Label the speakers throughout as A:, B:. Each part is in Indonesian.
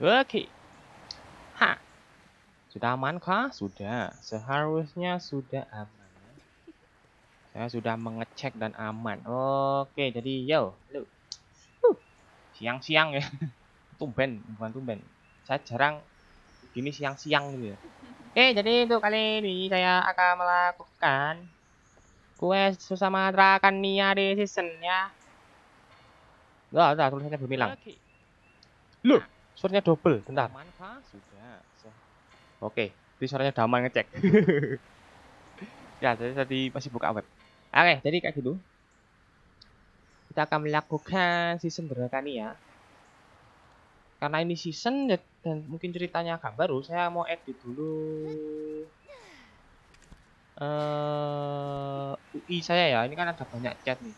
A: Oke. Ha. Sudah aman kah? Sudah. Seharusnya sudah aman. Saya sudah mengecek dan aman. Oke, jadi yo, halo. Siang-siang ya. Tumben, bukan tumben. Saya jarang gini siang-siang gitu ya. Oke, jadi untuk kali ini saya akan melakukan quest Susama Drakania di seasonnya. Udah, tulisannya belum hilang. Loh, suaranya double, bentar. Sudah. Oke, itu suaranya Daman ngecek. Ya, jadi tadi masih buka web. Oke, jadi kayak gitu. Kita akan melakukan season Drakania. Karena ini season dan mungkin ceritanya agak baru, saya mau edit dulu UI saya ya. Ini kan ada banyak chat nih.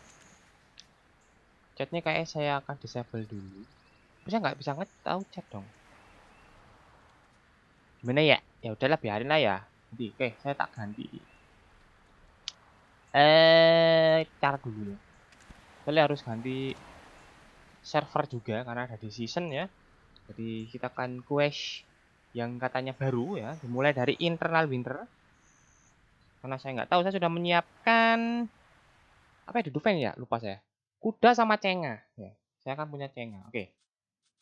A: Chatnya kayak saya akan disable dulu. Saya nggak bisa tahu chat dong. Gimana ya? Ya udahlah, biarin lah ya. Nanti, oke, saya tak ganti. Cara dulu ya. Saya harus ganti server juga karena ada di season ya. Jadi kita akan quest yang katanya baru ya, dimulai dari internal winter. Karena saya nggak tahu, saya sudah menyiapkan apa ya di Dufan ya, lupa saya. Kuda sama cenga ya. Saya kan punya cenga. Oke.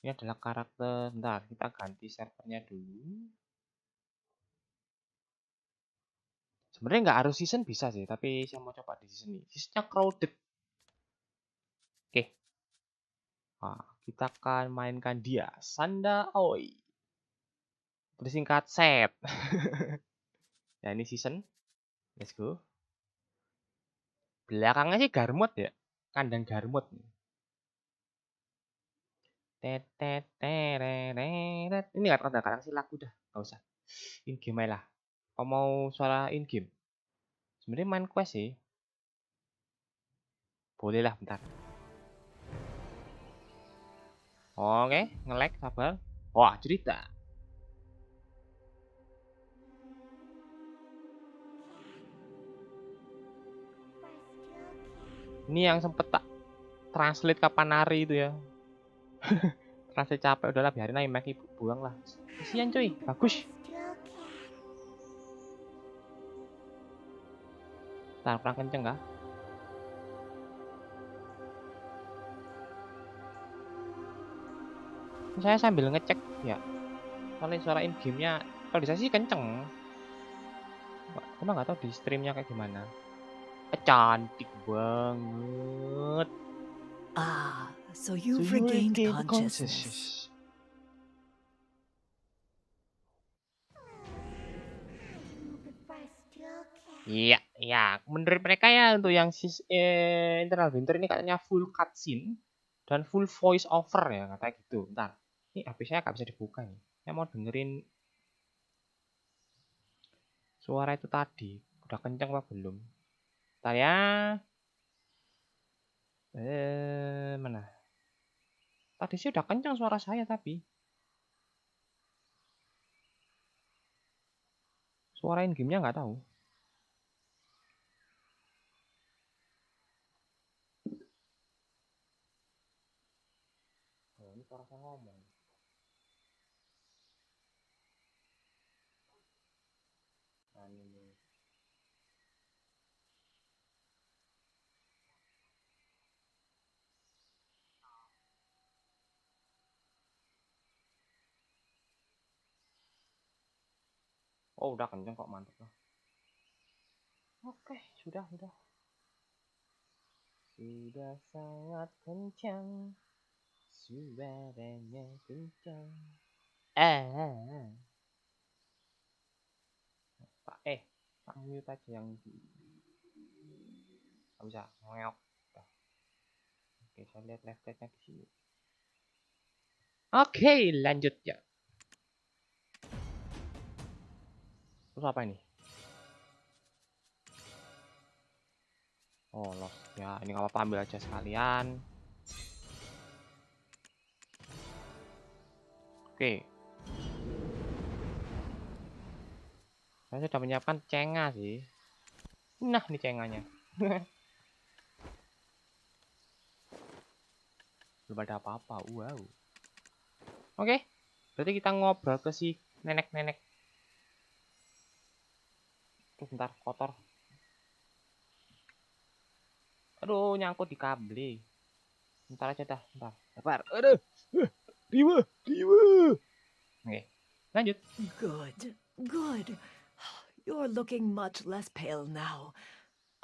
A: Ini adalah karakter. Bentar, kita ganti servernya dulu. Sebenarnya nggak harus season bisa sih, tapi saya mau coba di season ini. Seasonnya crowded. Oke. Nah, kita akan mainkan dia, Sanda Oi. Bersingkat set. Ya ini season. Let's go. Belakangnya sih garmot ya. Kandang garmot. Ini nggak kadang-kadang sih lagu dah. Nggak usah. In game aja lah. Kalau mau suara in game. Sebenarnya main quest sih. Boleh lah bentar. Oke, nge-lag sabar. Wah, cerita. Ini yang sempet tak translate kapan nari itu ya. Translate capek, udahlah biarin aja, Mac ibu buang lah. Kasian cuy, bagus. Ntar kurang kenceng kah? Saya sambil ngecek ya. Soalnya suara in game-nya kalau di saya sih kenceng. Cuma nggak tahu di streamnya kayak gimana. Cantik banget.
B: So you've regained consciousness.
A: Consciousness. Iya, ya. Menurut mereka ya untuk yang internal winter ini katanya full cutscene dan full voice over ya, katanya gitu. Bentar. Ini HP saya nggak bisa dibuka nih. Saya mau dengerin suara itu tadi. Udah kenceng apa belum? Bentar ya. Mana? Tadi sih udah kencang suara saya tapi. Suara in game-nya nggak tahu. Oh, ini suara saya ngomong. Nah, ini. Oh, udah kencang kok, mantap lah. Oke, sudah. Sudah sangat kencang. Suaranya kencang. Pak mute aja yang nggak bisa ngeok. Oke, saya lihat left nya di sini. Oke, lanjut ya. Terus apa ini? Oh loh, ya ini nggak apa-apa, ambil aja sekalian. Oke. Saya sudah menyiapkan cenga sih. Nah, ini cenganya. Belum ada apa-apa. Wow. Oke. Berarti kita ngobrol ke si nenek-nenek. Tuh, bentar, kotor. Aduh, nyangkut di kabel. Bentar aja dah, bentar. Sabar. Aduh. Riwa. Oke. Lanjut.
B: Good, good. You're looking much less pale now.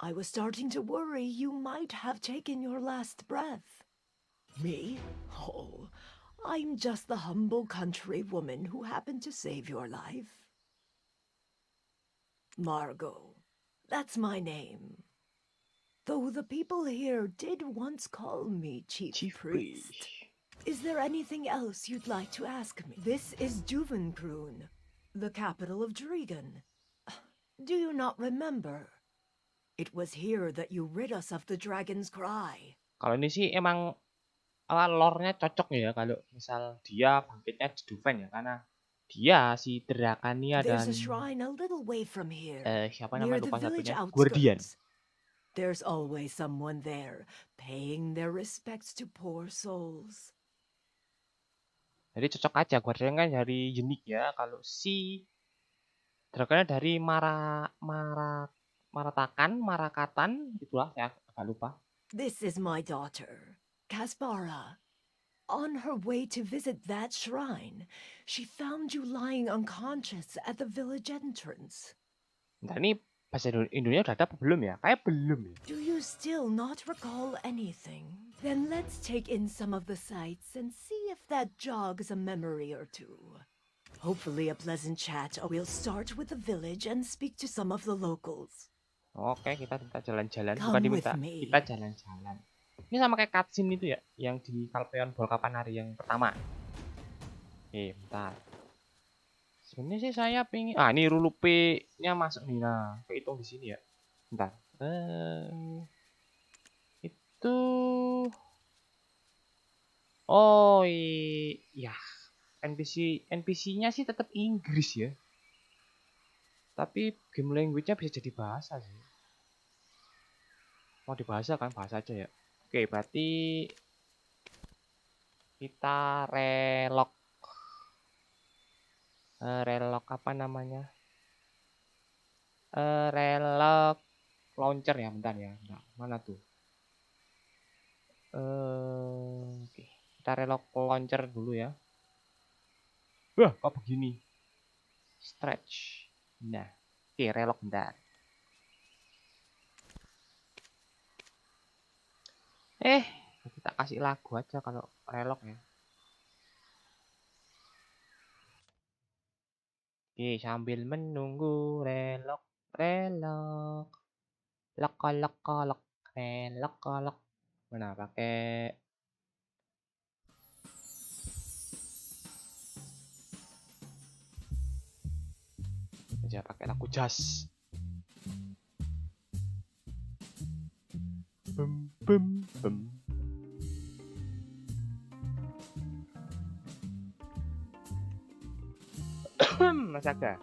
B: I was starting to worry you might have taken your last breath. Me? Oh, I'm just the humble country woman who happened to save your life. Margot. That's my name. Though the people here did once call me Chief Priest. Is there anything else you'd like to ask me? This is Juvenkroon, the capital of Drigan. Do you not remember? It was here that you rid us of the dragon's cry.
A: Kalau ini sih emang lore-nya cocok ya kalau misal dia bangkitnya di Duven ya, karena dia si Drakania
B: There's
A: dan
B: a shrine a little way from here,
A: siapa
B: near
A: namanya,
B: the
A: lupa
B: village
A: satunya, Guardian.
B: outskirts. There's always someone there, paying their respects to poor souls.
A: Jadi cocok aja, Guardian kan dari Yenik ya. Kalau si Drakania dari Marakatan, itulah saya agak lupa.
B: This is my daughter, Kaspara. On her way to visit that shrine, she found you lying unconscious at the village entrance.
A: Nah, ini bahasa Indonesia udah ada apa belum ya? Kayak belum ya.
B: Do you still not recall anything? Then let's take in some of the sights and see if that jogs a memory or two. Hopefully a pleasant chat. We'll start with the village and speak to some of the locals.
A: Oke, kita jalan-jalan. Bukan
B: Come
A: diminta,
B: with me.
A: kita jalan-jalan. Ini sama kayak cutscene itu ya, yang di Kalpeon Bol Kapanari yang pertama. Bentar. Sebenarnya sih saya pingin, ini rulupe-nya masuk nih, nah kehitung di sini ya. Bentar. Itu, oh iya, NPC-nya sih tetap Inggris ya. Tapi game language-nya bisa jadi bahasa sih. Mau dibahasa kan, bahasa aja ya. Oke, berarti kita relok apa namanya, relok launcher ya, bentar ya. Nah, mana tuh, oke, kita relok launcher dulu ya. Wah, kok begini, stretch. Nah, oke, relok bentar. Kita kasih lagu aja kalau relok ya. Oke, sambil menunggu relok, lok, relok. Mana pakai aja, pakai lagu jazz. Bum. Mas Aga.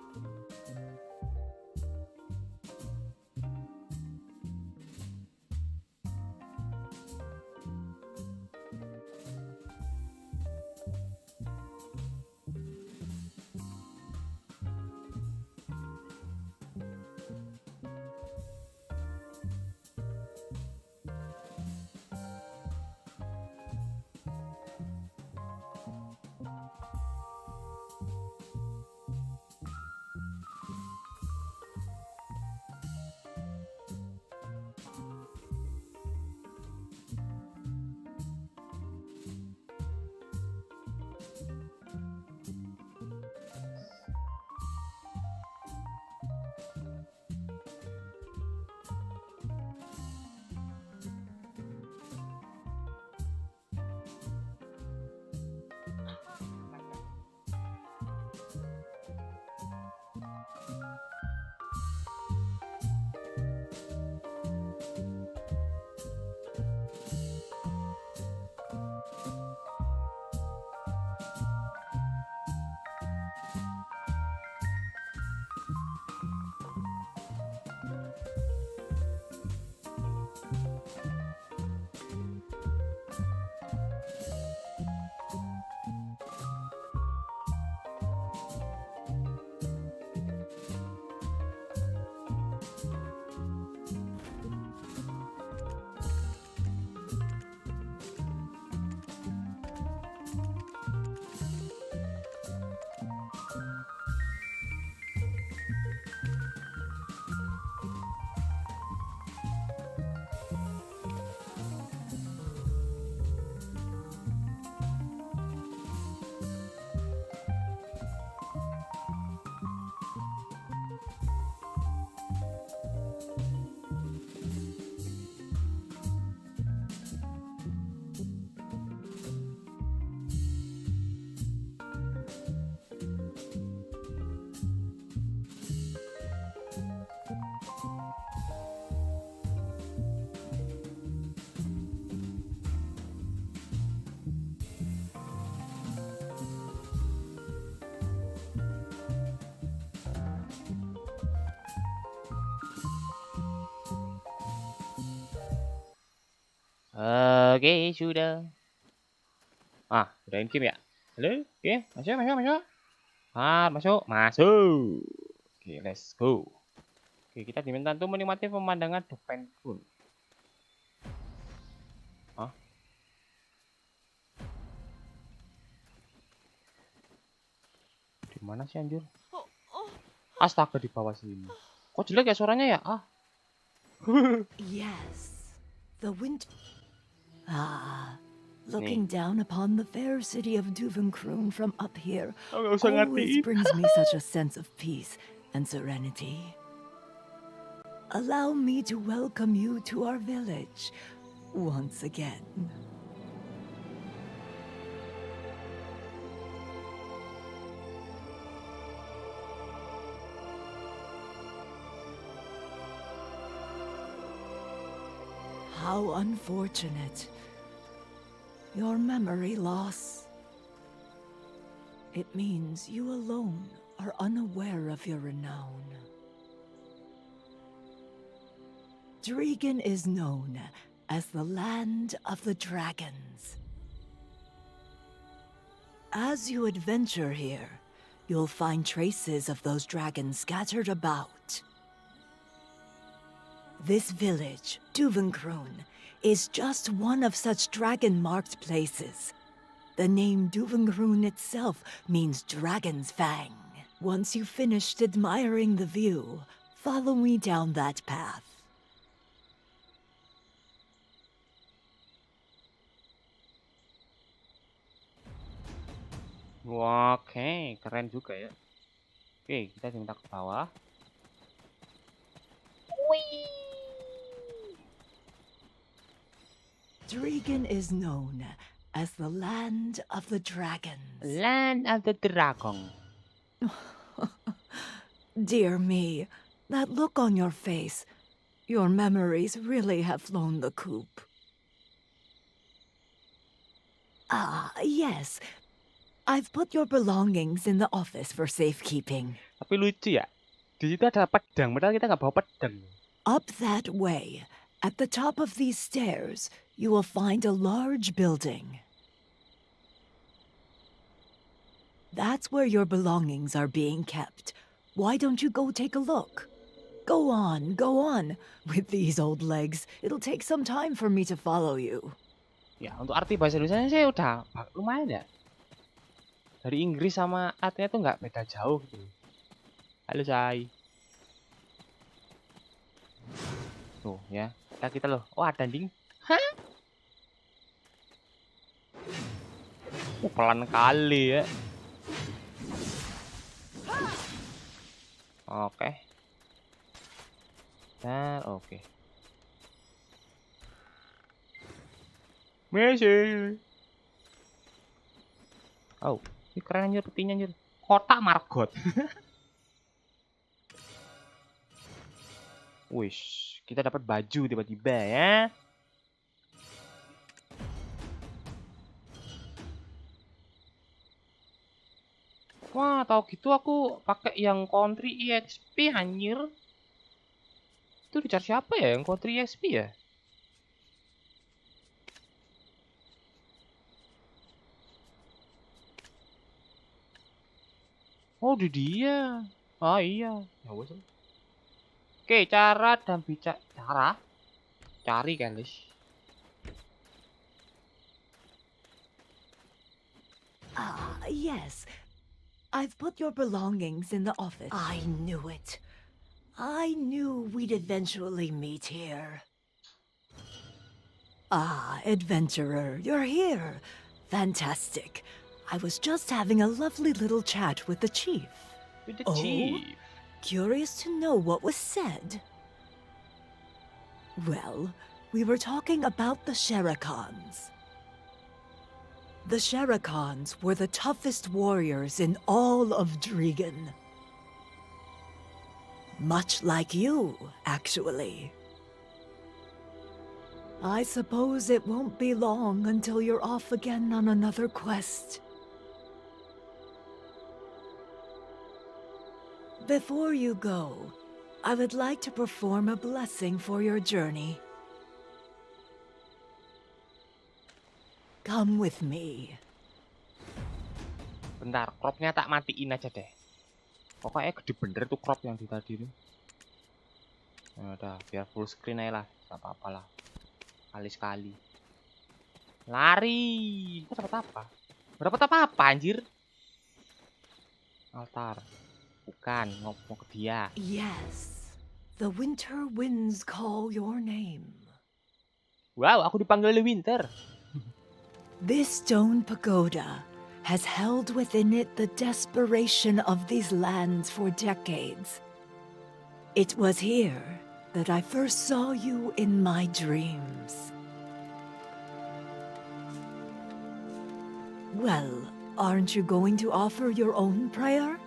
A: Oke, sudah. Udah in game ya? Halo? Oke, masuk. Masuk. Oke, let's go. Oke, kita diminta untuk menikmati pemandangan depan pun. Di mana sih anjir? Astaga, di bawah sini. Kok jelek ya suaranya ya?
B: Yes, the wind. Looking down upon the fair city of Duvenkroon from up here always brings me such a sense of peace and serenity. Allow me to welcome you to our village once again. How unfortunate. Your memory loss. It means you alone are unaware of your renown. Drigan is known as the land of the dragons. As you adventure here, you'll find traces of those dragons scattered about. This village, Duvenkroon, is just one of such dragon-marked places. The name Duvenkroon itself means Dragon's Fang. Once you've finished admiring the view, follow me down that path.
A: Oke, keren juga ya. Oke, kita diminta ke bawah.
B: Drigan is known as the land of the dragons.
A: Land of the Dragon.
B: Dear me, that look on your face. Your memories really have flown the coop. Yes. I've put your belongings in the office for safekeeping.
A: Tapi lucu ya. Di situ ada pedang, padahal kita nggak bawa pedang.
B: Up that way, at the top of these stairs, you will find a large building. That's where your belongings are being kept. Why don't you go take a look? Go on. With these old legs, it'll take some time for me to follow you.
A: Ya, untuk arti bahasa Indonesia sih udah lumayan ya. Dari Inggris sama artinya tuh nggak beda jauh gitu. Halo, Say. Tuh ya, kita loh. Oh, ada ding. Hah? Pelan kali ya. Oke. Dan oke. Masih. Oh, ini keren anjir petinya anjir. Kotak Margot. Wish, kita dapat baju tiba-tiba ya. Wah, tau gitu aku pakai yang country EXP anjir. Itu dicari siapa ya yang country EXP ya? Oh, di dia. Ah iya, ya wes. Oke, cara dan bicara. Cari guys.
B: Yes. I've put your belongings in the office. I knew it. I knew we'd eventually meet here. Adventurer, you're here. Fantastic. I was just having a lovely little chat with the chief.
A: With the chief.
B: Curious to know what was said. Well, we were talking about the Sherakans. The Sherakans were the toughest warriors in all of Drigan. Much like you, actually. I suppose it won't be long until you're off again on another quest. Before you go, I would like to perform a blessing for your journey. Come with me.
A: Bentar, cropnya tak matiin aja deh. Pokoknya gede bener tuh crop yang di tadi nih. Nah, udah biar full screen aja lah, gak apa-apa lah. Kali-sekali. Lari. Itu dapat apa? Dapat apa anjir? Altar. Bukan, mau ke dia.
B: Yes, the winter winds call your name.
A: Wow, aku dipanggil The Winter.
B: This stone pagoda has held within it the desperation of these lands for decades. It was here that I first saw you in my dreams. Well, aren't you going to offer your own prayer?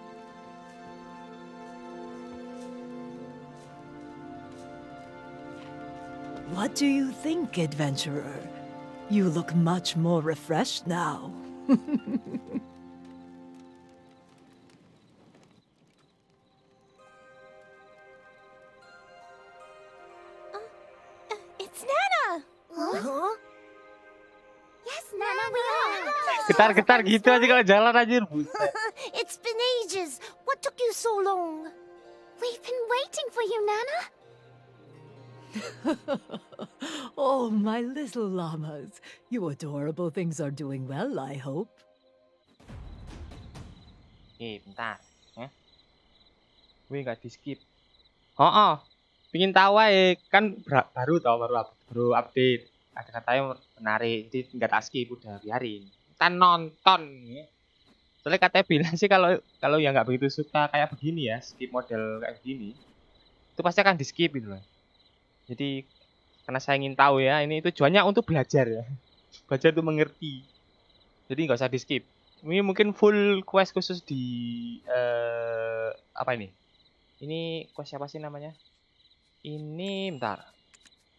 B: What do you think, adventurer? You look much more refreshed now.
C: It's Nana!
B: Huh?
C: Yes, Nana, we are!
A: Getar-getar gitu aja kalau jalan anjir.
C: It's been ages. What took you so long? We've been waiting for you, Nana.
B: Oh, my little llamas. You adorable things are doing well, I hope.
A: Bentar. Gue nggak di skip. Pingin tahu aja. Kan baru update. Ada katanya menarik, jadi nggak tak skip, udah biarin. Kita nonton. Ya. Soalnya katanya bilang sih kalau yang nggak begitu suka kayak begini ya, skip model kayak begini, itu pasti akan di skip gitu loh. Jadi karena saya ingin tahu ya, ini tujuannya untuk belajar ya, belajar untuk mengerti. Jadi nggak usah di skip. Ini mungkin full quest khusus di apa ini? Ini quest siapa sih namanya? Ini bentar.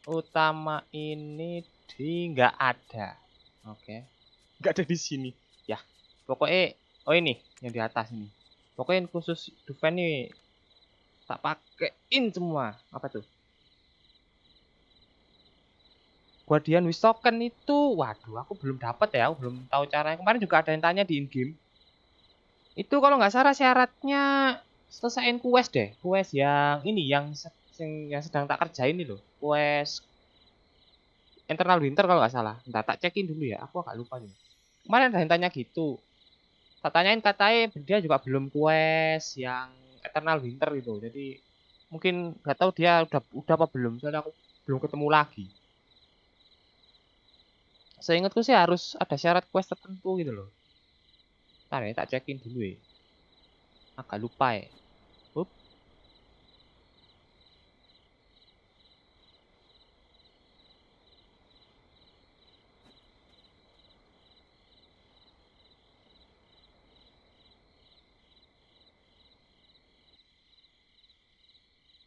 A: Utama ini nggak ada. Oke. Nggak ada di sini. Ya. Pokoknya ini yang di atas ini. Pokoknya khusus defense nih tak pakein semua. Apa tuh? Guardian with token itu, waduh, aku belum dapat ya, aku belum tahu caranya. Kemarin juga ada yang tanya di in-game. Itu kalau nggak salah syaratnya selesaiin quest deh. Quest yang ini, yang sedang tak kerjain ini loh. Quest internal winter kalau nggak salah. Ntar tak cekin dulu ya, aku agak lupa nih. Kemarin ada yang tanya gitu. Tak tanyain katanya dia juga belum quest yang eternal winter gitu. Jadi mungkin nggak tahu dia udah apa belum. Soalnya aku belum ketemu lagi. Seingatku sih harus ada syarat quest tertentu gitu loh. Ntar ya tak cekin dulu ya. Agak lupa ya.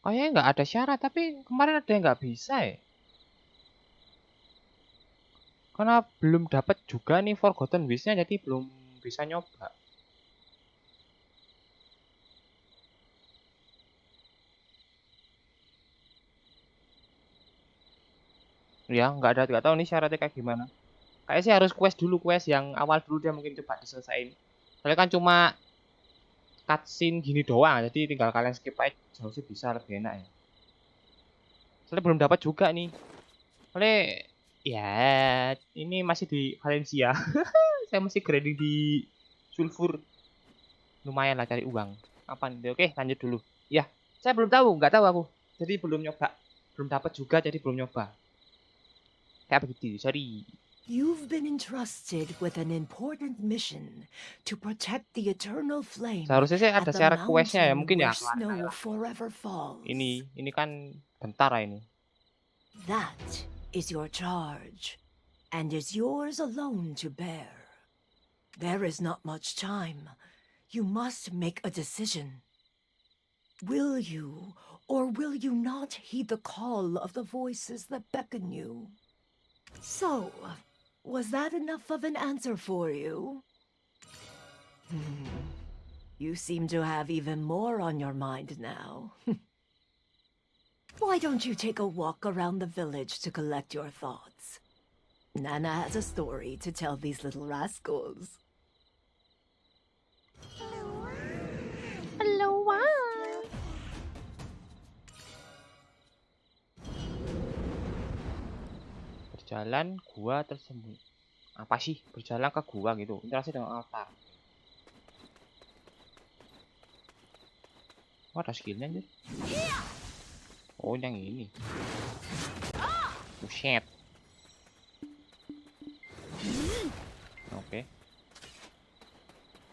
A: Oh ya nggak ada syarat, tapi kemarin ada yang nggak bisa ya. Karena belum dapat juga nih Forgotten Wish-nya, jadi belum bisa nyoba. Ya nggak tahu nih syaratnya kayak gimana. Kayaknya sih harus quest dulu, quest yang awal dulu dia mungkin coba diselesain. Soalnya kan cuma cutscene gini doang, jadi tinggal kalian skip aja, harusnya bisa lebih enak ya. Soalnya belum dapat juga nih. Soalnya ya ini masih di Valencia. Saya masih grinding di sulfur. Lumayan lah cari uang. Apa nih? Oke, lanjut dulu. Ya, saya belum tahu, nggak tahu aku. Jadi belum nyoba. Belum dapat juga, jadi belum nyoba. Kayak begitu, sorry.
B: You've been entrusted with an important mission to protect the eternal flame
A: Seharusnya sih
B: at
A: ada
B: the
A: syarat questnya ya,
B: mountain
A: mungkin ya.
B: where snow forever falls.
A: Ini kan bentar ini.
B: That is your charge, and is yours alone to bear. There is not much time. You must make a decision. Will you, or will you not heed the call of the voices that beckon you? So, was that enough of an answer for you? You seem to have even more on your mind now. Why don't you take a walk around the village to collect your thoughts? Nana has a story to tell these little rascals.
A: Berjalan gua tersembunyi. Apa sih? Berjalan ke gua gitu. Interaksi dengan altar. Oh, ada skillnya anjir. Oh, yang ini. Buset. Oke.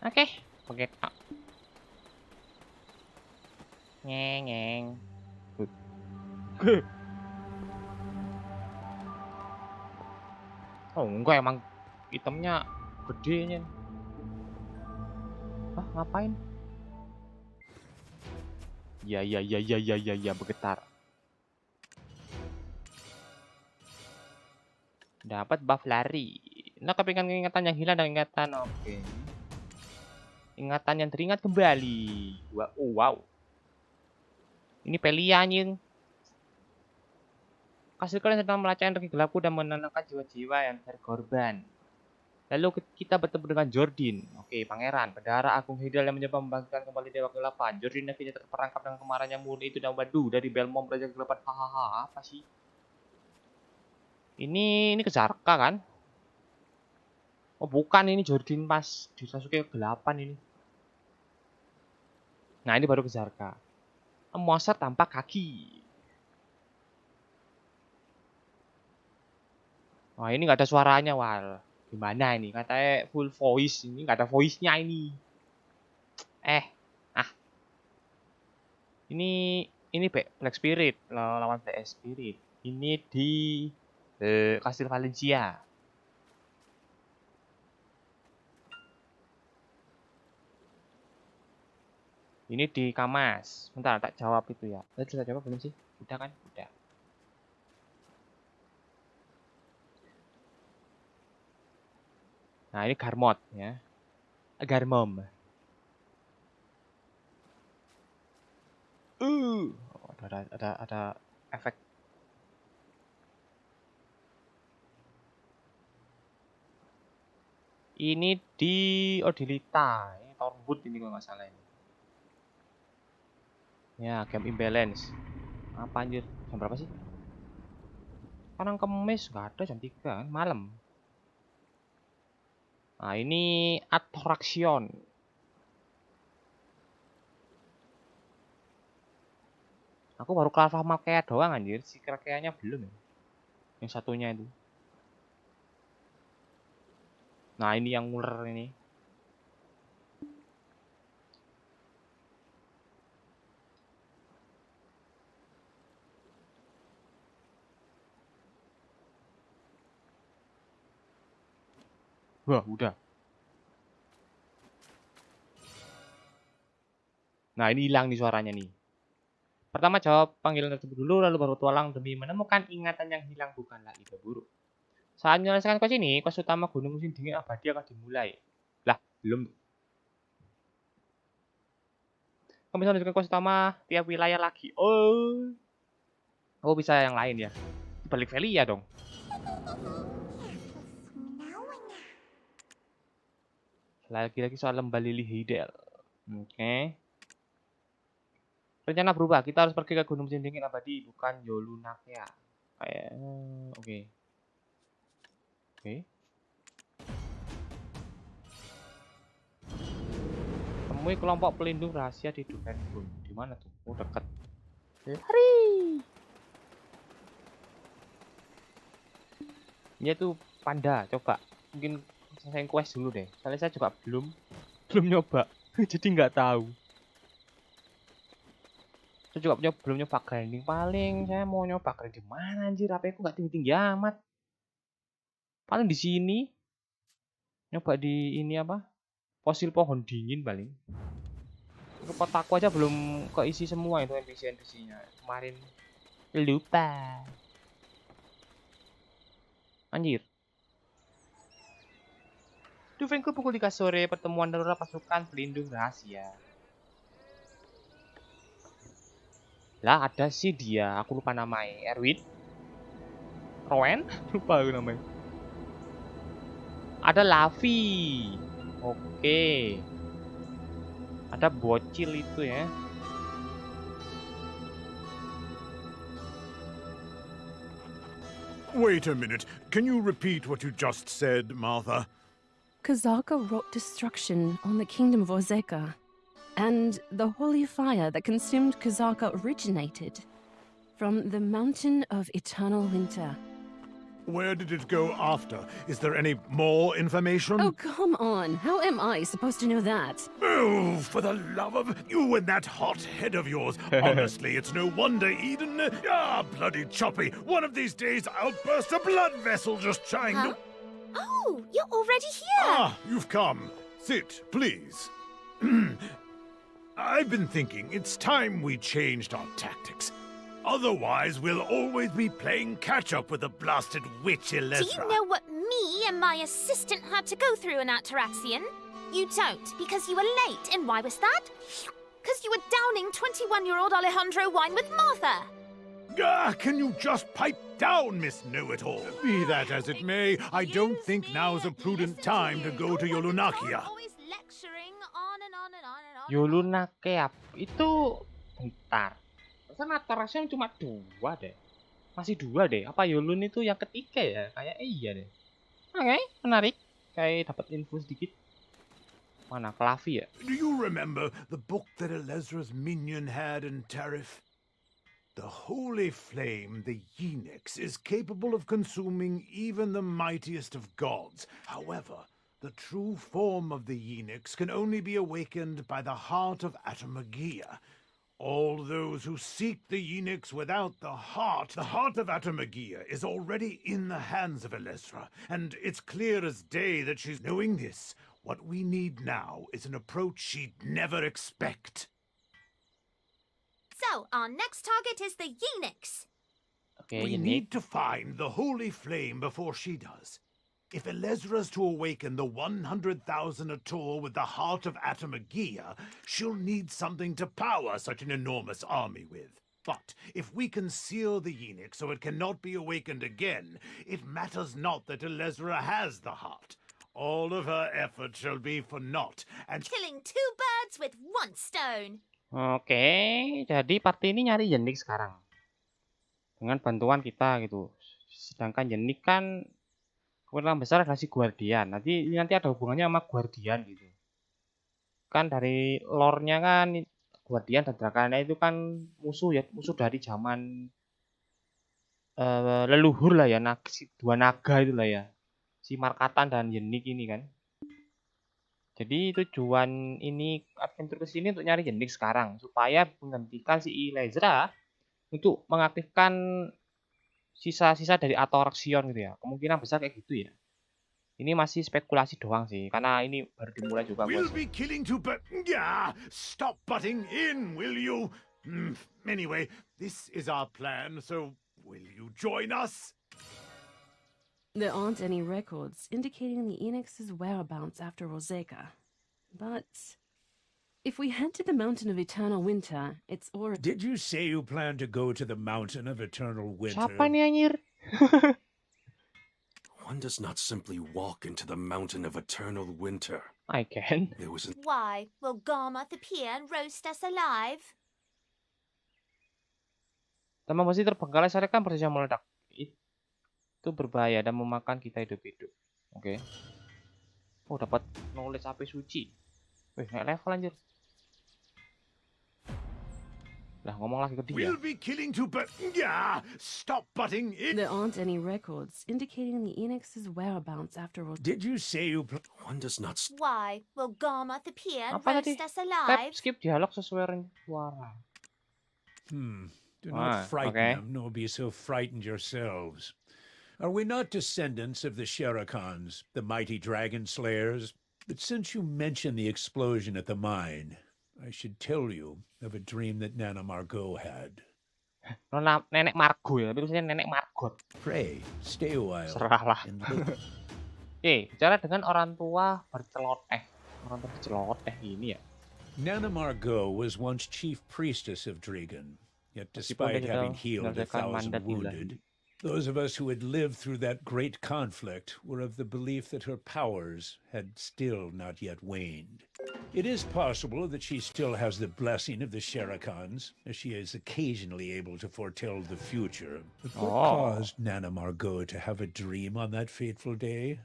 A: Oke. Begitu. Ngeng. Oh, enggak emang itemnya gedenya. Hah, ngapain? Ya, bergetar. Dapat buff lari. Nah, kepingin ingatan yang hilang dan ingatan. Oke. Ingatan yang teringat kembali. Wow. Ini Pelia anjing. Kasih kalian sedang melacak energi gelapku dan menenangkan jiwa-jiwa yang terkorban. Lalu kita bertemu dengan Jordan. Oke, pangeran, bendahara agung Hidal yang mencoba membangkitkan kembali dewa kegelapan. Jordan akhirnya terperangkap dengan kemarahannya murni itu dan waduh dari Belmont Raja Kegelapan. Hahaha, apa sih? Ini Kezarka kan? Oh, bukan, ini Jordan pas di Sasuke kegelapan ini. Nah, ini baru Kezarka. Monster tanpa kaki. Wah, ini nggak ada suaranya, Wal. Gimana ini? Katanya full voice, ini nggak ada voice-nya ini. Ini Black Spirit lawan Black Spirit. Ini di Kastil Valencia. Ini di Kamas. Bentar, tak jawab itu ya. Tadi sudah jawab belum sih? Udah kan? Udah. Nah, ini Garmot ya. Garmom. Ada efek. Ini di Odilita. Ini Torbut ini kalau nggak salah ini. Ya, game imbalance. Apa anjir? Jam berapa sih? Sekarang Kemis nggak ada jam 3 kan? Malam. Nah, ini attraction. Aku baru kelar sama kayak doang anjir. Si kayaknya belum ya. Yang satunya itu. Nah, ini yang ular ini. Wah, udah. Nah, ini hilang nih suaranya nih. Pertama jawab panggilan tersebut dulu, lalu baru tualang demi menemukan ingatan yang hilang bukanlah ide buruk. Saat menyelesaikan quest ini, quest utama Gunung Musim Dingin Abadi akan dimulai. Lah, belum. Kamu bisa melanjutkan quest utama tiap wilayah lagi. Oh, bisa yang lain ya. Balik Valley ya dong. Lagi-lagi soal lembah lili Hidel. Oke. Rencana berubah. Kita harus pergi ke Gunung Musim Dingin Abadi, bukan Yolunakea. Oke. Temui kelompok pelindung rahasia di Duken Gun. Di mana tuh? Oh, dekat. Lari. Ini tuh panda. Coba. Mungkin selesai quest dulu deh. Soalnya saya juga belum nyoba. Jadi nggak tahu. Saya juga belum nyoba grinding. Paling saya mau nyoba grinding mana anjir? HP aku nggak tinggi-tinggi amat. Paling di sini. Nyoba di ini apa? Fosil pohon dingin paling. Ke kotaku aja belum keisi semua itu NPC-nya. Kemarin lupa. Anjir. Duvengku pukul 3 sore, pertemuan darurat pasukan pelindung rahasia. Lah, ada sih dia, aku lupa namanya. Erwin? Rowan? Lupa aku namanya. ada Lavi. Oke. Ada bocil itu ya.
D: Wait a minute. Can you repeat what you just said, Martha?
E: Kazaka wrought destruction on the kingdom of Ozeka, and the holy fire that consumed Kazaka originated from the mountain of eternal winter.
D: Where did it go after? Is there any more information?
E: Oh, come on. How am I supposed to know that?
D: Oh, for the love of you and that hot head of yours. Honestly, it's no wonder Eden... Ah, bloody choppy. One of these days I'll burst a blood vessel just trying to...
C: Oh, you're already here!
D: Ah, you've come. Sit, please. I've been thinking it's time we changed our tactics. Otherwise, we'll always be playing catch-up with the blasted witch Elezra.
C: Do you know what me and my assistant had to go through in that Taraxian? You don't, because you were late. And why was that? Because you were downing 21-year-old Alejandro wine with Martha.
D: Ah, can you just pipe down, Miss Know-It-All? Be that as it may, I don't think now's a prudent time to go to Yolunakia.
C: Always lecturing on and on and on and on.
A: Yolunakia itu bentar. Kan Ataraxian cuma 2 deh. Masih 2 deh. Apa Yolun itu yang ketiga ya? Kayak iya deh. Oke, menarik. Kayak dapat info sedikit. Mana Klavi ya?
D: Do you remember the book that Elezra's minion had in Tarif? The holy flame, the Yenix, is capable of consuming even the mightiest of gods. However, the true form of the Yenix can only be awakened by the heart of Atamagia. All those who seek the Yenix without the heart of Atamagia is already in the hands of Elezra, and it's clear as day that she's knowing this. What we need now is an approach she'd never expect.
C: So, our next target is the Yenix.
A: Oke,
D: We
A: ini
D: need to find the holy flame before she does. If Elezra's to awaken the 100,000 Atoll with the heart of Atamagia, she'll need something to power such an enormous army with. But if we can seal the Yenix so it cannot be awakened again, it matters not that Elezra has the heart. All of her effort shall be for naught, and
C: Killing 2 birds with 1 stone.
A: Oke, jadi party ini nyari Yenix sekarang. Dengan bantuan kita gitu. Sedangkan Yenix kan kewenangan besar adalah si Guardian. Nanti ada hubungannya sama Guardian gitu. Kan dari lore-nya kan Guardian dan Drakania itu kan musuh ya, musuh dari zaman leluhur lah ya, si 2 naga itu lah ya. Si Markatan dan Yenix ini kan. Jadi tujuan ini adventure ke sini untuk nyari Yenix sekarang supaya menghentikan si Elezra untuk mengaktifkan sisa-sisa dari Ataraxian gitu ya. Kemungkinan besar kayak gitu ya. Ini masih spekulasi doang sih, karena ini baru dimulai juga.
D: we'll be killing two but yeah, stop butting in, will you? Anyway, this is our plan, so will you join us?
E: There aren't any records indicating the Enix's whereabouts after Roseka. But if we head to the Mountain of Eternal Winter, it's already...
F: Did you say you plan to go to the Mountain of Eternal Winter?
A: Siapa nih anjir?
G: One does not simply walk into the Mountain of Eternal Winter.
A: I can.
G: There was an
C: Why? Will Garmoth appear and roast us alive?
A: Teman besi terbengkalai sore kan persisnya meledak. Itu berbahaya dan memakan kita hidup-hidup. Oke. Oh, dapat knowledge api suci. Wih, naik level anjir. Lah, ngomong lagi ke dia.
D: We'll be killing two but yeah, stop butting in.
E: There aren't any records indicating the Enix's whereabouts after Roseka.
F: Did you say you
G: one does not
C: Why? Will Garmoth appear and
A: Apa
C: roast
A: tadi?
C: us
A: Tap
C: alive?
A: skip dialog sesuai suara.
F: Do not frighten
A: okay.
F: them, nor be so frightened yourselves. Are we not descendants of the Sherikans, the mighty dragon slayers? But since you mention the explosion at the mine, I should tell you of a dream that Nana Margot had.
A: Nona nenek Margo ya, tapi tulisannya nenek Margot.
F: Pray, stay a while.
A: Serahlah.
F: And look.
A: Oke, bicara dengan orang tua berceloteh. Orang tua berceloteh ini ya.
F: Nana Margot was once chief priestess of Drigan, yet
A: Meskipun
F: despite
A: dia
F: having
A: sudah
F: healed
A: menyelesaikan
F: 1,000
A: mandat
F: wounded, Those of us who had lived through that great conflict were of the belief that her powers had still not yet waned. It is possible that she still has the blessing of the Sherikans, as she is occasionally able to foretell the future. But what caused Nana Margot to have a dream on that fateful day?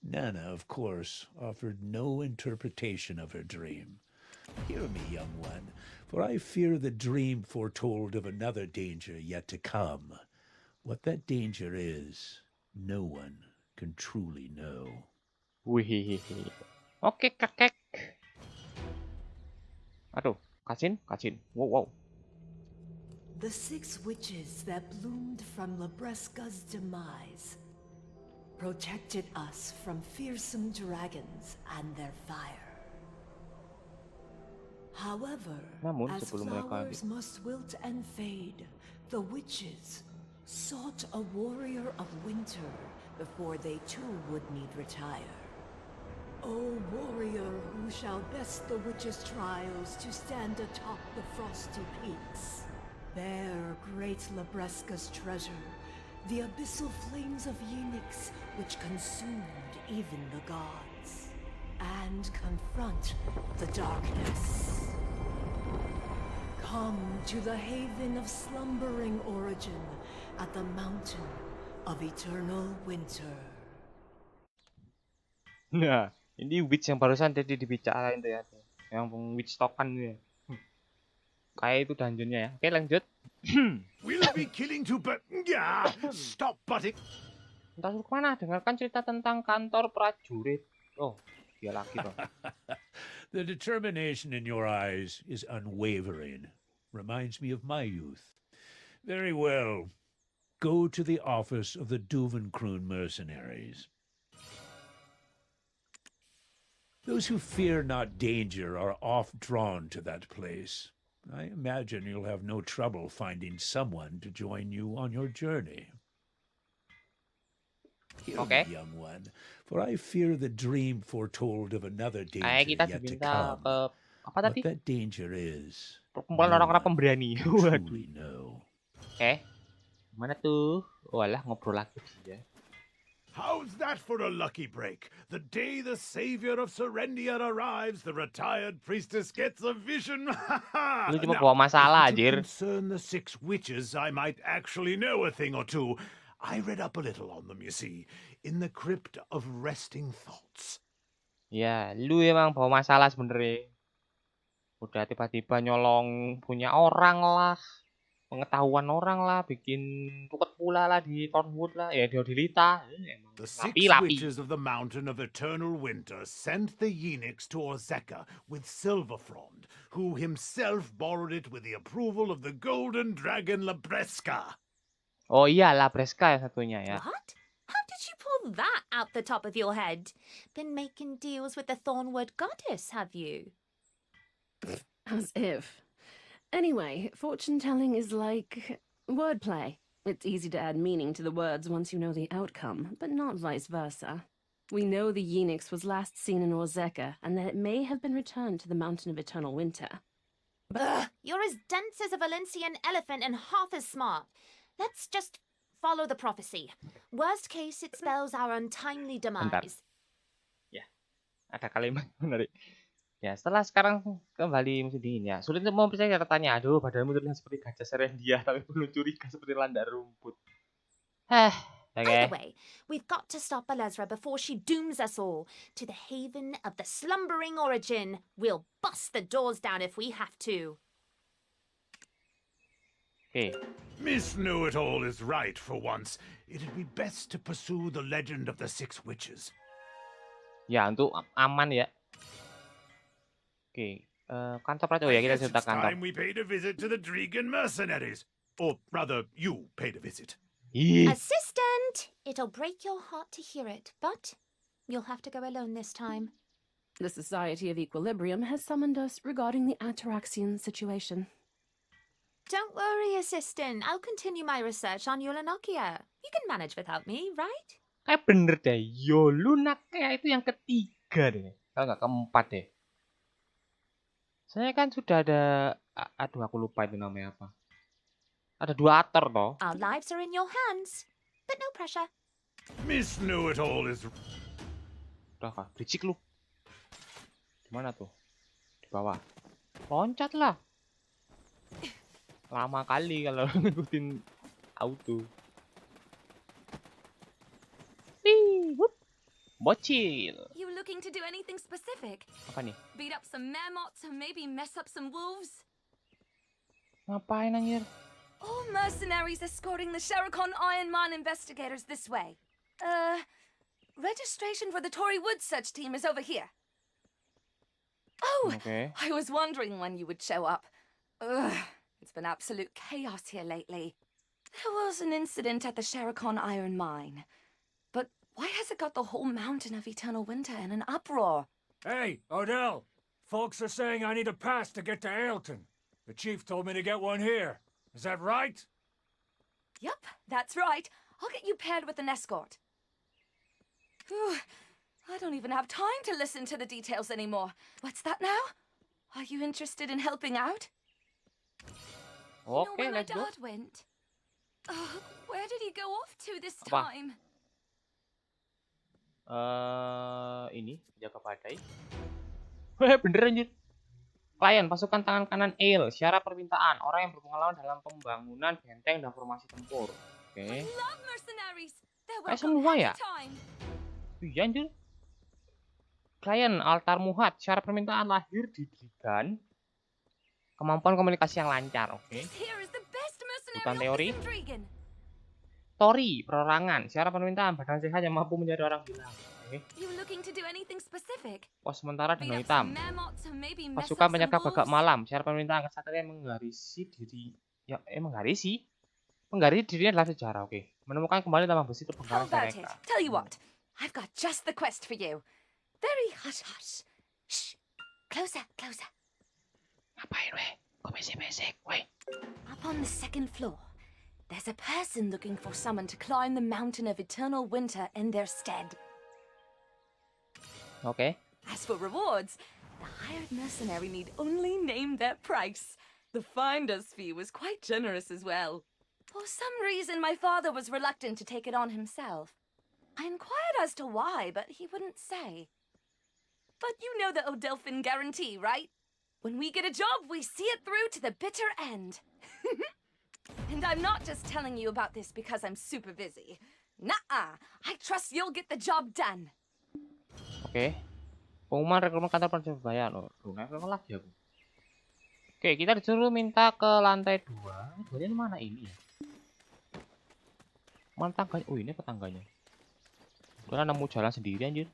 F: Nana, of course, offered no interpretation of her dream. Hear me, young one, for I fear the dream foretold of another danger yet to come. What that danger is, no one can truly know.
A: Wih. Oke, kakek. Aduh, cutscene. Wow.
B: The 6 witches that bloomed from Labreska's demise protected us from fearsome dragons and their fire. However,
A: Namun
B: as
A: sebelum mereka
B: flowers must wilt and fade, the witches sought a warrior of winter before they too would need retire. O warrior who shall best the witches' trials to stand atop the frosty peaks, bear great Labreska's treasure, the abyssal flames of Yenix which consumed even the gods, and confront the darkness. Come to the haven of slumbering origin at the mountain of eternal winter.
A: Nah, ini witch yang barusan tadi dibicarain tuh ya. Yang witch token tuh ya. Kayak itu dungeonnya ya. Oke, lanjut.
D: We'll be killing to but stop butting.
A: Entah kemana, dengarkan cerita tentang kantor prajurit. Oh, dia lagi tuh.
F: The determination in your eyes is unwavering. Reminds me of my youth. Very well. Go to the office of the Duvenkroon mercenaries. Those who fear not danger are oft drawn to that place. I imagine you'll have no trouble finding someone to join you on your journey. Hear me, young one, for I fear the dream foretold of another danger
A: kita
F: yet to
A: diminta
F: come.
A: ke apa tadi?
F: What that danger is,
A: Perkumpulan orang-orang pemberani.
F: can truly know.
A: Mana tuh? Walah, ngobrol lagi dia.
D: How's that for a lucky break? The day the savior of Serendia arrives, the retired priestess gets a vision.
A: Lu cuma bawa masalah,
D: if it
A: anjir.
D: concern the 6 witches, I might actually know a thing or two. I read up a little on them, you see, in the crypt of resting thoughts.
A: Ya, lu emang bawa masalah sebenernya. Udah tiba-tiba nyolong punya orang lah, pengetahuan orang lah, bikin tuket pula lah di Thornwood lah, ya di Odilita.
D: The 6 witches of the Mountain of Eternal Winter sent the Yenix to Ozeka with Silverfrond, who himself borrowed it with the approval of the Golden Dragon Labreska.
A: Oh iya, Labreska ya satunya ya.
C: What? How did you pull that out the top of your head? Been making deals with the Thornwood goddess, have you?
E: As if. Anyway, fortune-telling is like wordplay. It's easy to add meaning to the words once you know the outcome, but not vice versa. We know the Yenix was last seen in Ozeka, and that it may have been returned to the Mountain of Eternal Winter.
C: Ugh, you're as dense as a Valencian elephant and half as smart. Let's just follow the prophecy. Worst case, it spells our untimely
A: Bentar.
C: demise.
A: Ya, ada kalimat menarik. Ya, setelah sekarang kembali musim dingin ya. Sulit untuk mempercayai katanya. Aduh, badanmu terlihat seperti gajah Serendia, tapi penuh curiga seperti landar rumput.
C: Either way, we've got to stop Alezra before she dooms us all to the haven of the slumbering origin. We'll bust the doors down if we have to.
D: Miss Know-It-All is right for once. It'd be best to pursue the legend of the 6 witches.
A: Ya, untuk aman ya. Kantor prajurit. Oh ya, kita cerita kantor.
D: Time we paid a visit to the Dragon mercenaries. Or rather, you paid a visit.
C: Assistant! It'll break your heart to hear it, but you'll have to go alone this time.
E: The Society of Equilibrium has summoned us regarding the Ataraxian situation.
C: Don't worry, Assistant. I'll continue my research on Yulanokia. You can manage without me, right?
A: Kayak bener deh. Yolunakia itu yang ketiga deh. Kalau nggak keempat deh. Saya kan sudah ada... Aduh, aku lupa itu namanya apa. Ada 2 aktor toh.
C: Our lives are in your hands, but no pressure.
D: Miss Know-It-All is...
A: Udah kah? Berisik lu. Di mana tuh? Di bawah. Loncat lah. Lama kali kalau ngikutin auto. Wup. Bocil.
H: You looking to do anything specific?
A: Apa nih?
H: Beat up some mammoths or maybe mess up some wolves?
A: Ngapain anjir?
H: All mercenaries escorting the Sherikon Iron Mine investigators this way. Registration for the Tory Woods search team is over here. Oh,
A: Okay.
H: I was wondering when you would show up. It's been absolute chaos here lately. There was an incident at the Sherikon Iron Mine. But why has it got the whole mountain of eternal winter in an uproar?
I: Hey, Odell! Folks are saying I need a pass to get to Ailton. The chief told me to get one here. Is that right?
H: Yup, that's right. I'll get you paired with an escort. Whew, I don't even have time to listen to the details anymore. What's that now? Are you interested in helping out? You know
A: Okay,
H: where my
A: let's go.
H: dad went? Where did he go off to this
A: Apa?
H: time?
A: Ini jaga badai. Weh, bener anjir. Klien pasukan tangan kanan Ale, syarat permintaan orang yang berpengalaman dalam pembangunan benteng dan formasi tempur. Oke.
H: I love mercenaries. They're
A: Kayak
H: welcome
A: semua ya?
H: anytime.
A: Iya anjir. Klien altar muhat, syarat permintaan lahir didirikan. Kemampuan komunikasi yang lancar, oke.
H: This here is the best mercenary
A: Bukan teori.
H: office in Dragon.
A: Tori, perorangan, syarat permintaan badan sehat yang mampu menjadi orang hilang. Oke.
H: You looking to do anything specific?
A: Pos sementara
H: Beat
A: dengan
H: up
A: hitam.
H: some mammoths or maybe mess
A: Pasukan
H: up some
A: penyergap gagak
H: wolves?
A: malam, syarat permintaan kesatria yang menggarisi diri. Ya, menggarisi. Menggarisi dirinya adalah sejarah, oke. Menemukan kembali tambah besi
H: How
A: terbengkalai
H: about it?
A: mereka.
H: Tell you what, I've got just the quest for you. Very hush-hush. Shh. Closer, closer.
A: Ngapain weh? Kok besek-besek, weh?
H: Up on the second floor, there's a person looking for someone to climb the mountain of eternal winter in their stead.
A: Oke.
H: As for rewards, the hired mercenary need only name their price. The finder's fee was quite generous as well. For some reason, my father was reluctant to take it on himself. I inquired as to why, but he wouldn't say. But you know the Odelphin guarantee, right? When we get a job, we see it through to the bitter end. And I'm not just telling you about this because I'm super busy. Nuh-uh, I trust you'll get the job done.
A: Oke. Pengumuman rekrutmen kantor Persebaya loh. Level lagi aku. Oke, kita disuruh minta ke lantai 2. Duanya mana ini ya? Mana tangganya? Oh, ini ke tangganya. Udah nemu jalan sendiri anjir.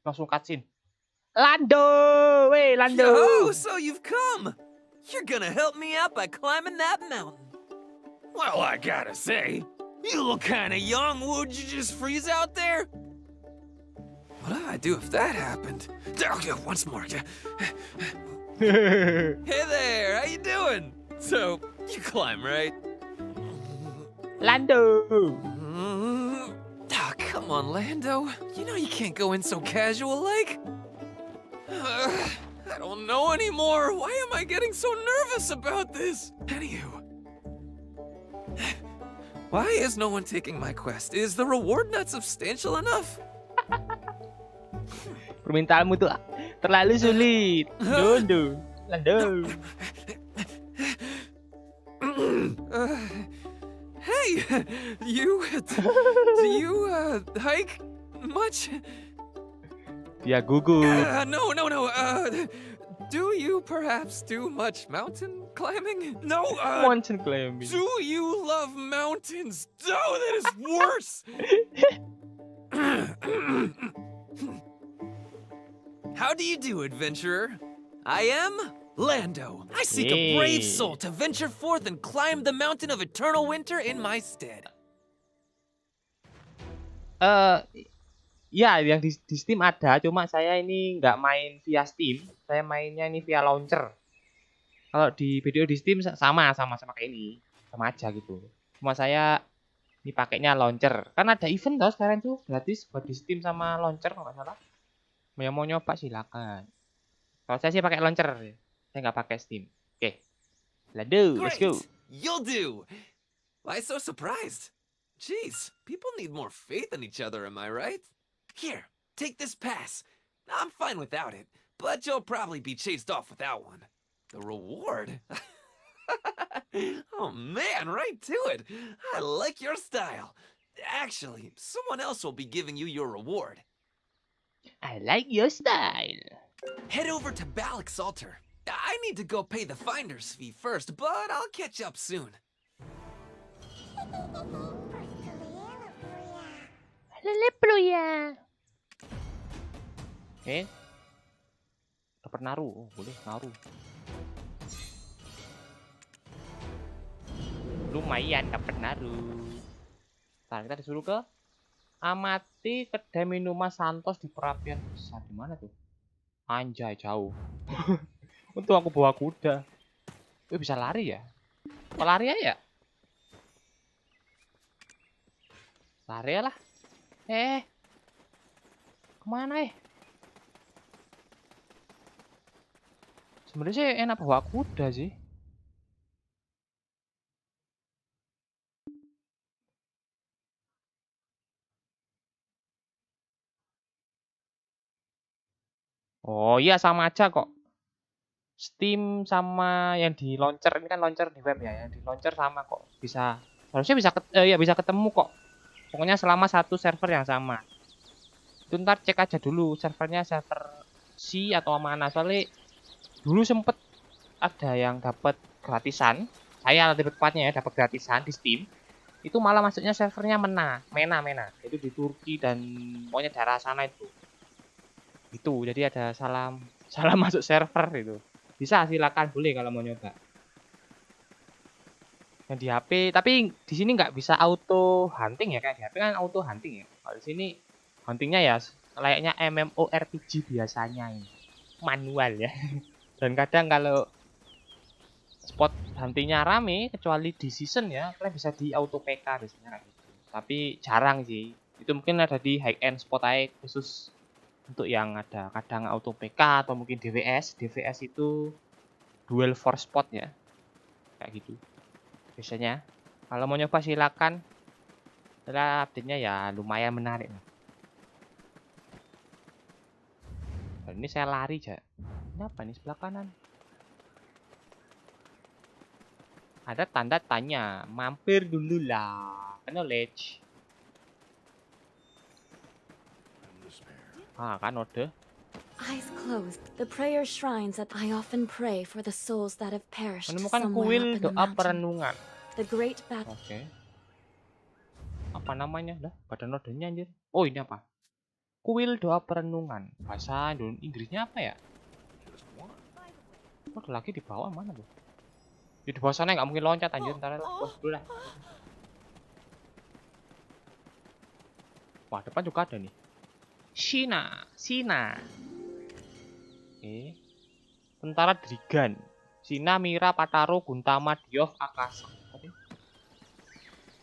A: Langsung cutscene. Lando! Wey, Lando!
J: Yo, so you've come! You're gonna help me out by climbing that mountain. Well, I gotta say, you look kinda young. Would you just freeze out there? What do I do if that happened? Once more. Hey there, how you doing? So, you climb, right?
A: Lando!
J: Ah, come on, Lando. You know you can't go in so casual like. I don't know anymore. Why am I getting so nervous about this? Anywho. Why is no one taking my quest? Is the reward not substantial enough?
A: Permintaanmu tuh terlalu sulit. Lando.
J: Hey, do you hike much?
A: Dia gugup.
J: No. Do you perhaps do much mountain climbing? No.
A: Mountain climbing.
J: Do you love mountains? Oh, that is worse. How do you do, adventurer? I am Lando. I seek a brave soul to venture forth and climb the mountain of eternal winter in my stead.
A: Ya, yang di Steam ada, cuma saya ini nggak main via Steam, saya mainnya ini via launcher. Kalau di video di Steam sama kayak ini, sama aja gitu. Cuma saya ini pakainya launcher, kan ada event tau sekarang tuh gratis buat di Steam sama launcher kalau nggak salah. Yang mau nyoba silakan. Kalau saya sih pakai launcher, saya nggak pakai Steam. Oke, let's go.
J: Great! You'll do! Why so surprised? Jeez, people need more faith in each other, am I right? Here, take this pass. I'm fine without it, but you'll probably be chased off without one. The reward? Oh man, right to it. I like your style. Actually, someone else will be giving you your reward.
A: I like your style.
J: Head over to Balak's altar. I need to go pay the finder's fee first, but I'll catch up soon.
A: Oke. Dapat naru, oh, boleh naru. Lumayan dapat naru. Ntar kita disuruh ke amati kedai minuman Santos di perapian besar. Di mana tuh? Anjay, jauh. Untung aku bawa kuda. Bisa lari ya? Kok lari ya? Lari lah. Kemana Sebenarnya sih enak bawa kuda sih. Oh iya sama aja kok. Steam sama yang di launcher ini kan launcher di web ya, yang di launcher sama kok. Harusnya bisa ketemu kok. Pokoknya selama satu server yang sama. Itu ntar cek aja dulu servernya server C atau mana, soalnya dulu sempet ada yang dapat gratisan. Saya lebih tepatnya ya dapat gratisan di Steam. Itu malah masuknya servernya mena. Itu di Turki dan pokoknya daerah sana itu. Itu jadi ada salam masuk server itu. Bisa silakan, boleh kalau mau nyoba. Yang di HP, tapi di sini nggak bisa auto hunting ya, kayak di HP kan auto hunting ya. Kalau di sini huntingnya ya layaknya MMORPG biasanya ini. Manual ya. Dan kadang kalau spot huntingnya rame, kecuali di season ya, kalian bisa di auto PK biasanya kayak gitu. Tapi jarang sih. Itu mungkin ada di high end spot aja khusus untuk yang ada kadang auto PK atau mungkin DWS itu dual force spot ya, kayak gitu biasanya. Kalau mau nyoba silakan, setelah update-nya ya lumayan menarik. Dan ini saya lari aja. Kenapa nih sebelah kanan ada tanda tanya, mampir dulu lah, knowledge. Kan ode.
K: Eyes closed, the prayer shrines that I often pray for the souls that have perished
A: Menemukan
K: somewhere
A: kuil
K: up in the
A: doa
K: mountain.
A: perenungan.
K: The great battle.
A: Oke. Apa namanya? Dah, pada nodenya anjir. Oh, ini apa? Kuil doa perenungan. Bahasa Inggrisnya apa ya? Oh, ada lagi di bawah mana tuh? Di bawah sana nggak mungkin loncat anjir, ntar lah, bos dulu lah. Wah, depan juga ada nih. Sina. Oke. Tentara Drigan. Sina, Mira, Pataro, Guntama, Diov, Akasa. Oke.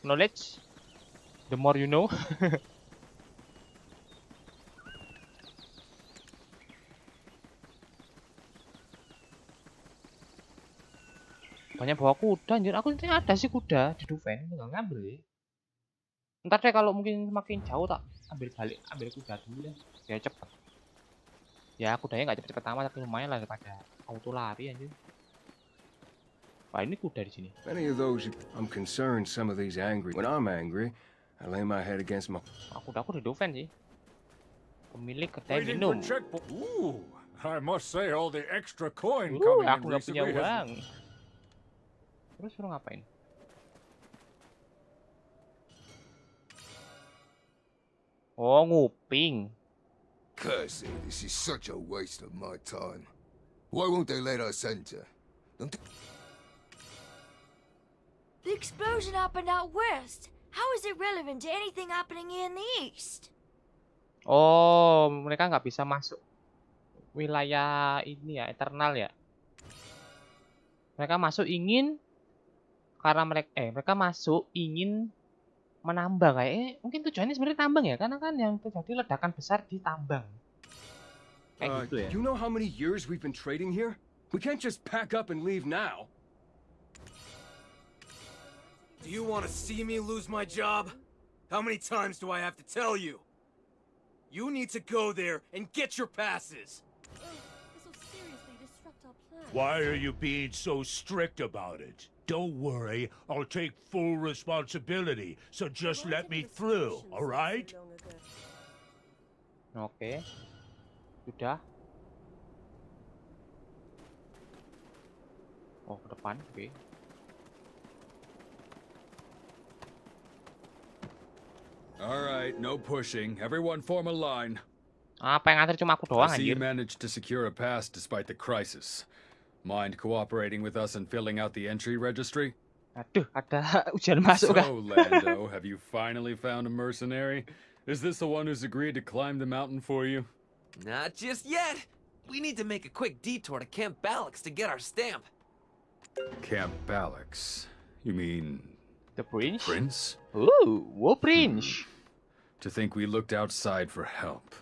A: Knowledge. The more you know. Banyak bawa kuda anjir. Aku ini ada sih kuda di Duven, nggak ngambil ya. Ntar deh kalau mungkin semakin jauh tak ambil kuda dulu deh. Ya cepet. Ya kudanya nggak cepet-cepet amat tapi lumayan lah daripada auto lari anjir. Wah, ini kuda di sini.
L: Many of those I'm concerned some of these angry. When I'm angry, I lay my head against my
A: Kuda di Duven sih. Pemilik kedai minum.
I: Ooh, I must say all the extra coin
A: Aku
I: coming in
A: nggak punya
I: recently
A: uang. Terus suruh ngapain? Oh, nguping.
M: Curse it, this is such a waste of my time. Why won't they let us enter?
N: The explosion happened out west. How is it relevant to anything happening in the east?
A: Oh, mereka nggak bisa masuk wilayah ini ya, Eternal ya. Mereka masuk ingin karena mereka masuk ingin menambang kayak mungkin tujuannya sebenarnya tambang ya, karena kan yang terjadi ledakan besar di tambang. Kayak gitu ya.
L: You know how many years we've been trading here? We can't just pack up and leave now.
J: Do you want to see me lose my job? How many times do I have to tell you? You need to go there and get your passes.
F: Why are you being so strict about it? Don't worry, I'll take full responsibility, so just let me through, alright?
A: Oke. Sudah. Oh, ke depan. Oke.
O: Alright, no pushing. Everyone form a line.
A: Apa yang ngantri cuma aku doang
O: I see you
A: anjir.
O: managed to secure a pass despite the crisis. Mind cooperating with us and filling out the entry registry?
A: Aduh, ada ujian masuk kah?
O: So, Lando, have you finally found a mercenary? Is this the one who's agreed to climb the mountain for you?
J: Not just yet. We need to make a quick detour to Camp Galax to get our stamp.
O: Camp Galax? You mean...
A: The Prince?
O: Prince?
A: Ooh, whoa Prince.
O: To think we looked outside for help.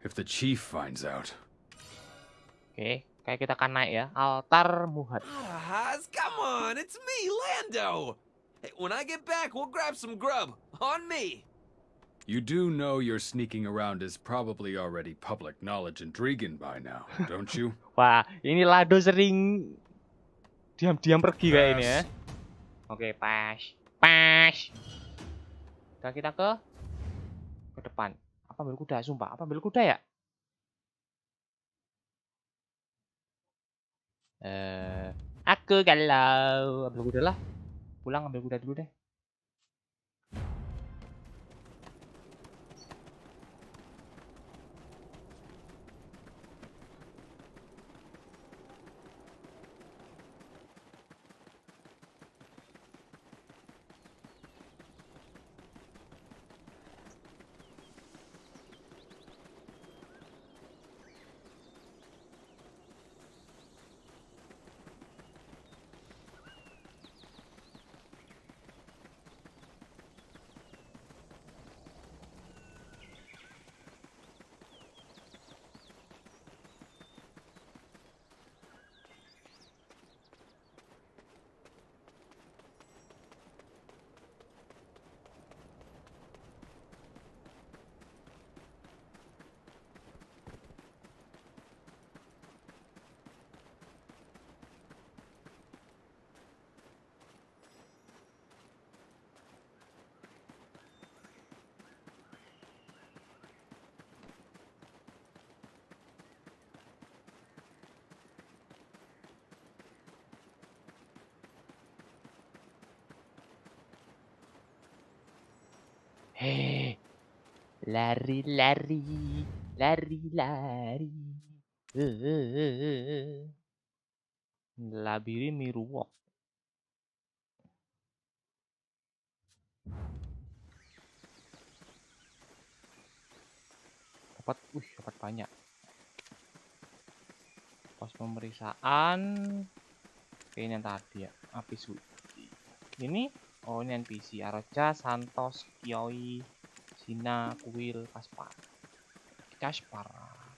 O: If the chief finds out...
A: Oke, kayak kita akan naik ya. Altar Muhat.
J: Come on, it's me, Lando. Hey, when I get back, we'll grab some grub. On me.
O: You do know your sneaking around is probably already public knowledge in Drigan by now, don't you?
A: Wah, ini Lado sering diam-diam pergi kayak ini ya. Oke, pas. Udah kita ke depan. Apa ambil kuda? Sumpah, apa ambil kuda ya? Aku galau. Ambil kuda lah. Pulang ambil kuda dulu deh. Hei, lari. Labiri miruwok. Dapat banyak. Pos pemeriksaan. Ini yang tadi ya, api suci. Ini oh ini NPC, Aroja, Santos, Kioi, Sina, Kuil, Kaspar.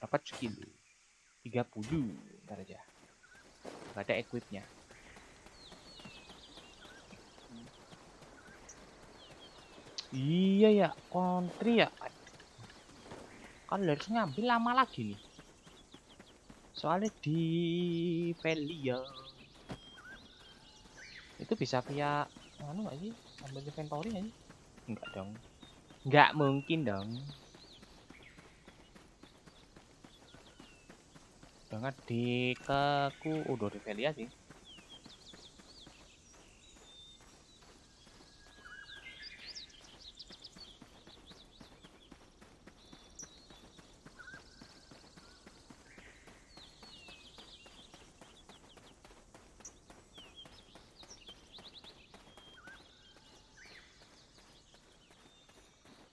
A: Dapat skill 30. Bentar aja. Gak ada equipnya. Iya ya, kontri ya. Kan harus ngambil lama lagi nih. Soalnya di Velia itu bisa via anu nggak sih, ambil inventory aja? Enggak dong, nggak mungkin dong. Jangan di keku udah di Velia sih.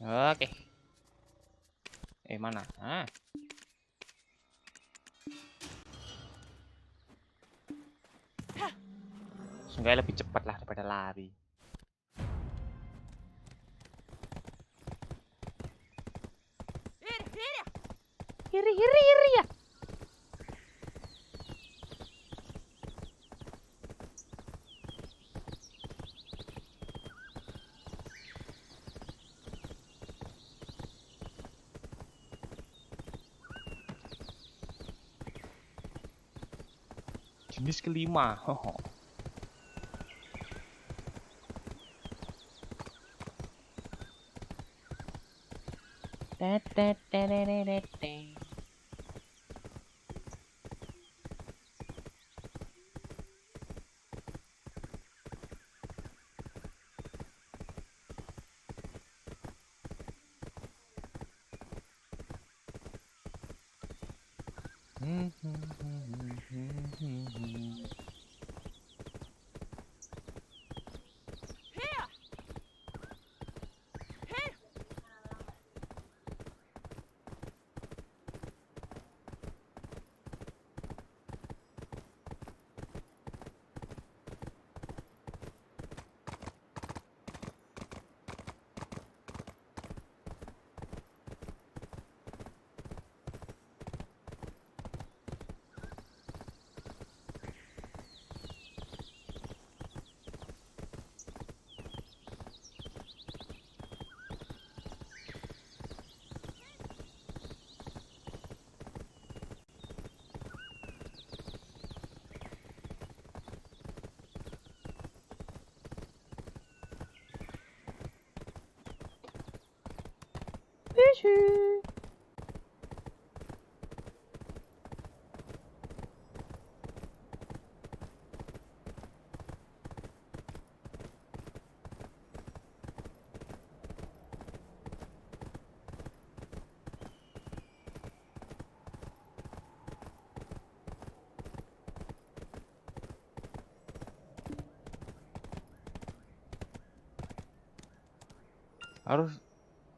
A: Oke. Mana? Seenggaknya lebih cepat lah daripada lari. Kiri. ya. Jenis kelima.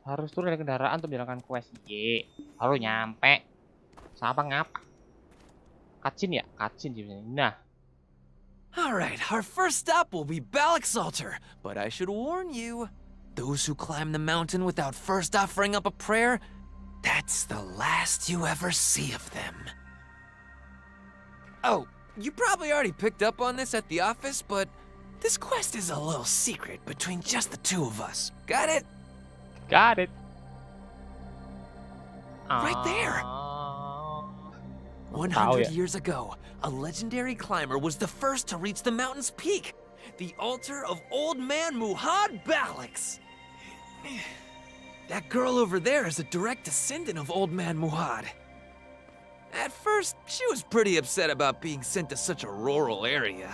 A: Harus turun dari kendaraan untuk menjalankan quest. Y. Lalu nyampe. Sama ngapa? Kacin ya? Kacin sih. Nah.
J: Alright, our first stop will be Galax Altar, but I should warn you, those who climb the mountain without first offering up a prayer, that's the last you ever see of them. Oh, you probably already picked up on this at the office, but this quest is a little secret between just the two of us. Got it?
A: Got it.
J: Right there. 100 years ago, a legendary climber was the first to reach the mountain's peak, the altar of Old Man Muhad Galax. That girl over there is a direct descendant of Old Man Muhad. At first, she was pretty upset about being sent to such a rural area.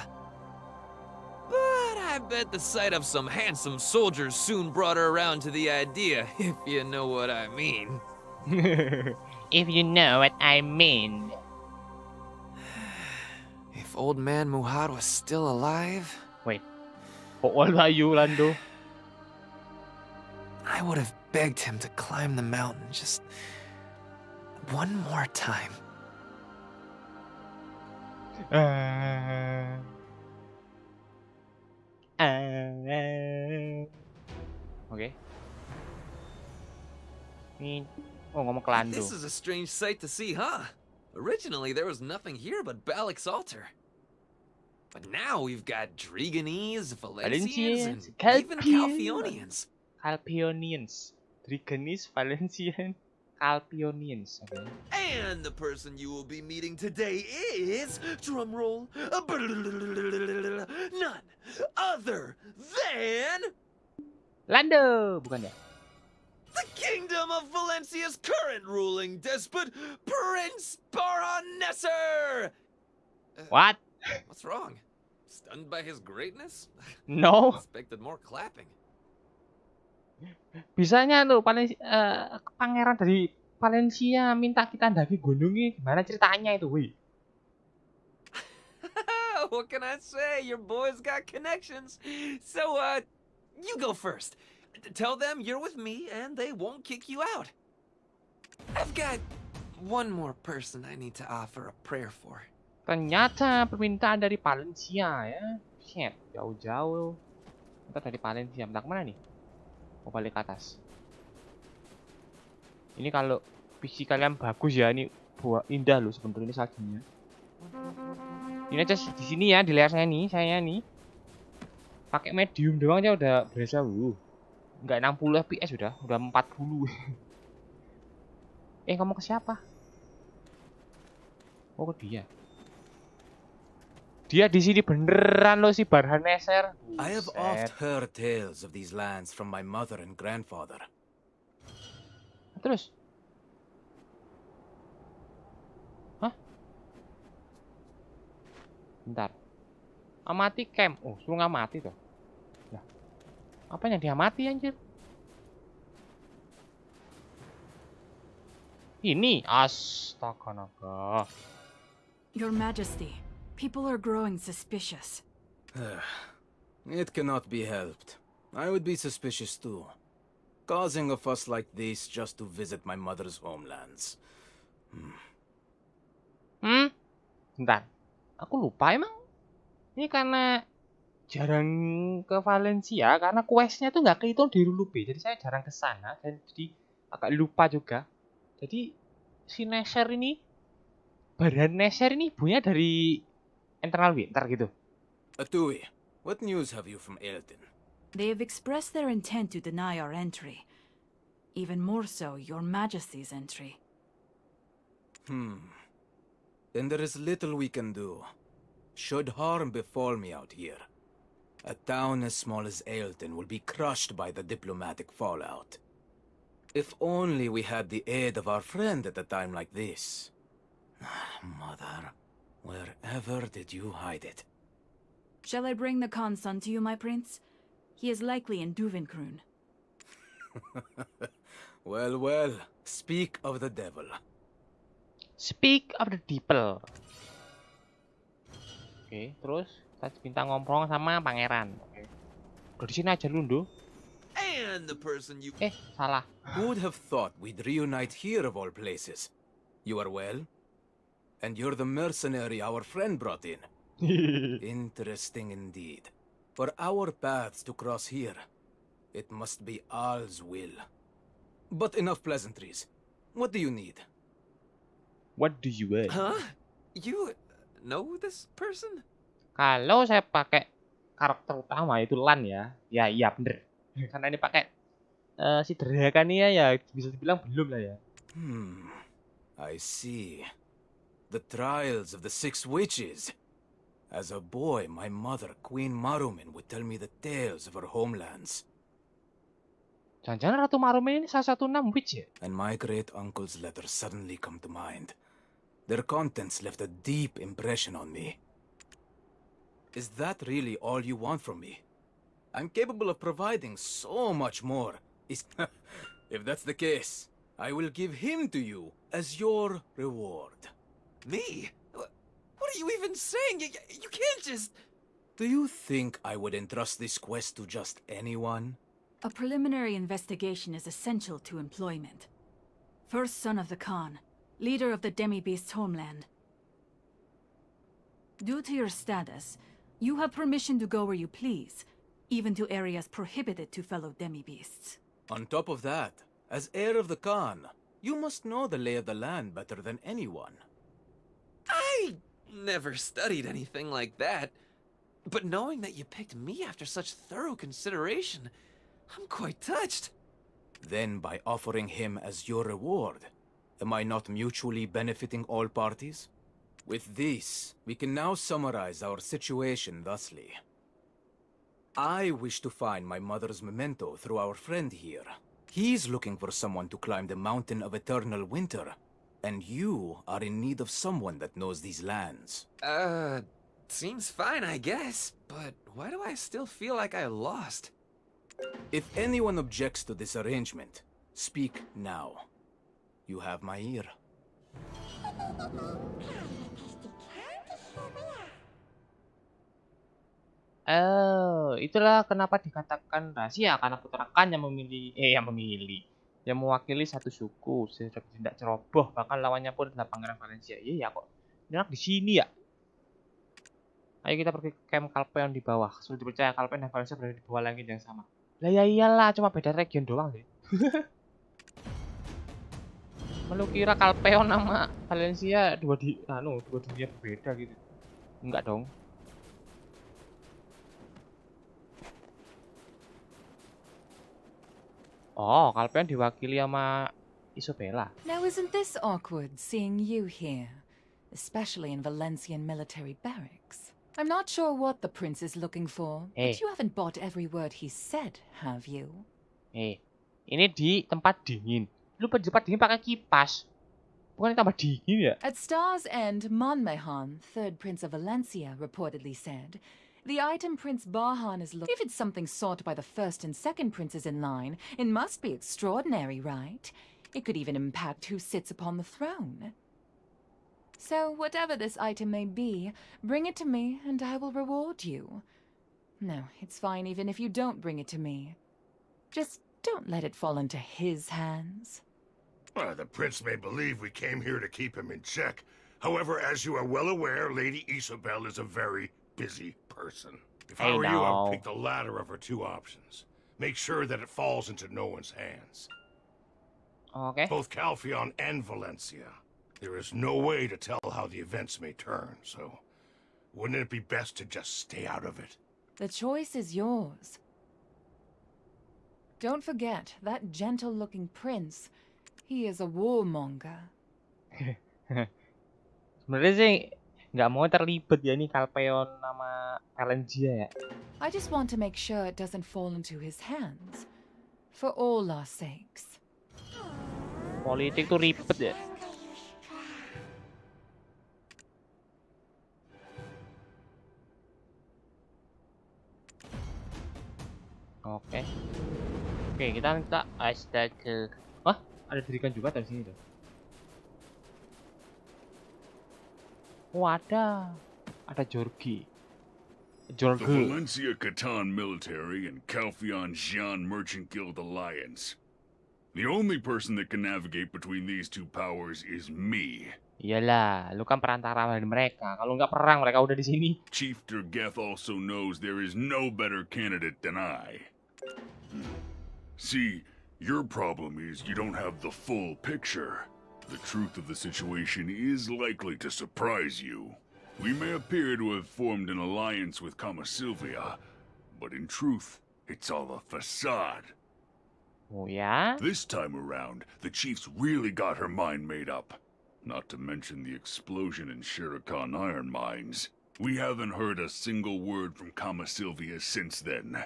J: But I bet the sight of some handsome soldiers soon brought her around to the idea, if you know what I mean.
A: If you know what I mean.
J: If Old Man Muhad was still alive...
A: Wait, how old are you, Lando?
J: I would have begged him to climb the mountain just one more time.
A: Okay. Oh, ngomong ke Lando.
J: This is a strange sight to see, huh? Originally, there was nothing here but Galax Altar. But now we've got Draganese, Valencians, and even Calphionians.
A: Calphionians. Draganese, Valencian, Calphionians. Okay.
J: And the person you will be meeting today is, drumroll, none other than...
A: Lando, bukan ya?
J: The kingdom of Valencia's current ruling despot, Prince Baronesser!
A: What?
J: What's wrong? Stunned by his greatness?
A: No.
J: Expected more clapping.
A: Bisanya lo pangeran dari Valencia minta kita ndaki gunungnya, gimana ceritanya itu, wih?
J: What can I say? Your boy's got connections. So, you go first. Tell them you're with me and they won't kick you out. I've got one more person I need to offer a prayer for.
A: Ternyata permintaan dari Valencia ya. Shit, jauh-jauh. Kita dari Valencia. Bentar, kemana nih? Mau balik ke atas. Ini kalau PC kalian bagus ya, ini Wah, indah loh sebenarnya ini saljunya. Ini aja di sini ya, di layar saya nih. Pakai medium doang aja udah berasa Enggak 60 fps udah 40. Kamu ke siapa? Oh, ke dia. Dia di sini beneran loh si Barhan Neser.
P: I have oft heard tales of these lands from my mother and grandfather.
A: Terus? Hah? Bentar. Amati camp. Oh, suruh ngamati tuh. Lah. Apanya dia mati anjir? Ini astaga naga.
Q: Your Majesty, people are growing suspicious.
P: It cannot be helped. I would be suspicious too. Causing a fuss like this just to visit my mother's homelands.
A: Bentar. Aku lupa emang. Ini karena jarang ke Valencia karena questnya tuh nggak kehitung di Rulu B. Jadi saya jarang ke sana dan jadi agak lupa juga. Jadi si Neser ini, Baran Neser ini ibunya dari internal winter gitu.
P: Atui, what news have you from Elton?
Q: They have expressed their intent to deny our entry. Even more so, Your Majesty's entry.
P: Then there is little we can do. Should harm befall me out here, a town as small as Ailton will be crushed by the diplomatic fallout. If only we had the aid of our friend at a time like this. Mother, wherever did you hide it?
Q: Shall I bring the Khan's son to you, my prince? He is likely in Duvenkroon.
P: Well, speak of the devil.
A: Speak of the devil. Oke, terus kita minta ngobrol sama pangeran. Oke. Udah di sini aja lu, Ndo.
P: And the person you...
A: salah.
P: Who would have thought we'd reunite here of all places? You are well? And you're the mercenary our friend brought in. Interesting indeed. For our paths to cross here, it must be Al's will. But enough pleasantries. What do you need?
A: What do you want?
J: Huh? You know this person?
A: Kalau saya pakai karakter utama itu Lan ya. Ya iya bener. Karena ini pakai si Drakania ya bisa dibilang belum lah ya.
P: I see. The trials of the 6 witches. As a boy, my mother, Queen Marumin, would tell me the tales of her homelands.
A: Jangan-jangan Ratu Marumin ini salah satu 6 witch ya?
P: And my great-uncle's letters suddenly come to mind. Their contents left a deep impression on me. Is that really all you want from me? I'm capable of providing so much more. If that's the case, I will give him to you as your reward.
J: Me? What are you even saying? You can't just...
P: Do you think I would entrust this quest to just anyone?
Q: A preliminary investigation is essential to employment. First son of the Khan, leader of the demi-beast's homeland. Due to your status, you have permission to go where you please, even to areas prohibited to fellow demi-beasts.
P: On top of that, as heir of the Khan, you must know the lay of the land better than anyone.
J: I never studied anything like that. But knowing that you picked me after such thorough consideration, I'm quite touched.
P: Then by offering him as your reward, am I not mutually benefiting all parties? With this, we can now summarize our situation thusly. I wish to find my mother's memento through our friend here. He's looking for someone to climb the mountain of eternal winter. And you are in need of someone that knows these lands.
J: Seems fine, I guess. But why do I still feel like I lost?
P: If anyone objects to this arrangement, speak now. You have my ear.
A: Itulah kenapa dikatakan rahasia karena putrakan yang yang mewakili satu suku tidak ceroboh, bahkan lawannya pun adalah Pangeran Valencia. Iya ya kok. Enak di sini ya. Ayo kita pergi ke camp Kalpeon di bawah. Sudah dipercaya Kalpeon dan Valencia berada di bawah langit yang sama. Lah ya iyalah, cuma beda region doang deh. Lu kira Calpeon sama Valencia dua dunia berbeda gitu? Enggak dong. Oh, Calpeon diwakili sama Isabella.
R: Now isn't this awkward, seeing you here? Especially in Valencian military barracks. I'm not sure what the prince is looking for, but you haven't bought every word he said, have you?
A: Ini di tempat dingin. Lu di tempat dingin pakai kipas. Bukan tambah dingin ya?
R: At Star's End, Monmehan, third prince of Valencia, reportedly said, the item Prince Bahan is looking. If it's something sought by the first and second princes in line, it must be extraordinary, right? It could even impact who sits upon the throne. So, whatever this item may be, bring it to me and I will reward you. No, it's fine even if you don't bring it to me. Just don't let it fall into his hands.
D: The prince may believe we came here to keep him in check. However, as you are well aware, Lady Isabel is a very busy person. If I were you, I would pick the latter of her two options. Make sure that it falls into no one's hands.
A: Okay.
D: Both Calpheon and Valencia. There is no way to tell how the events may turn, so wouldn't it be best to just stay out of it?
R: The choice is yours. Don't forget, that gentle-looking prince, he is a warmonger.
A: Sebenarnya sih nggak mau terlibat ya nih Calpeon sama Valencia ya.
R: I just want to make sure it doesn't fall into his hands. For all our sakes.
A: Politik tuh ribet ya. Oke, kita minta astaga. Wah, ada dirikan juga dari sini tuh. Oh, ada Jorgi.
S: The Valencia Catan Military and Calpheon Xian Merchant Guild Alliance. The only person that can navigate between these two powers is me.
A: Iyalah, lu kan perantara dari mereka. Kalau nggak perang, mereka udah di sini.
S: Chief Dergeth also knows there is no better candidate than I. See, your problem is you don't have the full picture. The truth of the situation is likely to surprise you. We may appear to have formed an alliance with Camasylvia, but in truth, it's all a facade.
A: Oh yeah?
S: This time around, the chief's really got her mind made up. Not to mention the explosion in Shirikan iron mines. We haven't heard a single word from Camasylvia since then.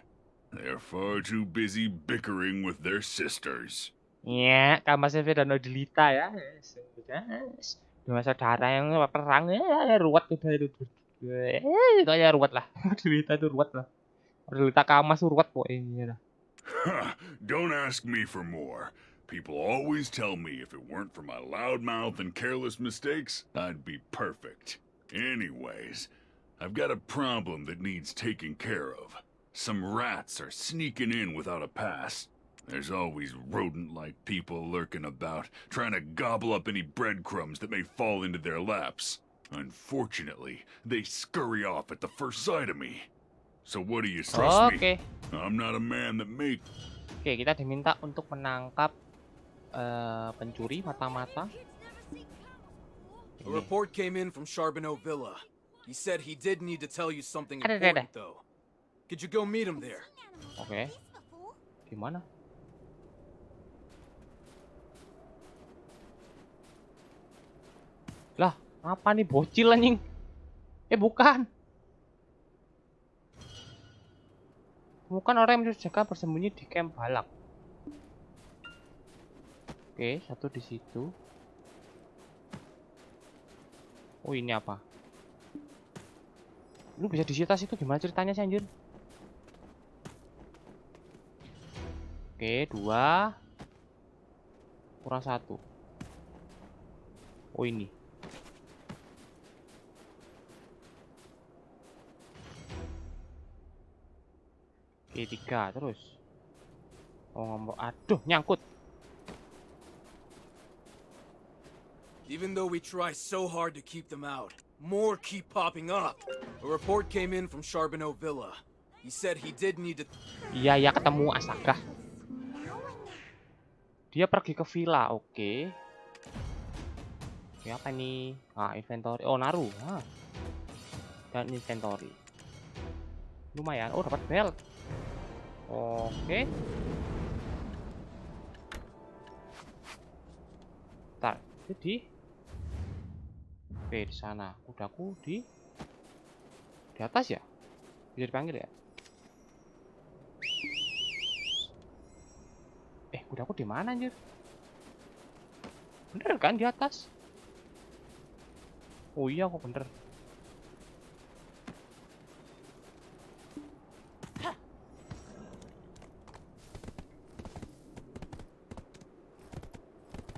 S: They're far too busy bickering with their sisters.
A: Iya, Camasylvia dan Odilita ya. Dua saudara yang perang ya, ruwet udah itu. Itu aja ruwet lah. Odilita itu ruwet lah. Odilita Kamas ruwet pokoknya dah.
S: Don't ask me for more. People always tell me if it weren't for my loud mouth and careless mistakes, I'd be perfect. Anyways, I've got a problem that needs taking care of. Some rats are sneaking in without a pass. There's always rodent-like people lurking about, trying to gobble up any breadcrumbs that may fall into their laps. Unfortunately, they scurry off at the first sight of me. So what do you trust me? I'm not a man that make...
A: Oke, kita diminta untuk menangkap pencuri mata-mata.
P: A report came in from Charbonneau Villa. He said he did need to tell you something important, though. Could you go meet him there?
A: Oke. Gimana? Lah, apa nih bocil anjing? Bukan. Bukan orang yang menjaga bersembunyi di camp balak. Oke, satu di situ. Oh, ini apa? Lu bisa disita situ, gimana ceritanya sih anjir? Oke, 2 kurang 1. Oh, ini. Oke, 3 terus. Oh, ngomong. Aduh, nyangkut.
P: Even though we try so hard to keep them out, more keep popping up. A report came in from Charbonneau Villa. He said he did need to...
A: Iya, ketemu, astaga. Dia pergi ke villa, oke. Ini apa nih? Ah, inventory. Oh, naruh. Ah. Dan inventory. Lumayan. Oh, dapat belt. Oke. Bentar. Jadi oke, di sana. Kudaku di atas ya? Bisa dipanggil ya? Kudaku di mana anjir? Bener kan di atas? Oh iya, kok bener.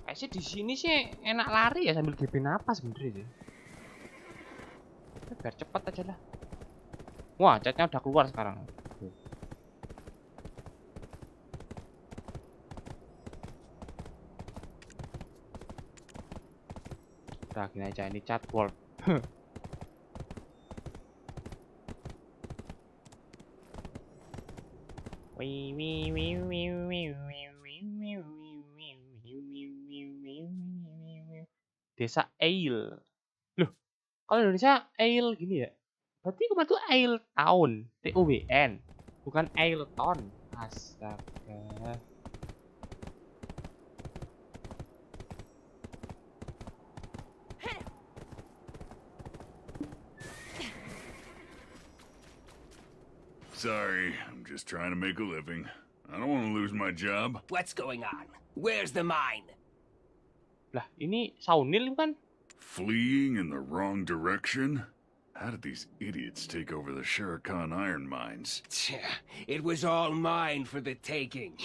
A: Kayaknya di sini sih enak lari ya sambil GP napas sebenernya sih. Biar cepet aja lah. Wah, catnya udah keluar sekarang. Udah gini aja, ini chat world. Desa Eil. Loh, kalau Indonesia Eil gini ya? Berarti kemarin tuh Eil Town, TOWN, bukan Eilton. Astaga.
S: Sorry, I'm just trying to make a living. I don't want to lose my job.
J: What's going on? Where's the mine?
A: Lah, ini Saunil bukan?
S: Fleeing in the wrong direction? How did these idiots take over the Shuriken iron mines?
J: It was all mine for the taking.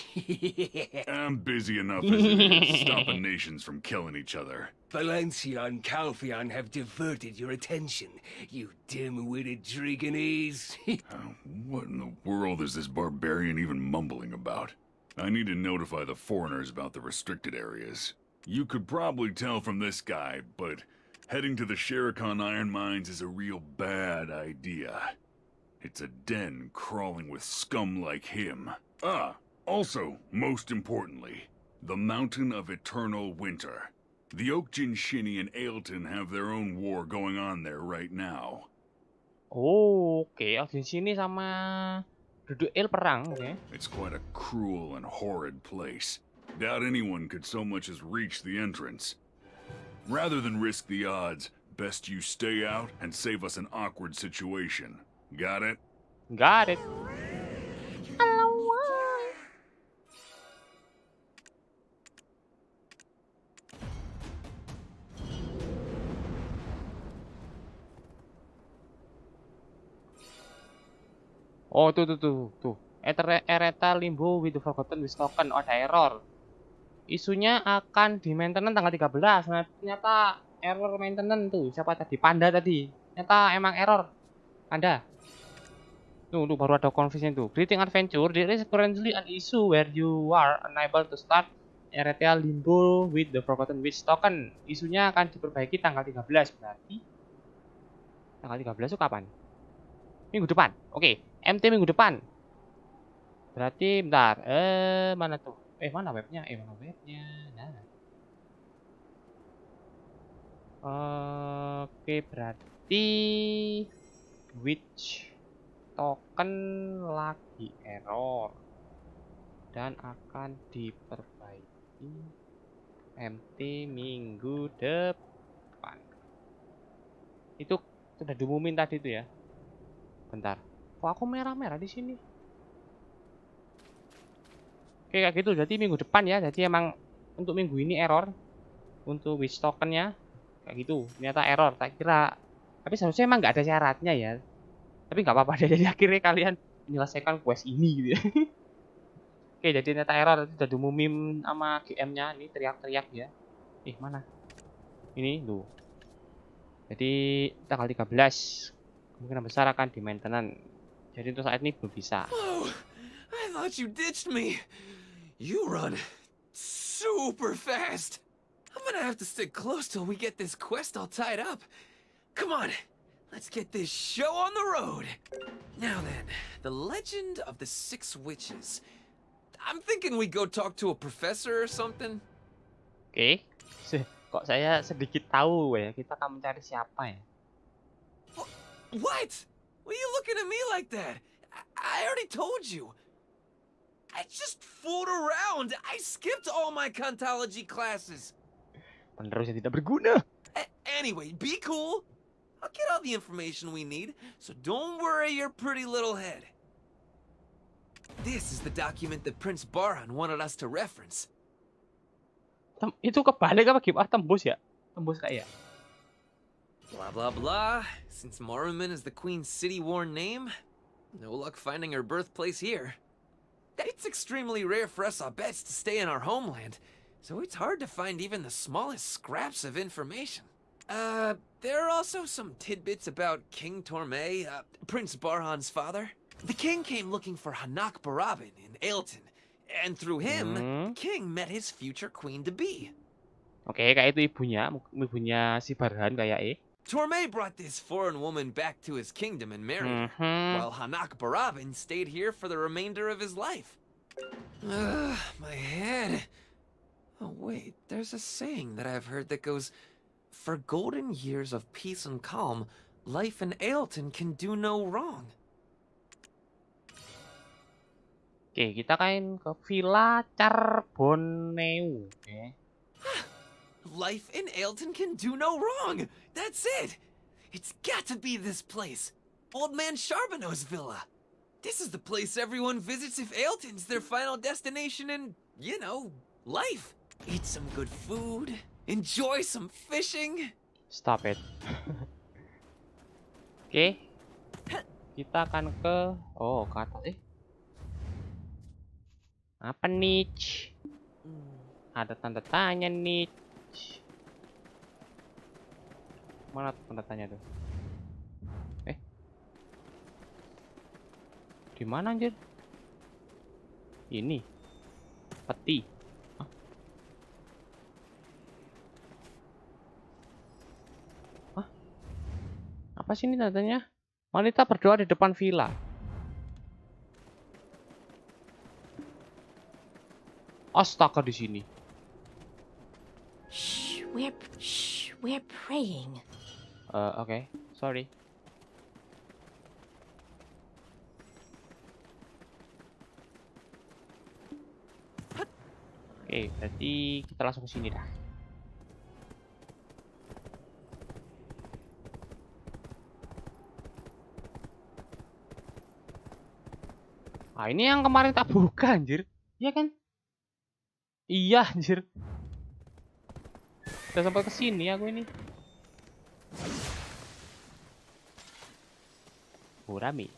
S: I'm busy enough as it is, stopping nations from killing each other.
J: Valencia and Calpheon have diverted your attention, you dim-witted Dragonese.
S: What in the world is this barbarian even mumbling about? I need to notify the foreigners about the restricted areas. You could probably tell from this guy, but heading to the Shuriken iron mines is a real bad idea. It's a den crawling with scum like him. Also, most importantly, the Mountain of Eternal Winter. The Oakjin Shinny and Ailton have their own war going on there right now.
A: Oke, Oakjin Shinny sama Duduk El perang, oke.
S: It's quite a cruel and horrid place. Doubt anyone could so much as reach the entrance. Rather than risk the odds, best you stay out and save us an awkward situation. Got it?
A: Got it. Oh, tuh. Ereta limbo with the forgotten with token. Oh, ada error. Isunya akan di maintenance tanggal 13. Nah, ternyata error maintenance tuh. Siapa tadi? Panda tadi. Ternyata emang error. Panda. Tuh baru ada confusing tuh. Greeting adventure. There is currently an issue where you are unable to start Ereta limbo with the forgotten witch token. Isunya akan diperbaiki tanggal 13. Berarti tanggal 13 itu kapan? Minggu depan. Oke. MT minggu depan. Berarti bentar. Mana tuh? Mana webnya? Mana webnya? Nah. Oke, berarti witch token lagi error dan akan diperbaiki MT minggu depan. Itu sudah diumumin tadi tuh ya. Bentar. Kok aku merah-merah di sini? Oke, kayak gitu. Jadi minggu depan ya. Jadi emang untuk minggu ini error untuk witch tokennya kayak gitu. Ternyata error. Tak kira. Tapi seharusnya emang nggak ada syaratnya ya. Tapi nggak apa-apa deh. Jadi akhirnya kalian menyelesaikan quest ini gitu ya. Oke, jadi ternyata error. Sudah diumumin sama GM-nya. Ini teriak-teriak ya. Mana? Ini tuh. Jadi tanggal 13 kemungkinan besar akan di maintenance. Jadi untuk saat ini belum bisa.
J: Oh, I thought you ditched me. You run super fast. I'm gonna have to stick close till we get this quest all tied up. Come on, let's get this show on the road. Now then, the legend of the 6 witches. I'm thinking we go talk to a professor or something.
A: Oke. Kok saya sedikit tahu ya, kita akan mencari siapa ya?
J: What? Why are you looking at me like that? I already told you. I just fooled around. I skipped all my Kantology classes.
A: Penerus yang tidak berguna.
J: Anyway, be cool. I'll get all the information we need, so don't worry your pretty little head. This is the document that Prince Barhan wanted us to reference.
A: Itu kebalik apa gimana? Tembus ya? Tembus kayak ya?
J: Blah blah blah. Since Moruman is the Queen's city-worn name, no luck finding her birthplace here. It's extremely rare for us Abets to stay in our homeland, so it's hard to find even the smallest scraps of information. There are also some tidbits about King Torme, Prince Barhan's father. The king came looking for Hanak Barabin in Ailton, and through him, the king met his future queen Dbe.
A: Oke, kayak itu ibunya si Barhan kayak
J: Torme brought this foreign woman back to his kingdom and married her, while Hanak Barabin stayed here for the remainder of his life. My head. Oh wait, there's a saying that I've heard that goes, "For golden years of peace and calm, life in Ailton can do no wrong."
A: Oke, kita kan ke Villa Char Drakania.
J: Life in Ailton can do no wrong. That's it. It's got to be this place. Old Man Charbonneau's villa. This is the place everyone visits if Ailton's their final destination in, life. Eat some good food. Enjoy some fishing.
A: Stop it. Oke. Kita akan ke ke atas Apa niche? Ada tanda tanya niche. Mana tanda tanya tuh? Di mana anjir? Ini. Peti. Apa sih ini tandanya? Wanita berdoa di depan villa. Astaga di sini.
T: We're praying.
A: Okay. Sorry. Oke, berarti kita langsung ke sini dah. Ah, ini yang kemarin tak buka anjir. Iya kan? Iya anjir. Udah sampai ke sini aku ini. Burami.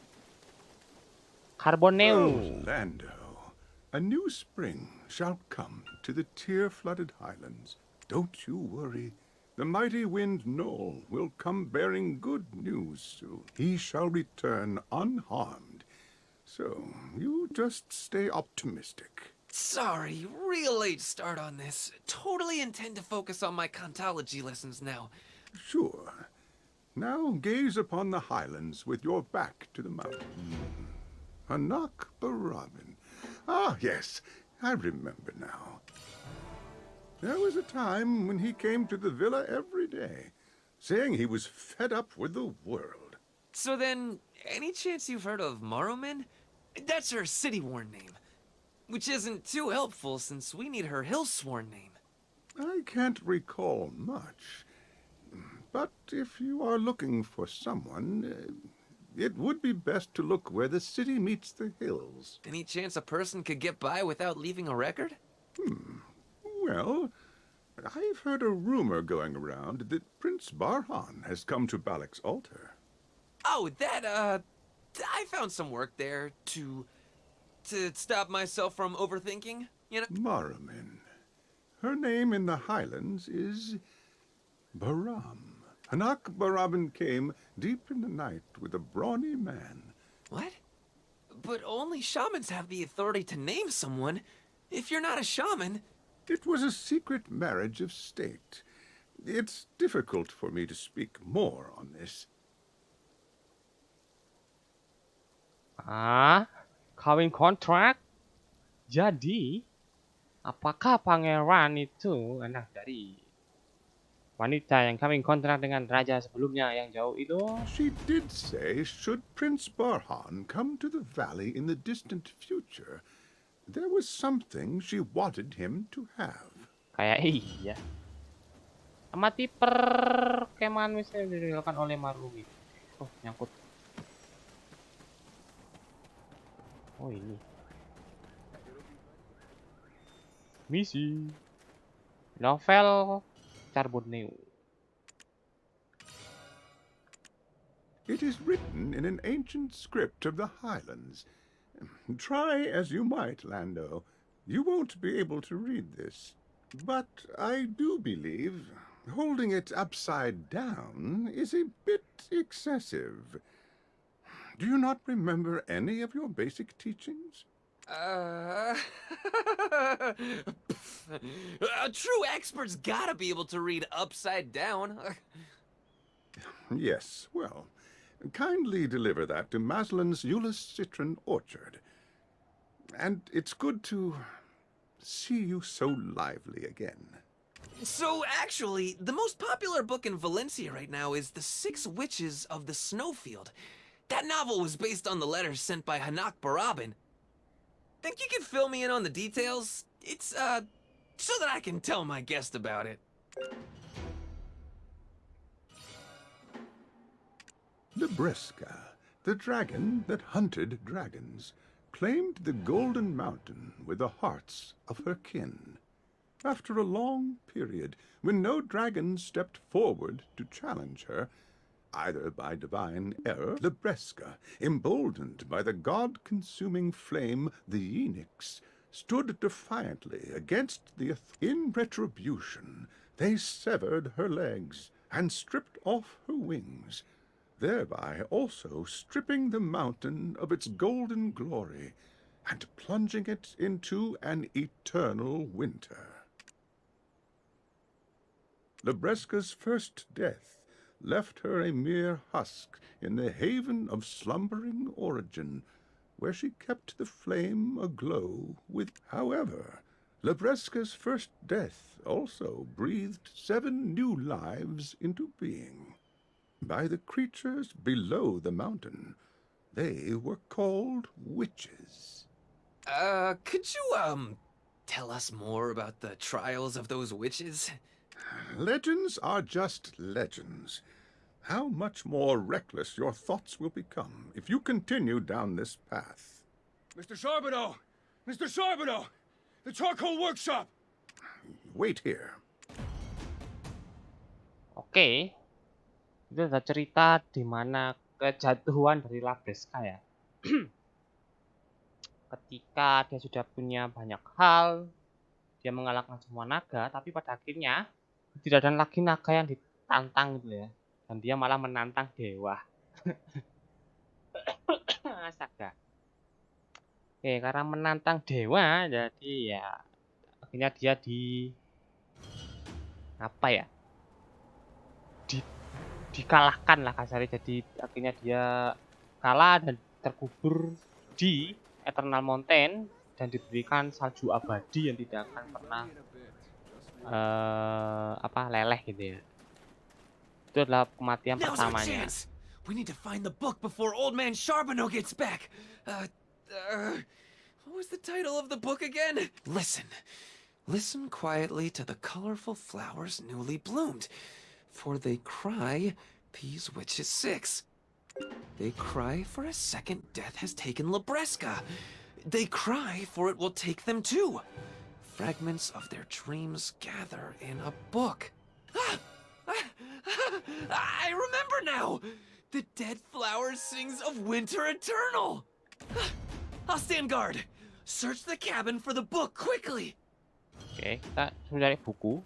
A: Carboneu.
U: Oh, Lando. A new spring shall come to the tear-flooded highlands. Don't you worry. The mighty wind Noel will come bearing good news soon. He shall return unharmed. So, you just stay optimistic.
J: Sorry, real late start on this. Totally intend to focus on my Kantology lessons now.
U: Sure. Now gaze upon the highlands with your back to the mountain. Hanak Barabin. Ah, yes, I remember now. There was a time when he came to the villa every day, saying he was fed up with the world.
J: So then, any chance you've heard of Moruman? That's her city-worn name. Which isn't too helpful since we need her hill-sworn name.
U: I can't recall much. But if you are looking for someone, it would be best to look where the city meets the hills.
J: Any chance a person could get by without leaving a record?
U: Well, I've heard a rumor going around that Prince Barhan has come to Balak's altar.
J: Oh, that, I found some work there to stop myself from overthinking,
U: Moruman. Her name in the Highlands is Baram. Hanak Barabin came deep in the night with a brawny man.
J: What? But only shamans have the authority to name someone. If you're not a shaman...
U: It was a secret marriage of state. It's difficult for me to speak more on this.
A: Kawin kontrak? Jadi, apakah pangeran itu anak dari wanita yang kami kontrak dengan raja sebelumnya yang jauh itu.
U: She did say should Prince Barhan come to the valley in the distant future, there was something she wanted him to have.
A: Kayak iya. Amati perkemahan misalnya dilakukan oleh Marumi. Oh, nyangkut. Oh, ini. Misi. Novel Char Drakania.
U: It is written in an ancient script of the Highlands. Try as you might, Lando, you won't be able to read this. But I do believe holding it upside down is a bit excessive. Do you not remember any of your basic teachings?
J: True experts gotta be able to read upside down.
U: Yes, well, kindly deliver that to Maslin's Euless Citron Orchard. And it's good to see you so lively again.
J: So, actually, the most popular book in Valencia right now is The Six Witches of the Snowfield. That novel was based on the letters sent by Hanak Barabin. Think you could fill me in on the details? It's, so that I can tell my guest about it.
U: Libresca, the dragon that hunted dragons, claimed the Golden Mountain with the hearts of her kin. After a long period, when no dragon stepped forward to challenge her, either by divine error, Libresca, emboldened by the god-consuming flame, the Enix, stood defiantly against the In retribution, they severed her legs and stripped off her wings, thereby also stripping the mountain of its golden glory and plunging it into an eternal winter. Libresca's first death left her a mere husk in the haven of slumbering origin, where she kept the flame aglow with. However, Libresca's first death also breathed 7 new lives into being. By the creatures below the mountain, they were called witches.
J: Could you, tell us more about the trials of those witches?
U: Legends are just legends. How much more reckless your thoughts will become if you continue down this path.
I: Mr. Charbonneau! Mr. Charbonneau! The charcoal workshop!
U: Wait here.
A: Oke. Itu ada cerita di mana kejatuhan dari Libresca ya. Ketika dia sudah punya banyak hal, dia mengalahkan semua naga, tapi pada akhirnya tidak ada lagi naga yang ditantang gitu ya. Dan dia malah menantang dewa. Astaga. Oke, karena menantang dewa, jadi ya akhirnya dia dikalahkan lah kasarnya. Jadi akhirnya dia kalah dan terkubur di Eternal Mountain dan diberikan salju abadi yang tidak akan pernah leleh gitu ya. Itu adalah kematian pertamanya.
J: We need to find the book before old man Charbonneau gets back. What was the title of the book again? Listen quietly to the colorful flowers newly bloomed, for they cry, these witches 6. They cry for a second death has taken Libresca. They cry for it will take them too. Fragments of their dreams gather in a book. I remember now! The dead flower sings of winter eternal! I'll stand guard. Search the cabin for the book quickly.
A: Oke, kita cari buku.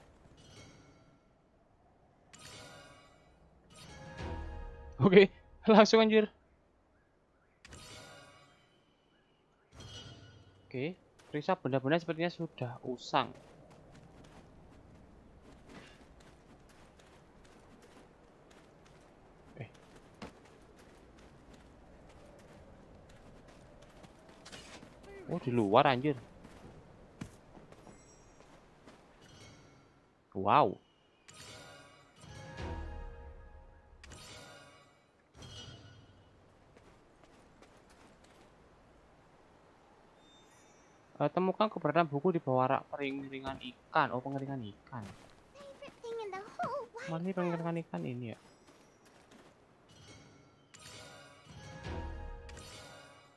A: Oke, langsung anjir. Oke, periksa benda-benda sepertinya sudah usang. Oh, di luar anjir. Wow. Temukan keberadaan buku di bawah rak pengeringan ikan. Oh, pengeringan ikan. Mana pengeringan ikan ini ya?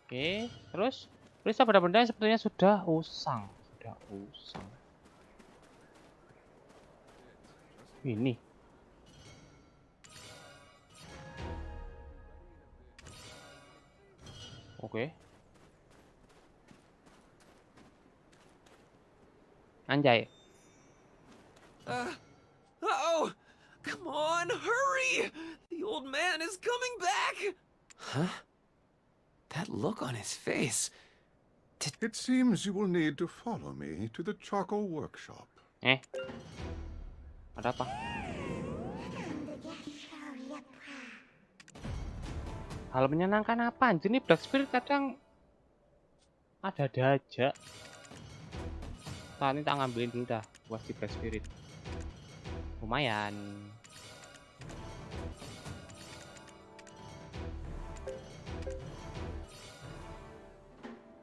A: Oke, terus periksa benda-benda yang sepertinya sudah usang. Sudah usang. Ini. Oke. Anjay.
J: Oh! Come on, hurry! The old man is coming back! Huh? That look on his face.
U: It seems you will need to follow me to the charcoal workshop.
A: Ada apa? Hal menyenangkan apa? Anjir, ini Black Spirit kadang ada aja. Nah, ini tak ngambilin dulu dah buat si Black Spirit. Lumayan.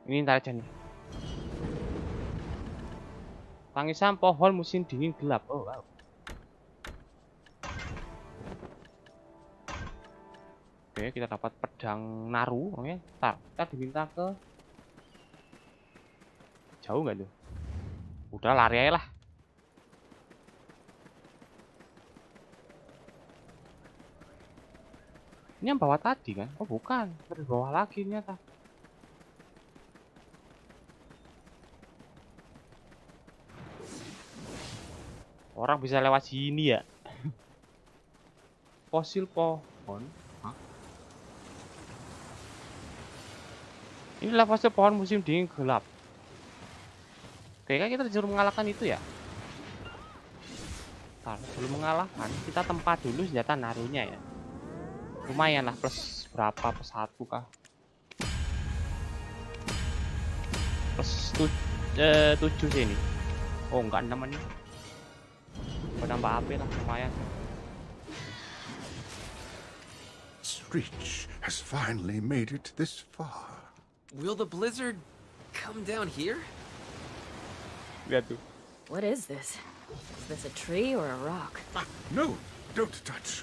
A: Ini ntar aja nih. Tangisan pohon musim dingin gelap. Oh wow. Oke, kita dapat pedang naru. Oke, ntar kita diminta ke jauh nggak tuh? Udah lari aja lah. Ini yang bawah tadi kan? Oh bukan, dari bawah lagi ternyata. Orang bisa lewat sini ya. Fosil pohon. Hah? Inilah fosil pohon musim dingin gelap. Kayaknya kita disuruh mengalahkan itu ya. Ntar, sebelum mengalahkan kita tempat dulu senjata narunya ya. Lumayan lah, plus berapa? Plus 1 kah? Plus 7 sih ini. Oh enggak, 6 nih. Nambah AP lah, lumayan.
U: Screech has finally made it this far.
J: Will the blizzard come down here?
A: Lihat tuh.
K: What is this? Is this a tree or a rock?
U: No, don't touch.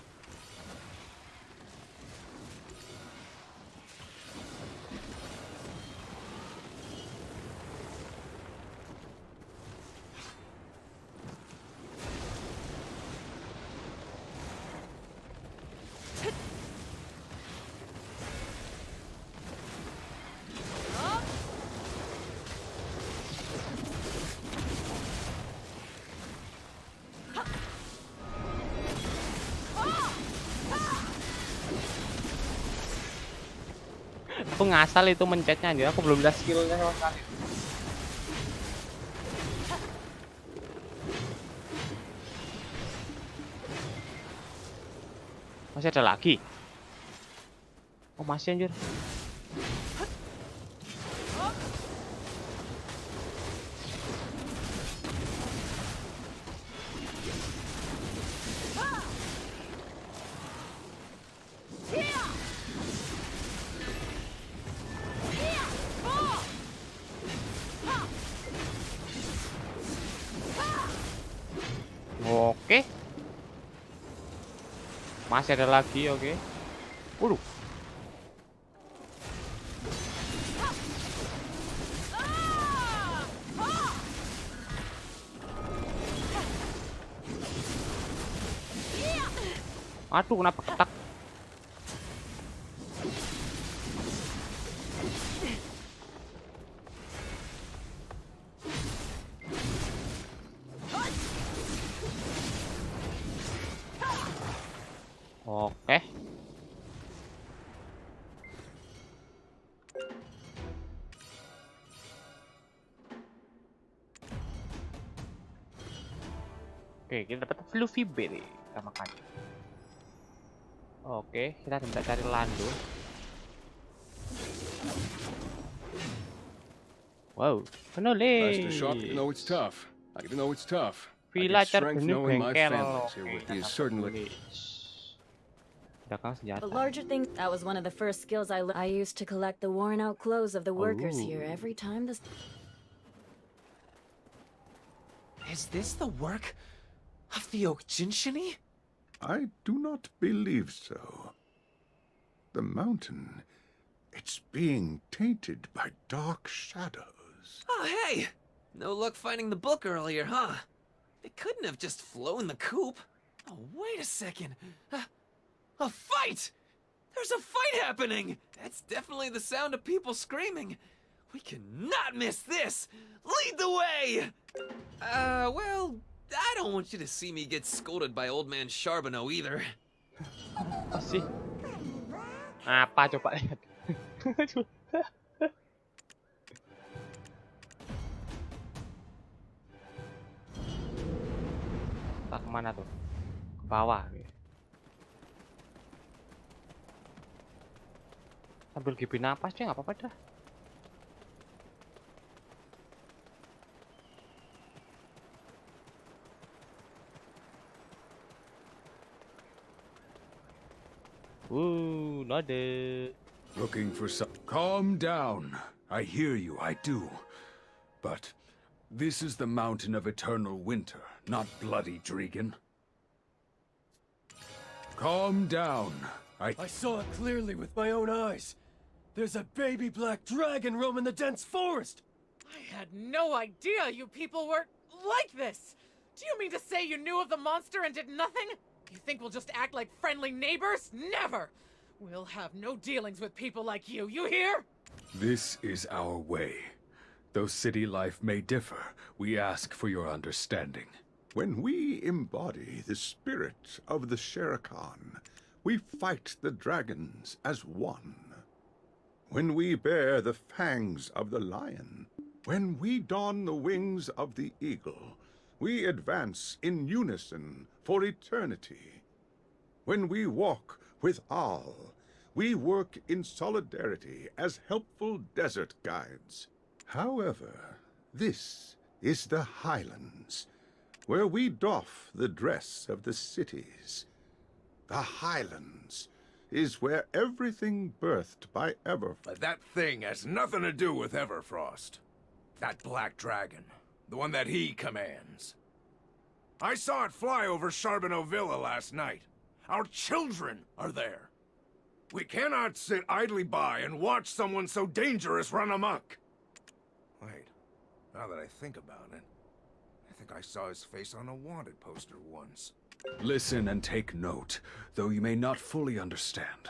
A: Aku ngasal itu mencetnya aja, aku belum ada skillnya sama sekali. Masih ada lagi? Oh masih anjir. Oke. Masih ada lagi, oke. Waduh. Aduh, kenapa ketak? Oke. Oke, kita dapat fluffy berry. Kita makan. Oke, kita minta cari Lando. Wow, knowledge.
U: Nice to shop, even though it's tough. Even though it's tough. I
A: Villa
U: get strength
A: terpenuh
U: knowing my
A: bengkel.
U: family's here with me is certainly.
K: The larger thing, that was one of the first skills I used to collect the worn out clothes of the workers here every time this.
J: Is this the work of the Oak-Jinshini?
U: I do not believe so. The mountain, it's being tainted by dark shadows.
J: Oh, hey! No luck finding the book earlier, huh? It couldn't have just flown the coop. Oh, wait a second. A fight! There's a fight happening! That's definitely the sound of people screaming. We cannot miss this! Lead the way! Well, I don't want you to see me get scolded by old man Charbonneau either.
A: Masih. Apa coba lihat. Tak kemana tuh? Ke bawah. Sambil gibi napas aja nggak apa-apa dah. Ooh, nade.
O: Looking for some... Calm down. I hear you, I do. But this is the Mountain of Eternal Winter, not Bloody Dregan. Calm down.
G: I saw it clearly with my own eyes. There's a baby black dragon roaming the dense forest.
V: I had no idea you people were like this. Do you mean to say you knew of the monster and did nothing? You think we'll just act like friendly neighbors? Never! We'll have no dealings with people like you hear?
O: This is our way. Though city life may differ, we ask for your understanding.
U: When we embody the spirit of the Shere Khan, we fight the dragons as one. When we bear the fangs of the lion, when we don the wings of the eagle, we advance in unison for eternity. When we walk with Al, we work in solidarity as helpful desert guides. However, this is the Highlands, where we doff the dress of the cities. The Highlands is where everything birthed by Everfrost.
W: But that thing has nothing to do with Everfrost. That black dragon, the one that he commands. I saw it fly over Charbonneau Villa last night. Our children are there. We cannot sit idly by and watch someone so dangerous run amok. Wait, now that I think about it, I think I saw his face on a wanted poster once.
O: Listen and take note, though you may not fully understand.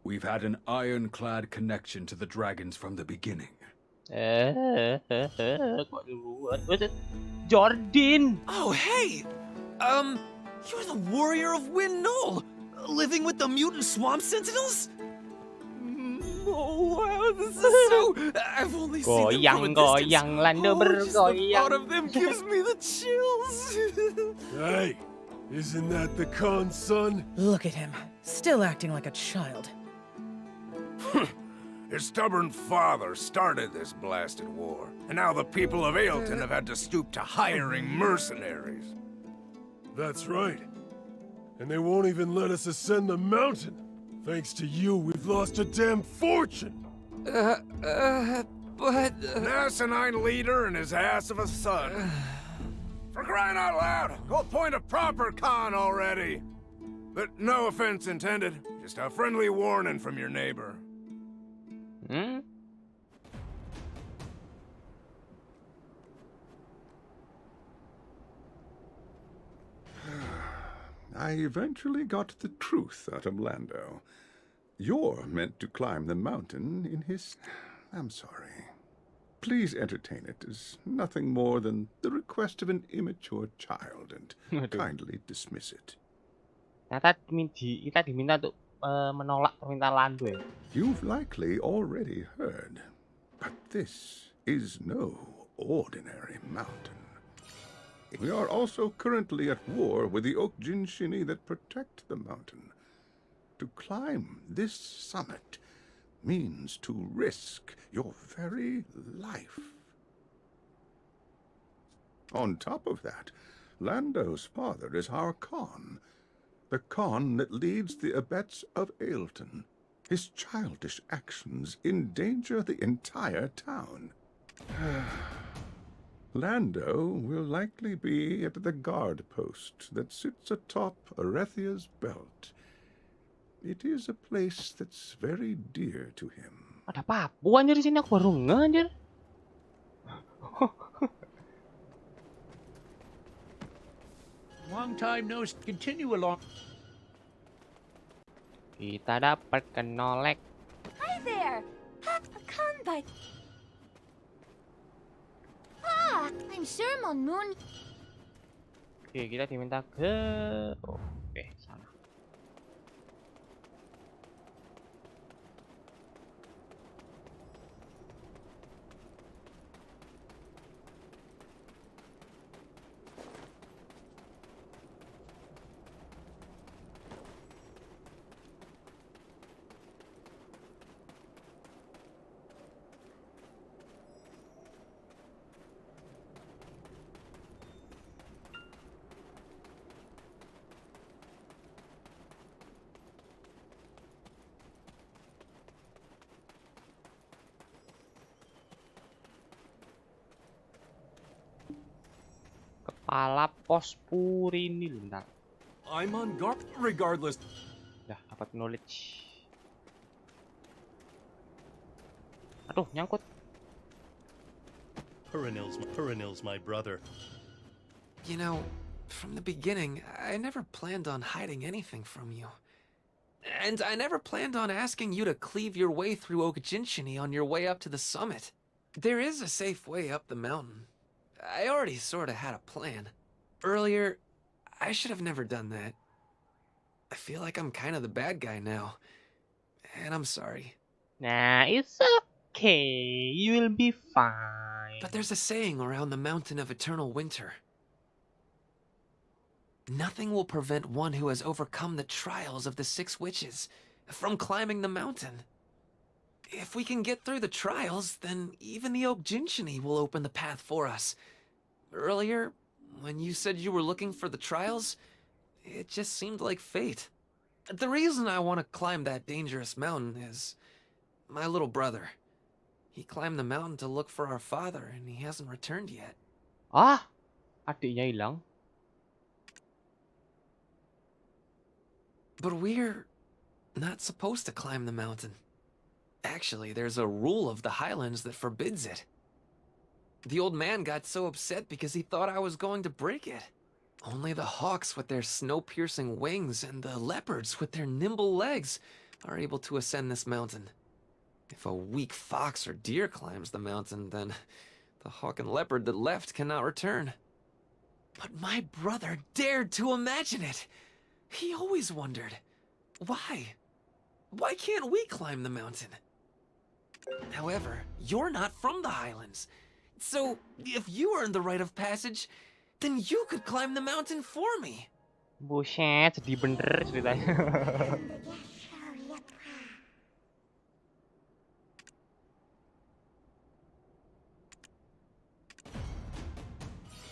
O: We've had an ironclad connection to the dragons from the beginning.
A: Jordan!
J: Oh, hey! You're the warrior of Wind Knoll, living with the mutant swamp sentinels? Oh, wow, this is so... I've only seen them from a distance. Just the thought of them gives me the chills.
G: Hey, isn't that the Khan's son?
X: Look at him, still acting like a child.
W: His stubborn father started this blasted war, and now the people of Ailton have had to stoop to hiring mercenaries.
G: That's right. And they won't even let us ascend the mountain. Thanks to you, we've lost a damn fortune.
J: But...
W: An asinine leader and his ass of a son. For crying out loud, go appoint a proper Khan already. But no offense intended, just a friendly warning from your neighbor.
A: Hmm?
U: I eventually got the truth out of Lando. You're meant to climb the mountain in his... I'm sorry. Please entertain it as nothing more than the request of an immature child and kindly dismiss it.
A: Ternyata kita diminta untuk menolak permintaan Lando ya.
U: You've likely already heard, but this is no ordinary mountain. We are also currently at war with the Oak-Jinshini that protect the mountain. To climb this summit means to risk your very life. On top of that, Lando's father is our Khan, the Khan that leads the abets of Ailton. His childish actions endanger the entire town. Lando will likely be at the guard post that sits atop Arethia's belt. It is a place that's very dear to him.
A: Ada Papua anjir di sini, aku baru ngeh anjir.
F: Long time no continue along.
A: Kita dapat kenolek.
N: Hi there! Akan by... I'm Sherman Moon.
A: Oke, kita diminta ke... Oke, sana. Kepala pos Purini, bentar.
B: I'm on guard regardless.
A: Dah dapat knowledge. Aduh, nyangkut.
B: Purinil's my brother.
J: You know, from the beginning, I never planned on hiding anything from you. And I never planned on asking you to cleave your way through Okajinshini on your way up to the summit. There is a safe way up the mountain. I already sort of had a plan. Earlier, I should have never done that. I feel like I'm kind of the bad guy now. And I'm sorry.
A: Nah, it's okay. You will be fine.
J: But there's a saying around the Mountain of Eternal Winter. Nothing will prevent one who has overcome the trials of the 6 witches from climbing the mountain. If we can get through the trials, then even the Okajinshini will open the path for us. Earlier, when you said you were looking for the trials, it just seemed like fate. The reason I want to climb that dangerous mountain is my little brother. He climbed the mountain to look for our father, and he hasn't returned yet.
A: Ah, adiknya hilang.
J: But we're not supposed to climb the mountain. Actually, there's a rule of the Highlands that forbids it. The old man got so upset because he thought I was going to break it. Only the hawks with their snow-piercing wings and the leopards with their nimble legs are able to ascend this mountain. If a weak fox or deer climbs the mountain, then the hawk and leopard that left cannot return. But my brother dared to imagine it. He always wondered, why? Why can't we climb the mountain? However, you're not from the Highlands. So, if you earned the rite of passage, then you could climb the mountain for me.
A: Buset, sedih bener ceritanya.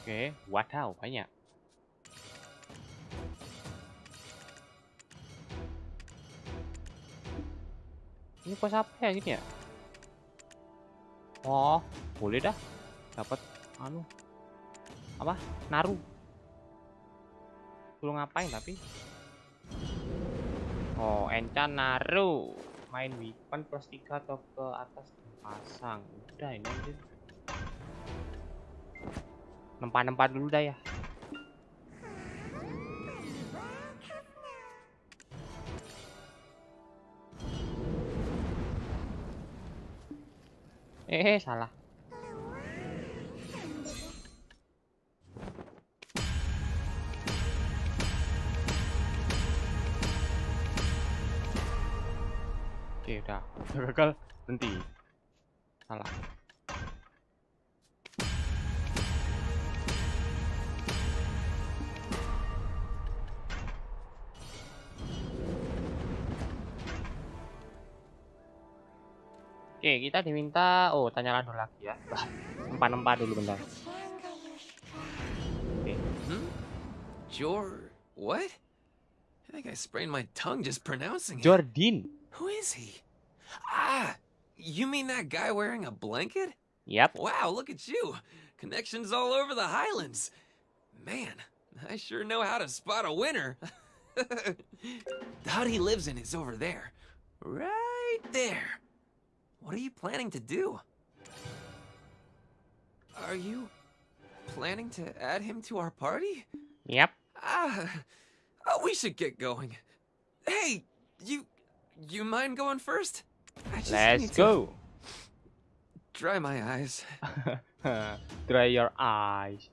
A: Oke, wadaw, banyak. Ini pos apa ya gini ya? Oh, boleh dah. Dapat anu. Apa? Naru. Belum ngapain tapi. Oh, encan naru. Main weapon plus 3 atau ke atas pasang. Udah ini aja. Nempa-nempa dulu dah ya. Salah. Oke, udah. Gagal, berhenti. Salah. Oke, kita diminta, tanya Lando lagi ya. Nempa-nempa dulu bentar. Oke.
J: What? I think I sprained my tongue just pronouncing it.
A: Jordan.
J: Who is he? Ah, you mean that guy wearing a blanket?
A: Yep.
J: Wow, look at you. Connections all over the Highlands. Man, I sure know how to spot a winner. The hut he lives in is over there. Right there. What are you planning to do? Are you planning to add him to our party?
A: Yep.
J: We should get going. Hey, you mind going first? I just
A: Let's
J: need
A: go.
J: to dry my eyes.
A: Dry your eyes.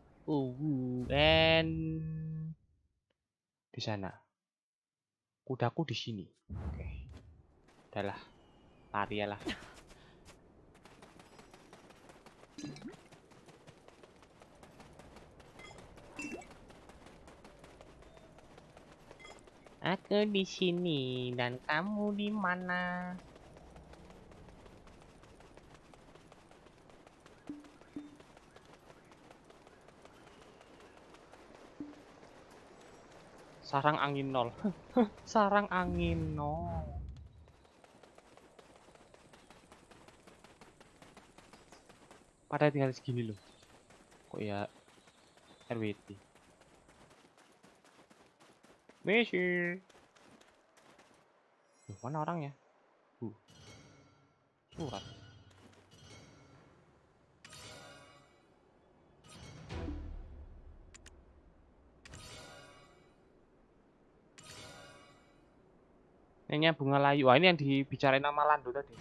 A: And di sana. Kudaku di sini. Oke. Udahlah. Lari ya lah. Aku di sini dan kamu di mana? Sarang angin 0. Sarang angin 0. Pada tinggal segini loh. Kok ya RWT. Masih. Mana orangnya? Surat. Ini bunga layu. Wah, ini yang dibicarain nama Lando tadi.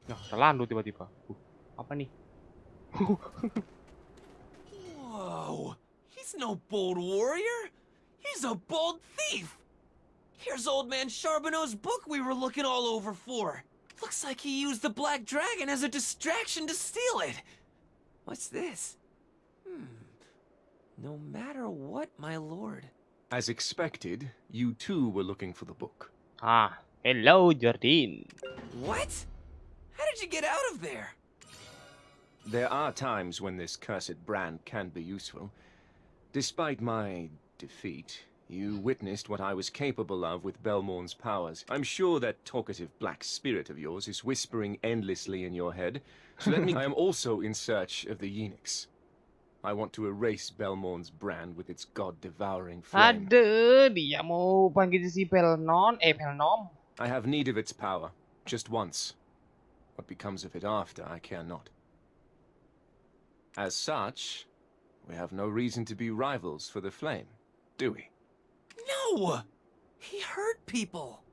A: Nah, ada Lando tiba-tiba. Apa nih?
J: Whoa, he's no bold warrior. He's a bold thief. Here's old man Charbonneau's book we were looking all over for. Looks like he used the black dragon as a distraction to steal it. What's this? No matter what, my lord.
L: As expected, you too were looking for the book.
A: Ah, hello, Jordan.
J: What? How did you get out of there?
L: There are times when this cursed brand can be useful. Despite my defeat, you witnessed what I was capable of with Belmorn's powers. I'm sure that talkative black spirit of yours is whispering endlessly in your head. So let me... I am also in search of the Eunuchs. I want to erase Belmorn's brand with its god-devouring flame.
A: Aduh, dia mau panggil si Belnom.
L: I have need of its power, just once. What becomes of it after, I care not. As such, we have no reason to be rivals for the flame, do we?
J: No! He hurt people.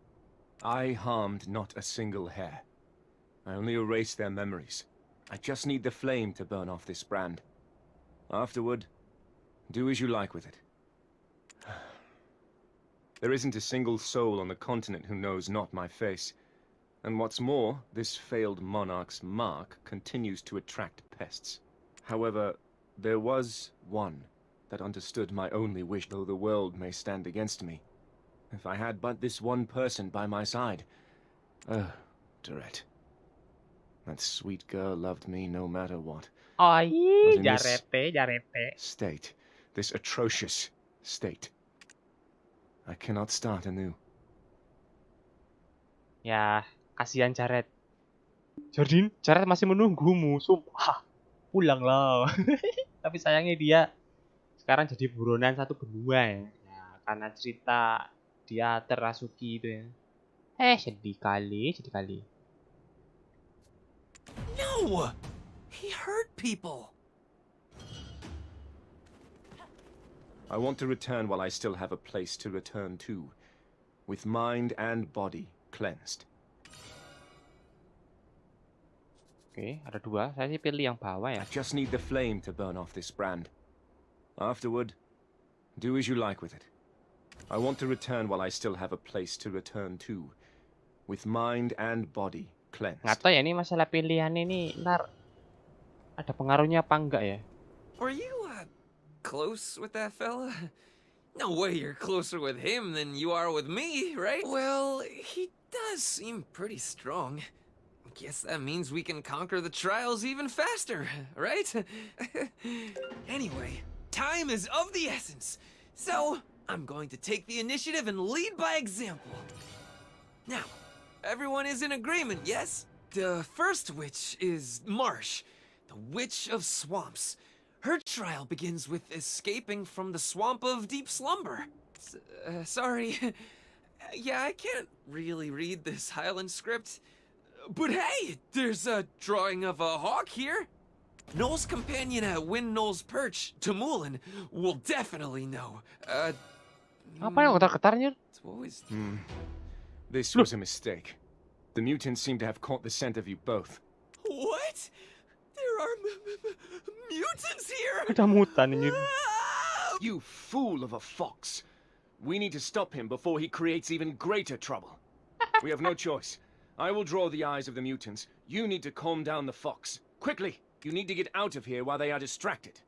L: I harmed not a single hair. I only erased their memories. I just need the flame to burn off this brand. Afterward, do as you like with it. There isn't a single soul on the continent who knows not my face. And what's more, this failed monarch's mark continues to attract pests. However, there was one that understood my only wish, though the world may stand against me. If I had but this one person by my side. Dorette. That sweet girl loved me no matter what.
A: Oi,
L: But in this
A: jarete.
L: state, this atrocious state, I cannot start anew.
A: Ya, kasihan Jared. Jordan, Jared masih menunggumu, sumpah. Pulanglah. Tapi sayangnya dia sekarang jadi buronan satu benua ya. Ya, karena cerita dia terasuki itu ya. Sedih kali, sedih kali.
J: No! He hurt people.
L: I want to return while I still have a place to return to, with mind and body cleansed.
A: Oke, ada dua. Saya sih pilih yang bawah ya.
L: I just need the flame to burn off this brand. Afterward, do as you like with it. I want to return while I still have a place to return to, with mind and body cleansed.
A: Nggak tahu ya, ini masalah pilihan ini ntar ada pengaruhnya apa enggak ya?
J: Were you, close with that fella? No way you're closer with him than you are with me, right? Well, he does seem pretty strong. Guess that means we can conquer the trials even faster, right? Anyway, time is of the essence. So, I'm going to take the initiative and lead by example. Now, everyone is in agreement, yes? The first witch is Marsh, the Witch of Swamps. Her trial begins with escaping from the swamp of deep slumber. Sorry. Yeah, I can't really read this Highland script. But hey, there's a drawing of a hawk here. Noel's companion at Win Noel's Perch, Tamulin, will definitely know.
A: Apa yang ketar-ketarnya?
L: This was a mistake. The mutants seem to have caught the scent of you both.
J: What? There are mutants here?
A: Ada mutan ini.
L: You fool of a fox! We need to stop him before he creates even greater trouble. We have no choice. I will draw the eyes of the mutants. You need to calm down the fox. Quickly! You need to get out of here while they are distracted.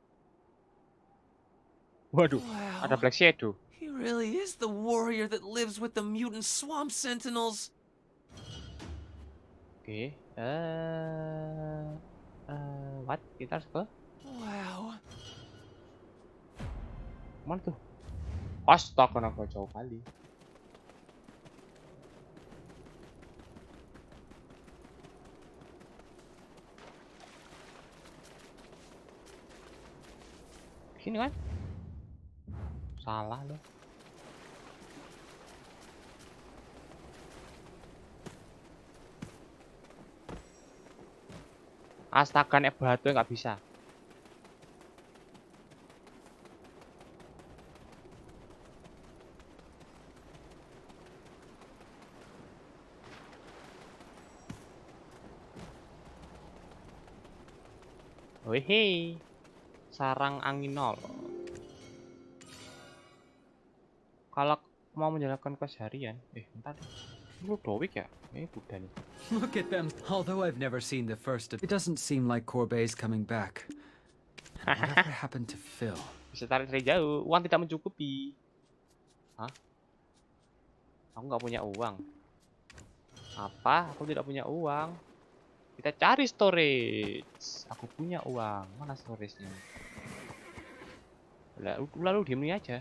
A: Waduh,
J: Wow.
A: ada Black Shadow.
J: He really is the warrior that lives with the mutant swamp sentinels.
A: Oke, what? Kita harus ke?
J: Wow.
A: Mana tuh? Astaga, naga jauh kali. Sini kan? Salah loh. Astaga, nek batu nggak bisa. Wih, sarang angin nol. Kalau mau menjalankan quest harian, bentar. Lu Dowik ya? Ini udah nih.
C: Look at them. Although I've never seen the first, it doesn't seem like Corbet's coming back. Whatever happened to Phil?
A: Bisa tarik dari jauh. Uang tidak mencukupi. Hah? Aku nggak punya uang. Apa? Aku tidak punya uang. Kita cari storage. Aku punya uang. Mana storage-nya? Lalu diem nih aja.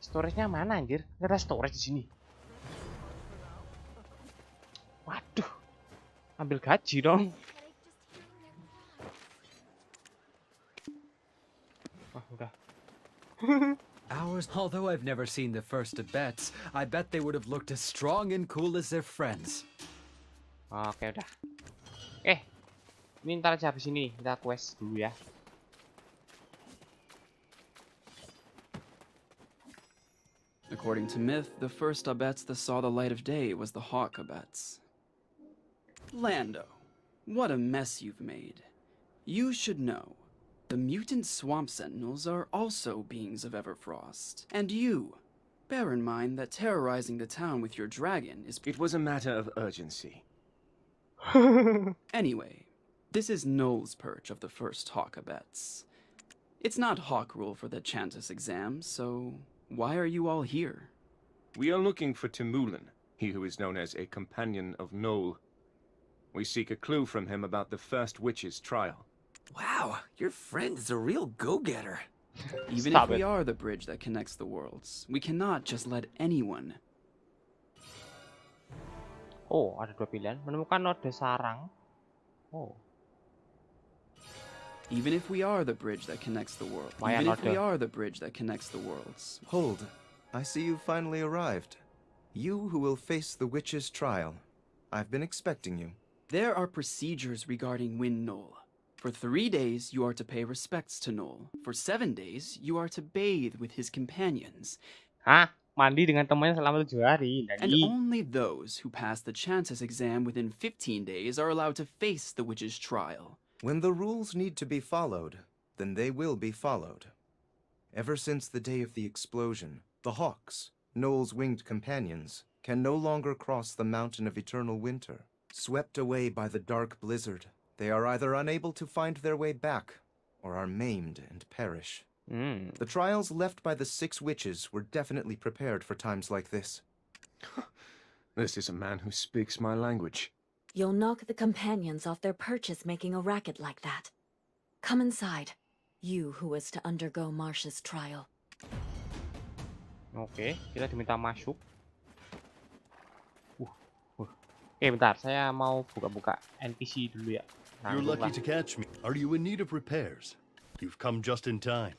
A: Storage-nya mana anjir? Nggak ada storage di sini. Waduh. Ambil gaji dong. Wah, udah.
C: Ours, although I've never seen the first Dbets, I bet they would have looked as strong and cool as their friends.
A: Oke, udah. Ini ntar aja habis ini. Kita quest dulu ya.
E: According to myth, the first Abets that saw the light of day was the Hawk Abets. Lando, what a mess you've made. You should know, the mutant swamp sentinels are also beings of Everfrost. And you, bear in mind that terrorizing the town with your dragon is...
L: It was a matter of urgency.
E: Anyway, this is Noel's Perch of the first Hawk Abets. It's not Hawk rule for the Chantis exam, so... why are you all here?
L: We are looking for Tamulin, he who is known as a companion of Noel. We seek a clue from him about the first witch's trial.
J: Wow, your friend is a real go-getter.
E: Even if we are the bridge that connects the worlds, we cannot just let anyone.
A: Oh, ada dua pilihan. Menemukan node sarang. Oh.
E: Even if we are the bridge that connects the world. Even if we are the bridge that connects the worlds.
H: Hold. I see you've finally arrived. You who will face the witch's trial. I've been expecting you.
E: There are procedures regarding Win Noel. For 3 days, you are to pay respects to Noel. For 7 days, you are to bathe with his companions.
A: Hah? Mandi dengan temannya selama 7 hari.
E: And only those who pass the Chances exam within 15 days are allowed to face the witch's trial.
H: When the rules need to be followed, then they will be followed. Ever since the day of the explosion, the Hawks, Noel's winged companions, can no longer cross the mountain of eternal winter. Swept away by the dark blizzard, they are either unable to find their way back, or are maimed and perish. The trials left by the 6 witches were definitely prepared for times like this.
L: This is a man who speaks my language.
K: You'll knock the companions off their perches making a racket like that. Come inside, you who is to undergo Marsh's trial.
A: Oke, kita diminta masuk. Oke, bentar. Saya mau buka-buka NPC dulu ya.
B: You're lucky to catch me. Are you in need of repairs? You've come just in time.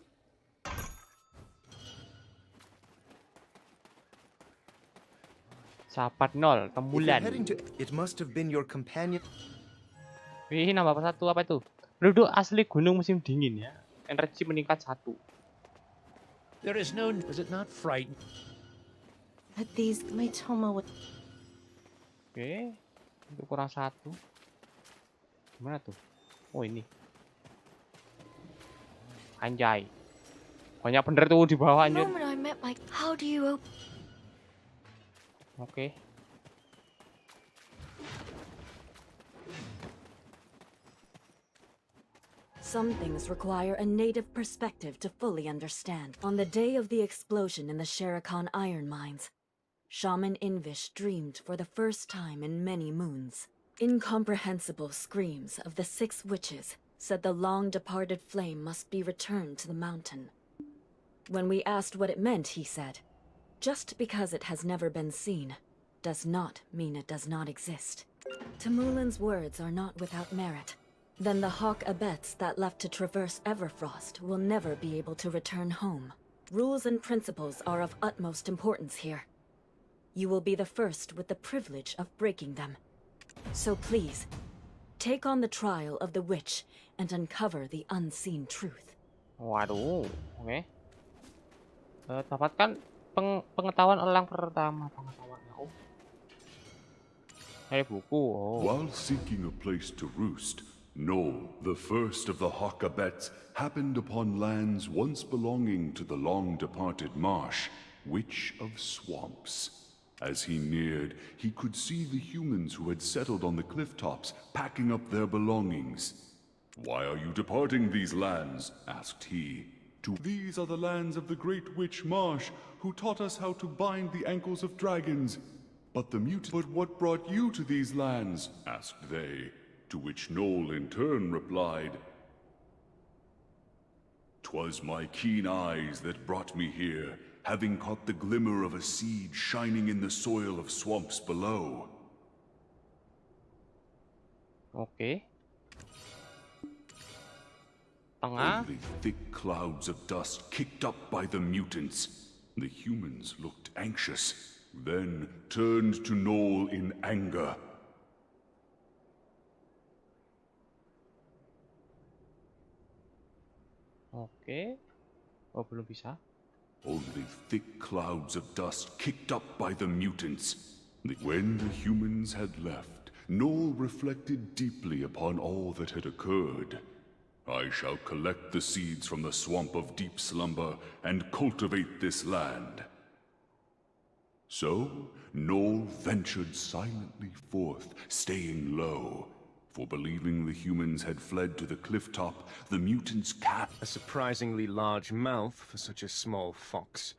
A: Sahabat nol,
H: If you're
A: Temulan.
H: heading to, it must have been your companion.
A: Wih, nambah satu apa itu? Penduduk asli gunung musim dingin ya. Energi meningkat 1.
F: There is no... Is it not frightened?
T: But these my Toma would.
A: Oke, itu kurang 1. Gimana tuh? Oh ini. Anjay. Banyak bener tuh di bawah
K: The
A: anjir.
K: moment I met my... How do you open...
A: Oke.
K: Some things require a native perspective to fully understand. On the day of the explosion in the Sherakan iron mines, Shaman Invish dreamed for the first time in many moons. Incomprehensible screams of the 6 witches said the long-departed flame must be returned to the mountain. When we asked what it meant, he said, "Just because it has never been seen does not mean it does not exist." Temulin's words are not without merit. Then the hawk abets that left to traverse Everfrost will never be able to return home. Rules and principles are of utmost importance here. You will be the first with the privilege of breaking them. So please, take on the trial of the witch and uncover the unseen truth.
A: Waduh, oke. Dapatkan pengetahuan elang pertama. Pengetahuannya. Oh. Buku. Oh.
S: While seeking a place to roost, Noel, the first of the Hawkabets, happened upon lands once belonging to the long-departed Marsh, Witch of Swamps. As he neared, he could see the humans who had settled on the cliff tops, packing up their belongings. "Why are you departing these lands?" asked he. "These are the lands of the great witch Marsh, who taught us how to bind the ankles of dragons. But what brought you to these lands?" asked they. To which Noel in turn replied, "'Twas my keen eyes that brought me here, having caught the glimmer of a seed shining in the soil of swamps below."
A: Oke. Tengah.
S: Only thick clouds of dust kicked up by the mutants. The humans looked anxious, then turned to Noel in anger.
A: Oke. Oh, belum bisa.
S: Only thick clouds of dust kicked up by the mutants. When the humans had left, Noel reflected deeply upon all that had occurred. "I shall collect the seeds from the swamp of deep slumber and cultivate this land." So, Noel ventured silently forth, staying low. For believing the humans had fled to the cliff top, the mutants
L: A surprisingly large mouth for such a small fox.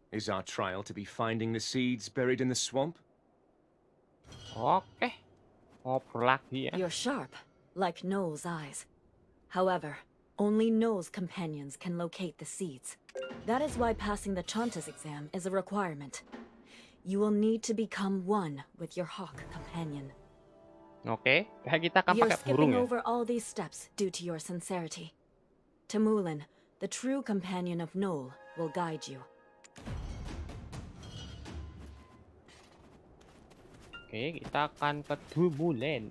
L: Is our trial to be finding the seeds buried in the swamp?
A: Oke. Ngobrol lagi ya.
K: You're sharp, like Noel's eyes. However, only Noel's companions can locate the seeds. That is why passing the Chantas exam is a requirement. You will need to become one with your hawk companion.
A: Oke, kita akan
K: You're
A: pakai burung
K: skipping
A: ya.
K: over all these steps due to your sincerity. Temulin, the true companion of Noel, will guide you.
A: Oke, kita akan ke Temulin.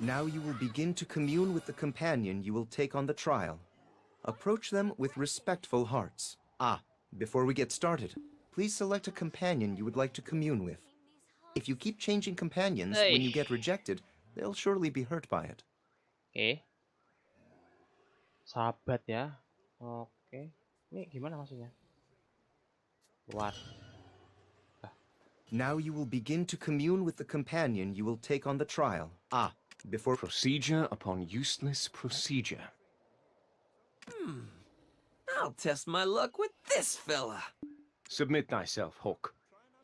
H: Now you will begin to commune with the companion you will take on the trial. Approach them with respectful hearts. Before we get started, please select a companion you would like to commune with. If you keep changing companions when you get rejected, they'll surely be hurt by it.
A: Oke. Sahabat ya. Oke. Ini gimana maksudnya? Buat.
H: Now you will begin to commune with the companion you will take on the trial. Before...
L: Procedure upon useless procedure.
J: I'll test my luck with this fella.
L: Submit thyself, Hawk.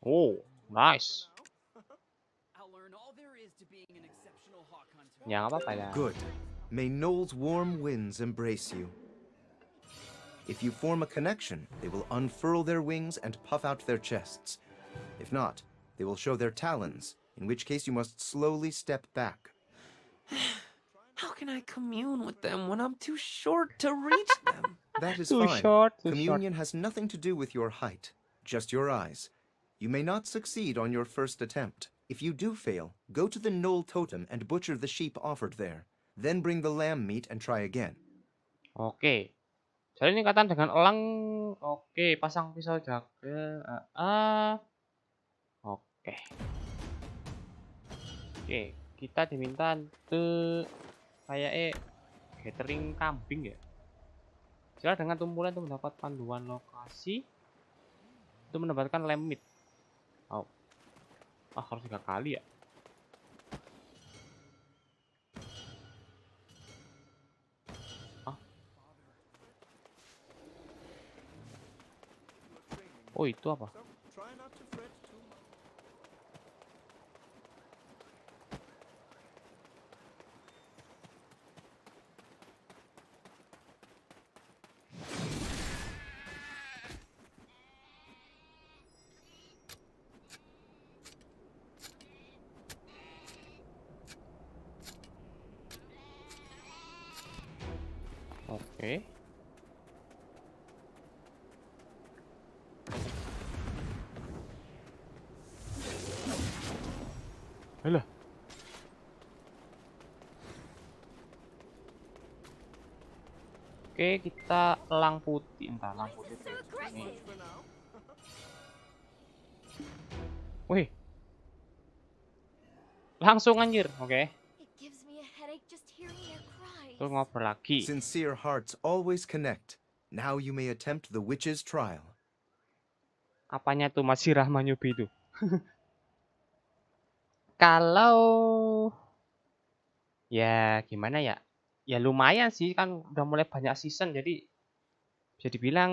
A: Oh, nice. Ya, nggak apa-apa ya.
H: Good. May Noel's warm winds embrace you. If you form a connection, they will unfurl their wings and puff out their chests. If not, they will show their talons, in which case you must slowly step back.
J: How can I commune with them when I'm too short to reach them?
H: That is
A: Too
H: fine.
A: short, too
H: Communion has nothing to do with your height, just your eyes. You may not succeed on your first attempt. If you do fail, go to the knoll totem and butcher the sheep offered there. Then bring the lamb meat and try again.
A: Oke. Jadi ini kata dengan elang. Oke, pasang pisau jaga. Oke. Oke, kita diminta untuk kayak gathering kambing ya. Setelah dengan tumpulan untuk mendapat panduan lokasi untuk mendapatkan lamb meat. Oh. Harus 3 kali ya. Oh, itu apa? Oke. Alah. Oke, kita elang putih. Entah, elang putih. Nih. Wih. Langsung anjir, oke. Terus ngobrol lagi.
H: Sincere hearts always connect. Now you may attempt the witch's trial.
A: Apanya tuh masih Rahma Nyubi itu? Kalau ya gimana ya? Ya lumayan sih, kan udah mulai banyak season, jadi bisa dibilang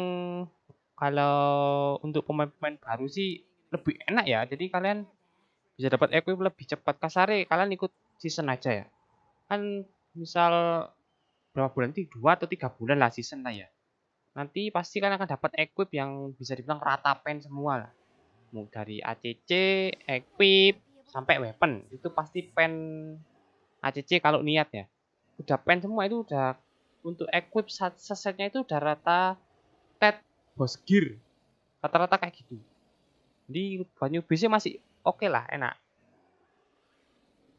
A: kalau untuk pemain-pemain baru sih lebih enak ya. Jadi kalian bisa dapat equip lebih cepat. Kasare kalian ikut season aja ya. Kan misal berapa bulan sih? 2 atau 3 bulan lah season lah ya. Nanti pasti kan akan dapat equip yang bisa dibilang rata pen semua lah. Mau dari ACC, equip sampai weapon itu pasti pen ACC kalau niat ya. Udah pen semua itu udah untuk equip setnya itu udah rata tet boss gear. Rata-rata kayak gitu. Jadi buat newbie masih oke lah, enak.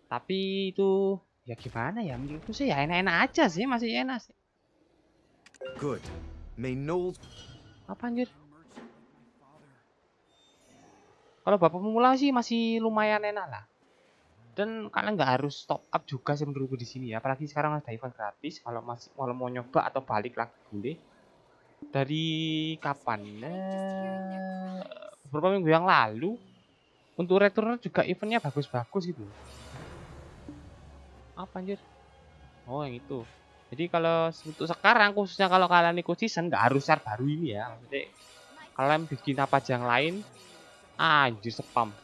A: Tapi itu ya gimana ya, menurutku sih ya enak-enak aja sih, masih enak sih.
H: Good. May Knowles...
A: Apa anjir? Kalau bapak pemula sih masih lumayan enak lah. Dan kalian nggak harus top up juga sih menurutku di sini ya. Apalagi sekarang ada event gratis. Kalau masih mau nyoba atau balik lagi boleh. Dari kapan? Beberapa minggu yang lalu. Untuk returner juga eventnya bagus-bagus gitu. Apa anjir? Oh yang itu. Jadi kalau untuk sekarang khususnya kalau kalian ikut season nggak harus share baru ini ya. Maksudnya kalian bikin apa aja yang lain. Anjir spam.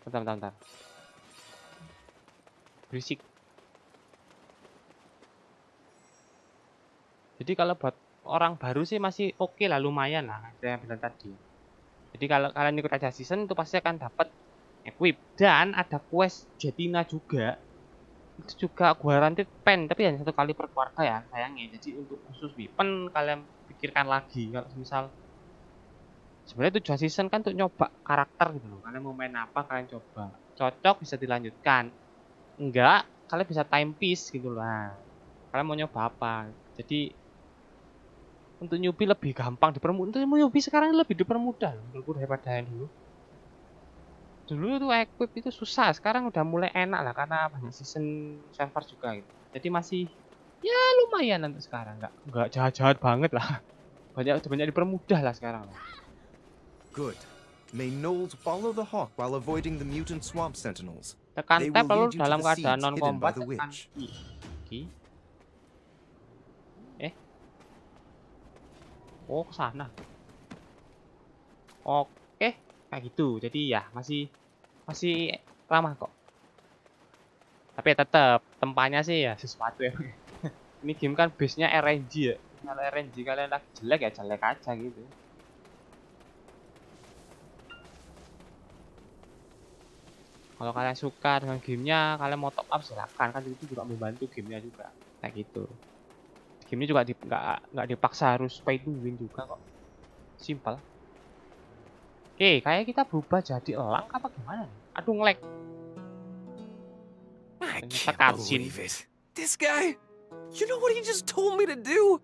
A: Bentar. Berisik. Jadi kalau buat orang baru sih masih oke lah, lumayan lah. Ada yang bilang tadi. Jadi kalau kalian ikut aja season itu pasti akan dapat equip. Dan ada quest Jetina juga. Itu juga guaranteed pen. Tapi hanya 1 kali per keluarga ya sayangnya. Jadi untuk khusus weapon kalian pikirkan lagi. Kalau misal sebenarnya tujuan season kan untuk nyoba karakter gitu loh. Kalian mau main apa kalian coba. Cocok bisa dilanjutkan. Enggak, kalian bisa time piece gitu loh. Nah, kalian mau nyoba apa. Jadi untuk newbie lebih gampang dipermudah. Untuk newbie sekarang lebih dipermudah loh menurutku daripada yang dulu. Dulu tuh equip itu susah. Sekarang udah mulai enak lah karena banyak season server juga gitu. Jadi masih ya lumayan untuk sekarang. Enggak jahat-jahat banget lah. Banyak dipermudah lah sekarang.
H: Good. May Knowles follow the hawk while avoiding the mutant swamp sentinels.
A: Tekan tab lalu dalam keadaan non combat tekan I. Oh kesana. Oke kayak gitu. Jadi ya masih ramah kok. Tapi tetap tempatnya sih ya sesuatu ya. Ini game kan base-nya RNG ya. Kalau RNG kalian lagi jelek ya jelek aja gitu. Kalau kalian suka dengan gamenya, kalian mau top up silakan, kan itu juga membantu gamenya juga kayak gitu. Game ini juga nggak dipaksa harus pay to win juga kok, simpel. Oke, kayak kita berubah jadi elang apa gimana nih? Aduh nge-lag.
J: I
A: Ternyata
J: can't
A: cutscene.
J: believe it. This guy, you know what he just told me to do?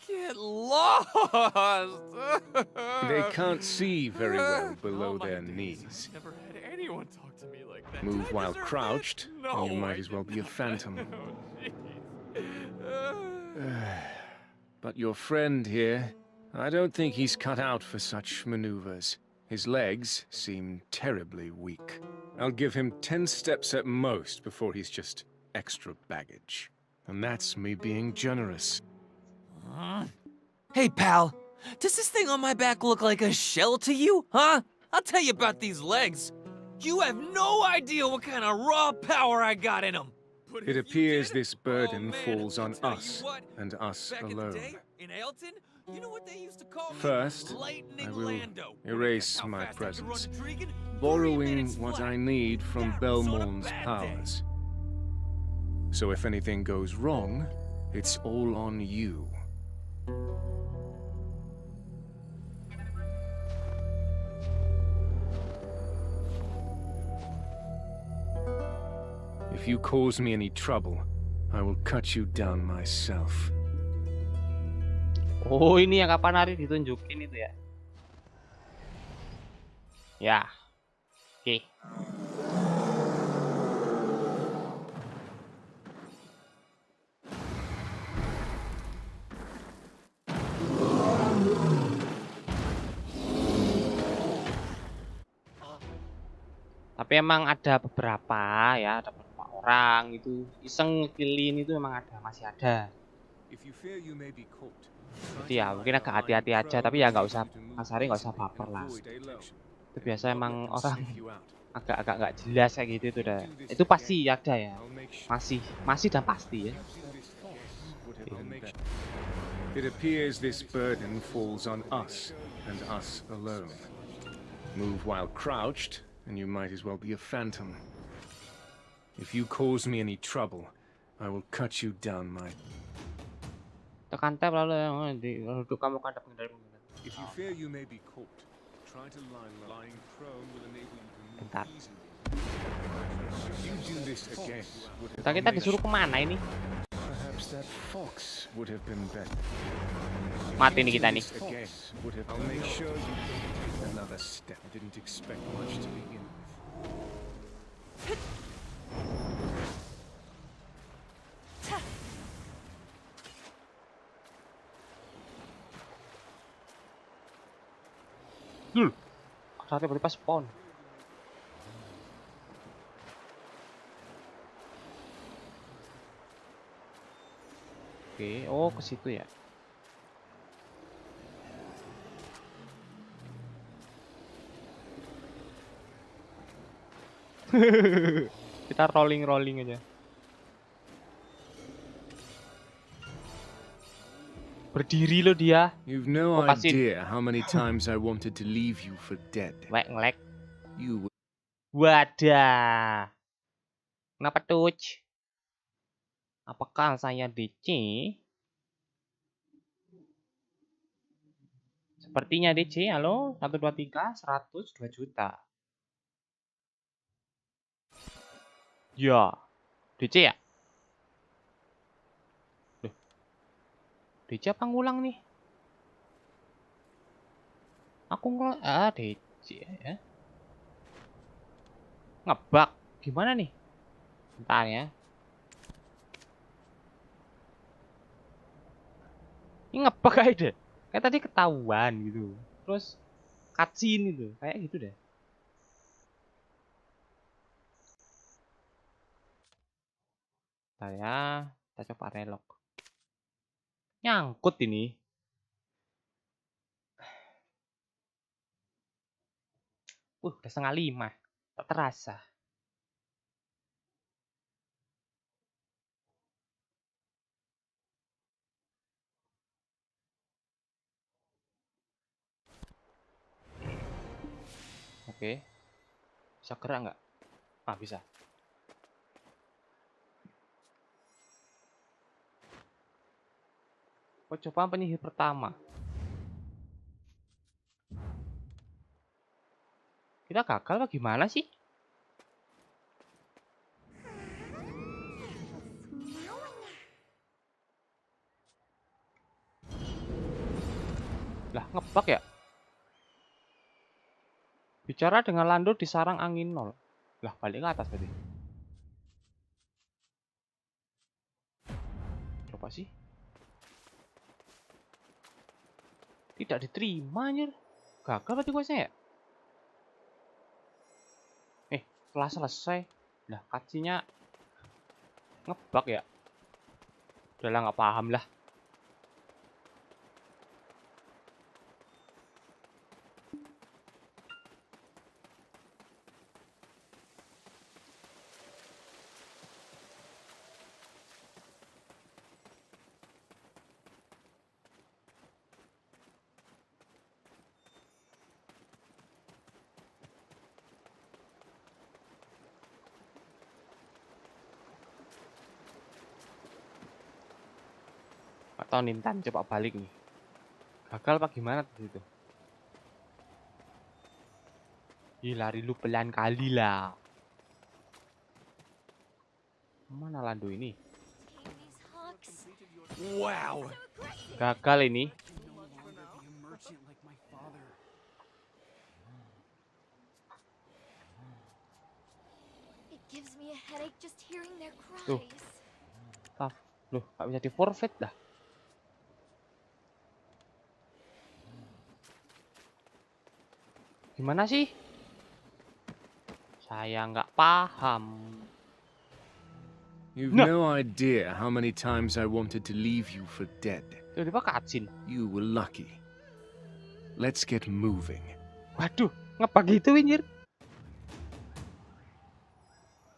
J: Get lost!
L: They can't see very well below their knees.
J: Never had anyone talk to me like that.
L: Move
J: Did I
L: while
J: deserve
L: crouched,
J: that?
L: and you
J: No,
L: might
J: I
L: as well
J: did
L: be a
J: not.
L: phantom.
J: Oh,
L: But your friend here, I don't think he's cut out for such maneuvers. His legs seem terribly weak. I'll give him 10 steps at most before he's just extra baggage. And that's me being generous.
J: Hey, pal. Does this thing on my back look like a shell to you, huh? I'll tell you about these legs. You have no idea what kind of raw power I got in them.
L: It appears this burden falls on us, and us alone.
J: In Ailton, you know what they used to call
L: First,
J: Lightning
L: I will
J: Lando.
L: erase my presence, borrowing what I need from Belmorn's powers. So if anything goes wrong, it's all on you. If you cause me any trouble, I will cut you down myself.
A: Oh, ini yang kapan hari ditunjukin itu ya? Ya. Oke. Tapi emang ada beberapa ya, ada beberapa orang itu iseng ngekillin itu memang ada, masih ada. Jadi ya mungkin agak hati-hati aja, tapi ya nggak usah kasarnya, nggak usah baper lah. Itu biasa emang orang agak nggak jelas kayak gitu itu dah. Itu pasti ada ya, masih dan pasti ya.
L: It appears this burden falls on us, and us alone. Move while crouched, and you might as well be a phantom. If you cause me any trouble, I will cut you down my...
A: Tekan tab lalu duduk kamu kadang menghindari.
L: If you fear you may be caught, try to lying prone will enable you to move
A: Bentar.
L: easily. If you do this again,
A: Kita disuruh kemana ini?
L: perhaps that fox would have been better.
A: Mati nih kita nih.
L: I'll make sure you take another step. I didn't expect much to begin with.
A: Saat tiba-tiba spawn. Oke, oh ke situ ya. Kita rolling aja. Berdiri lo dia.
L: You've no
A: Lepasin.
L: idea how many times I wanted to leave you for dead.
A: Ngelek.
L: You
A: Wadah. Kenapa tuh? Apakah saya DC? Sepertinya DC. Halo, 123 102 juta. Ya, DC ya? Loh. DC apa ngulang nih? Aku DC ya. Ngebug. Gimana nih? Bentar ya. Ini ngebug aja deh. Kayak tadi ketahuan gitu. Terus cutscene gitu. Kayak gitu deh. Saya kita coba relog. Nyangkut ini. Udah 4:30. Tak terasa. Oke. Bisa gerak nggak? Ah, bisa. Percobaan penyihir pertama. Kita gagal apa gimana sih? Lah, ngebug ya? Bicara dengan Lando di sarang angin 0. Lah, balik ke atas tadi. Coba sih. Tidak diterima anjir. Gagal berarti questnya ya? Setelah selesai. Lah, cutscene-nya ngebug ya? Udah lah, nggak paham lah. Atau Nintan coba balik nih. Gagal apa gimana tuh itu? Ih, lari lu pelan kali lah. Mana Lando ini?
J: Wow.
A: Gagal ini.
N: It gives me a headache just hearing their
A: Tuh.
N: cries.
A: Loh, gak bisa di forfeit dah. Gimana sih? Saya nggak paham.
L: You've no idea how many times I wanted to leave you for dead.
A: Tiba-tiba cutscene.
L: You were lucky. Let's get moving.
A: Waduh, ngapa gitu Winjir?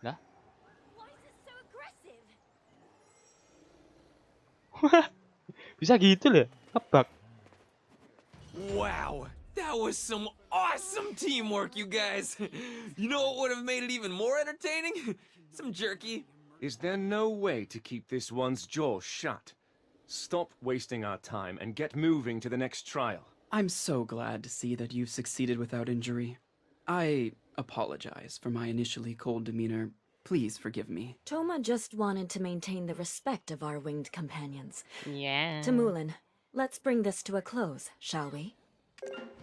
A: Lah? Bisa gitu loh, ngebug.
J: Wow, that was some awesome teamwork, you guys. You know what would have made it even more entertaining? Some jerky.
L: Is there no way to keep this one's jaw shut? Stop wasting our time and get moving to the next trial.
E: I'm so glad to see that you've succeeded without injury. I apologize for my initially cold demeanor. Please forgive me.
K: Toma just wanted to maintain the respect of our winged companions.
A: Yeah.
K: Tamulin, let's bring this to a close, shall we?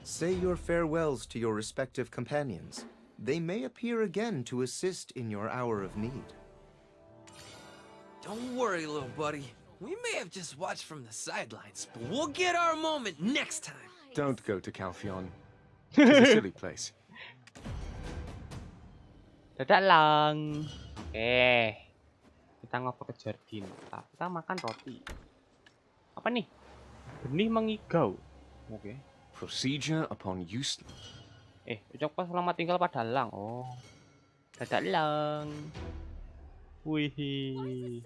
H: Say your farewells to your respective companions. They may appear again to assist in your hour of need.
J: Don't worry, little buddy. We may have just watched from the sidelines, but we'll get our moment next time.
L: Don't go to Calphion. It's a silly place.
A: Dadak lang. Oke. Kita ngopo ke Jardin. Kita makan roti. Apa nih? Benih mengigau. Oke.
L: Procedure upon use.
A: Ucapkan selamat tinggal pada lang. Oh. Dadak lang. Wih.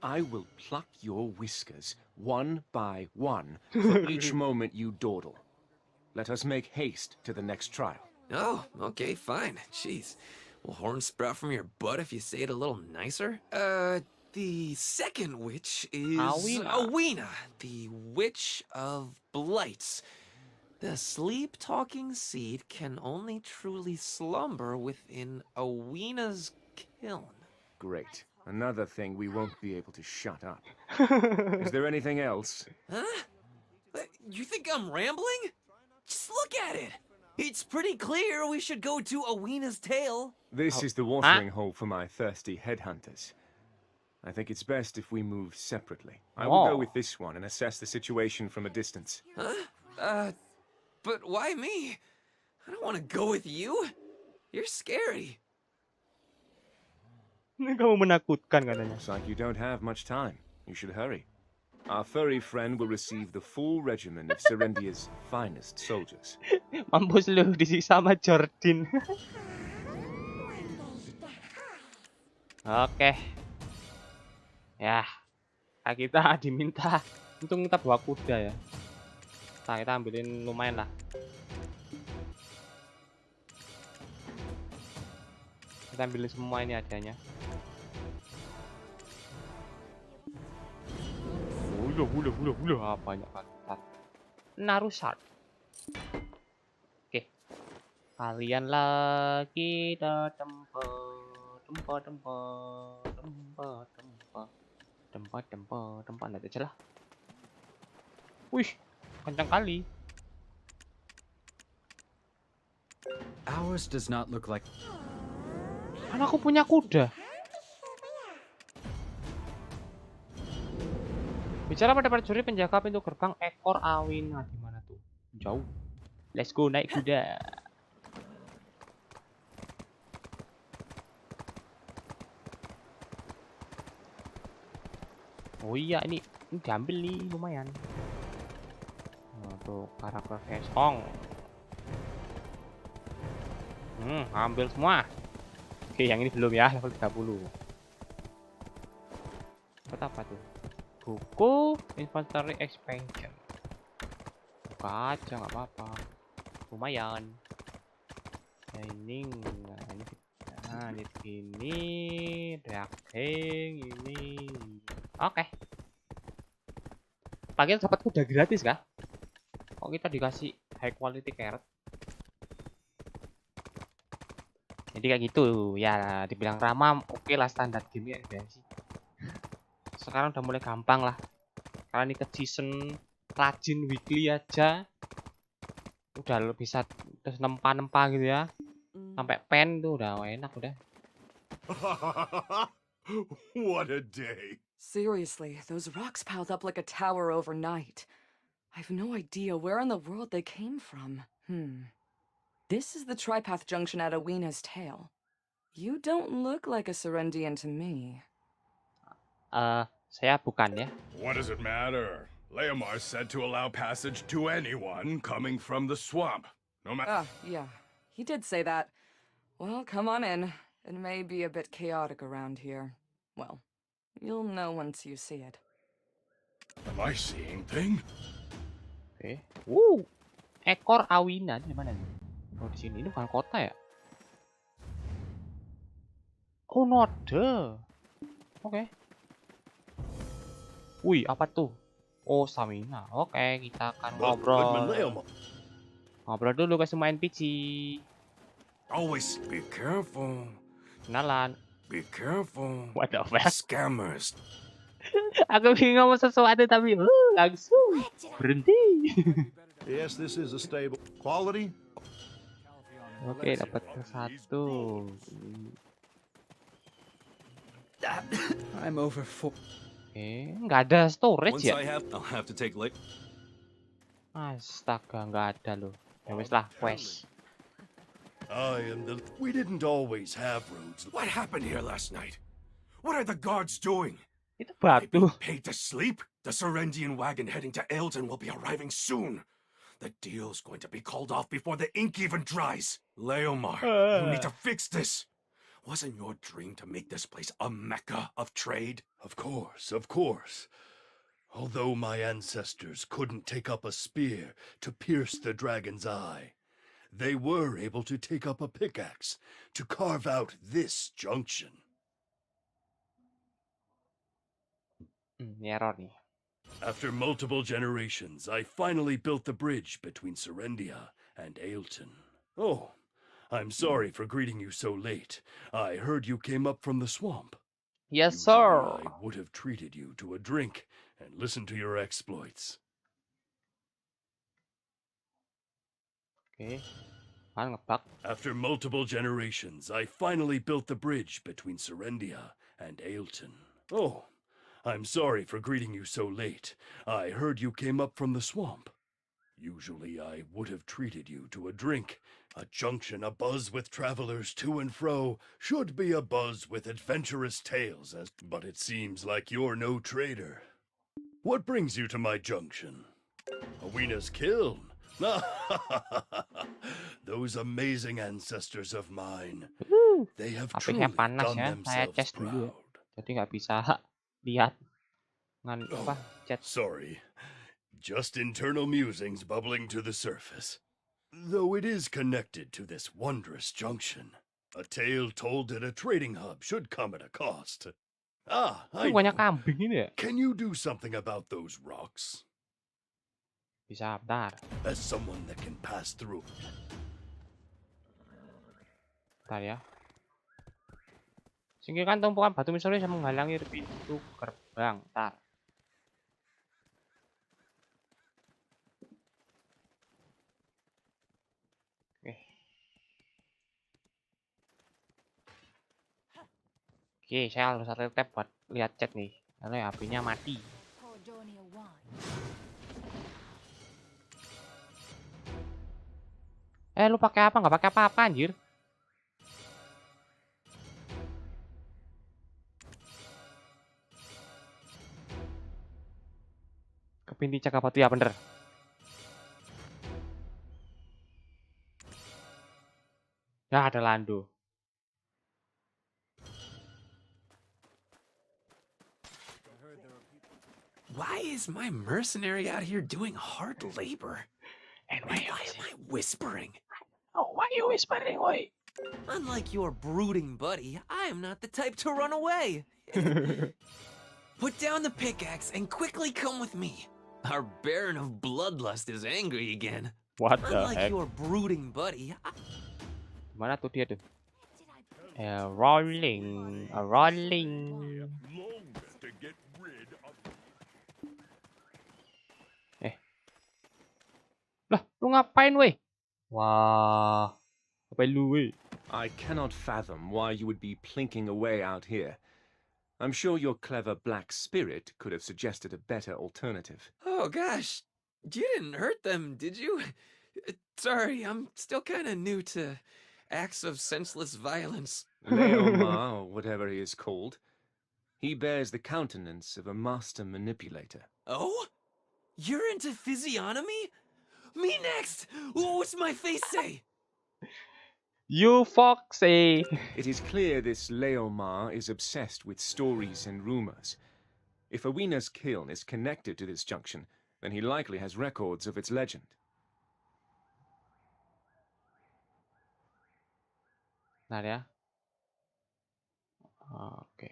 L: I will pluck your whiskers one by one for each moment you dawdle. Let us make haste to the next trial.
J: Oh, okay, fine. Jeez. Will horn sprout from your butt if you say it a little nicer? The second witch is Awina, the Witch of Blights. The sleep-talking seed can only truly slumber within Awina's kiln.
L: Great. Another thing we won't be able to shut up. Is there anything else?
J: Huh? You think I'm rambling? Just look at it. It's pretty clear we should go to Awina's tail.
L: This is the watering hole for my thirsty headhunters. I think it's best if we move separately. I will go with this one and assess the situation from a distance.
J: Huh? But why me? I don't want to go with you. You're scary.
A: Kamu menakutkan katanya.
L: Looks like you don't have much time. You should hurry. Our furry friend will receive the full regimen of Serendia's finest soldiers.
A: Mampus lu disiksa sama Jardin. Oke. Ya. Kayak kita diminta, untung kita bawa kuda ya. Nah, kita ambilin lumayan lah. Kita ambilin semua ini adanya. Banyak banget. Narusat. Oke. Kalian lagi ke tempat aja lah. Wih, kencang kali.
C: Ours does not look like.
A: Kan aku punya kuda. Bicara pada prajurit penjaga pintu gerbang ekor awin. Nah, di mana tuh? Jauh. Let's go naik kuda. Oh iya, ini diambil nih lumayan. Nah, tuh karakter Hesong. Ambil semua. Oke, yang ini belum ya, level 30. Dapat apa tuh? Buku inventory expansion. Buka aja nggak apa-apa. Lumayan. Ini reacting ini. Oke. Pakai dapat kuda gratis kah? Kok kita dikasih high quality carrot? Jadi kayak gitu ya, dibilang ramah oke lah, standar game ya guys. Sekarang udah mulai gampang lah, karena ini ke season rajin weekly aja udah bisa terus nempa gitu ya, sampai pen tuh udah enak udah.
W: What a day.
D: Seriously, those rocks piled up like a tower overnight. I have no idea where in the world they came from. This is the tripath junction at Awena's tail. You don't look like a Serendian to me.
A: Saya bukan ya.
W: What does it matter? Leomar said to allow passage to anyone coming from the swamp. No matter.
D: Yeah. He did say that. Well, come on in. It may be a bit chaotic around here. Well, you'll know once you see it.
W: Am I seeing thing?
A: Oke. Ekor Awina di mana nih? Oh, di sini. Ini bukan kota ya? Oh, Node. Oke. Wih, apa tuh? Oh, Samina. Oke, kita akan ngobrol. Ngobrol dulu ke semua NPC.
W: Always be careful.
A: Kenalan.
W: Be careful.
A: What the fuck?
W: Scammers.
A: Aku ingin ngomong sesuatu tapi langsung berhenti.
B: Yes, this is a stable quality.
A: Oke, dapat satu.
C: I'm over full.
A: Nggak ada storage ya?
M: I'll have to take
A: Astaga, nggak ada loh. Ya wes lah, quest.
B: We didn't always have roads.
W: What happened here last night? What are the guards doing?
A: Itu batu.
W: Paid to sleep? The Serendian wagon heading to Ailton will be arriving soon. The deal's going to be called off before the ink even dries. Leomar, you need to fix this. Wasn't your dream to make this place a mecca of trade?
B: Of course, of course. Although my ancestors couldn't take up a spear to pierce the dragon's eye, they were able to take up a pickaxe to carve out this junction.
A: Error nih.
B: After multiple generations, I finally built the bridge between Serendia and Ailton. Oh, I'm sorry for greeting you so late. I heard you came up from the swamp.
A: Yes, sir.
B: I would have treated you to a drink and listened to your exploits.
A: Okay. Ngebak.
B: After multiple generations, I finally built the bridge between Serendia and Ailton. Oh, I'm sorry for greeting you so late. I heard you came up from the swamp. Usually I would have treated you to a drink. A junction abuzz with travelers to and fro should be abuzz with adventurous tales, but it seems like you're no trader. What brings you to my junction? Awena's kiln. Those amazing ancestors of mine. They have truly
A: HP-nya panas
B: done
A: ya. Saya
B: themselves
A: cas dulu ya.
B: proud.
A: Jadi nggak bisa lihat. apa? Chat.
B: Sorry. Just internal musings bubbling to the surface. Though it is connected to this wondrous junction. A tale told at a trading hub should come at a cost. Ah, I
A: Banyak
B: know.
A: kambing ini ya.
B: Can you do something about those rocks?
A: Bisa, bentar.
B: As someone that can pass through.
A: Bentar ya. Singkirkan tumpukan batu misterius yang menghalangi pintu gerbang. Bentar. Oke, saya harus satu tab buat lihat chat nih. Karena HP-nya mati. Lu pakai apa? Nggak pakai apa-apa, anjir. Kepinti cakap batu ya, bener. Ya, ada Lando.
J: Why is my mercenary out here doing hard labor? And why am I whispering?
A: Oh, why are you whispering, oi?
J: Unlike your brooding buddy, I am not the type to run away. Put down the pickaxe and quickly come with me. Our Baron of Bloodlust is angry again.
A: What the
J: Unlike
A: heck?
J: your brooding buddy,
A: Mana tuh dia tuh? Rolling. Lah, lu ngapain, weh? Wah, ngapain lu, weh?
L: I cannot fathom why you would be plinking away out here. I'm sure your clever black spirit could have suggested a better alternative.
J: Oh gosh, you didn't hurt them, did you? Sorry, I'm still kind of new to acts of senseless violence.
L: Leomar, or whatever he is called. He bears the countenance of a master manipulator.
J: Oh? You're into physiognomy? Me next! What's my face say?
A: You foxy!
L: It is clear this Leomar is obsessed with stories and rumors. If Awena's kiln is connected to this junction, then he likely has records of its legend.
A: Bentar ya. Oke.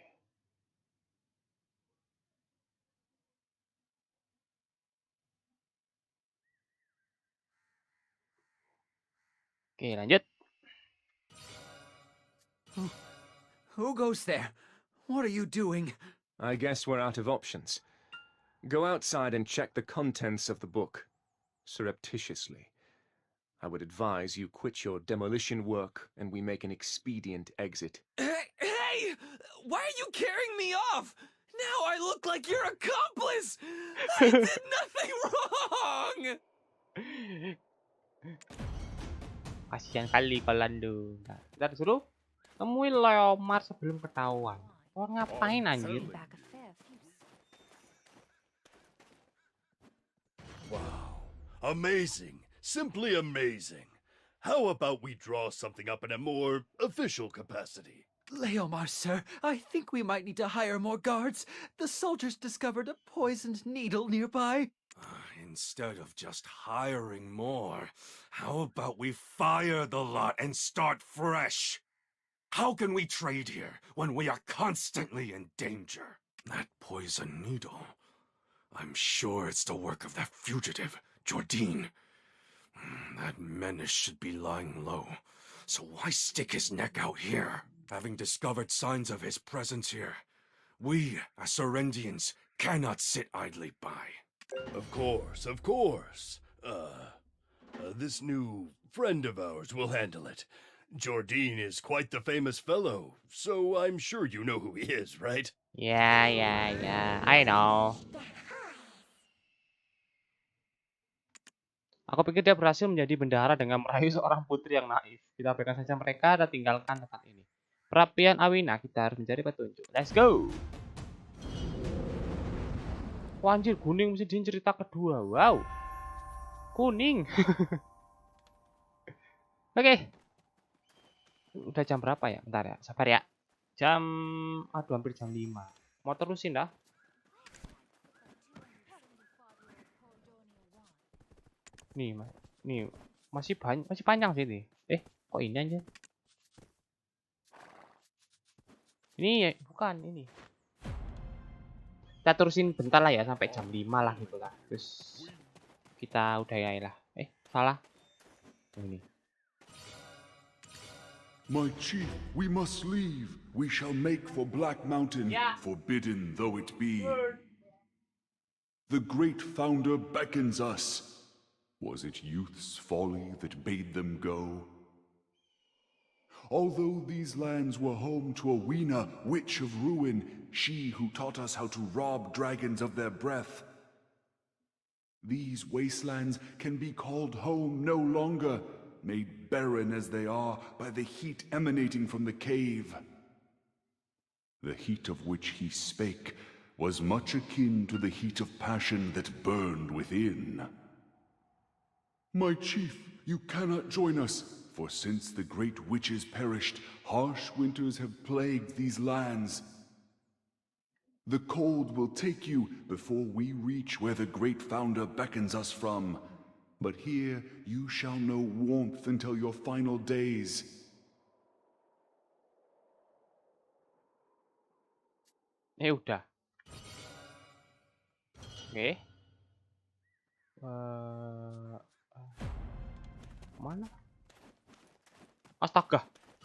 A: Oke, lanjut.
C: Who goes there? What are you doing?
L: I guess we're out of options. Go outside and check the contents of the book. Surreptitiously. I would advise you quit your demolition work and we make an expedient exit.
J: Hey! Why are you carrying me off? Now I look like your accomplice! I did nothing wrong!
A: Kasihan kali kalau Lando. Kita disuruh temuin Leomar sebelum ketahuan. Oh, ngapain anjir?
B: Wow. Amazing. Simply amazing. How about we draw something up in a more official capacity?
C: Leomar, sir, I think we might need to hire more guards. The soldiers discovered a poisoned needle nearby.
W: Instead of just hiring more, how about we fire the lot and start fresh? How can we trade here when we are constantly in danger? That poison needle, I'm sure it's the work of that fugitive, Jordine. That menace should be lying low, so why stick his neck out here? Having discovered signs of his presence here, we, as Serendians, cannot sit idly by.
B: Of course, of course. This new friend of ours will handle it. Jordine is quite the famous fellow, so I'm sure you know who he is, right?
A: Yeah, I know. Aku pikir dia berhasil menjadi bendahara dengan merayu seorang putri yang naif. Kita abaikan saja mereka dan tinggalkan tempat ini. Perapian Awina, kita harus mencari petunjuk. Let's go! Wah, anjir, kuning mesti di cerita kedua. Wow. Kuning. Oke. Udah jam berapa ya? Bentar ya, sabar ya. Aduh, hampir jam 5. Mau terusin dah. Nih, nih masih panjang sih nih. Kok ini aja? Ini ya, bukan ini. Kita terusin bentar lah ya sampai jam 5 lah gitu lah. Terus kita udahi lah. Salah. Ini.
S: My chief, we must leave. We shall make for Black Mountain, forbidden though it be. The great founder beckons us. Was it youth's folly that bade them go? Although these lands were home to a Weena, witch of ruin, she who taught us how to rob dragons of their breath, these wastelands can be called home no longer, made barren as they are by the heat emanating from the cave. The heat of which he spake was much akin to the heat of passion that burned within. My chief, you cannot join us, for since the great witches perished, harsh winters have plagued these lands. The cold will take you before we reach where the great founder beckons us from. But here you shall know warmth until your final days.
A: Udah. Oke. Mana? Astaga.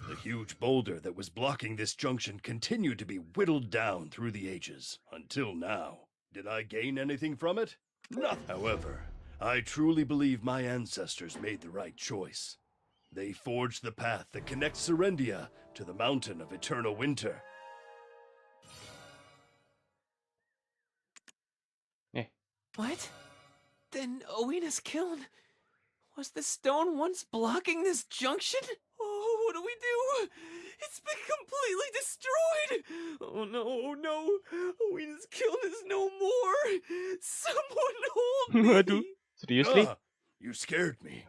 B: The huge boulder that was blocking this junction continued to be whittled down through the ages, until now. Did I gain anything from it? Nothing. However, I truly believe my ancestors made the right choice. They forged the path that connects Serendia to the mountain of eternal winter.
J: What? Then Oweena's kiln? Was the stone once blocking this junction? Oh, what do we do? It's been completely destroyed! Oh no, oh no! Oweena's kiln is no more! Someone hold me!
A: Waduh, seriously?
B: You scared me.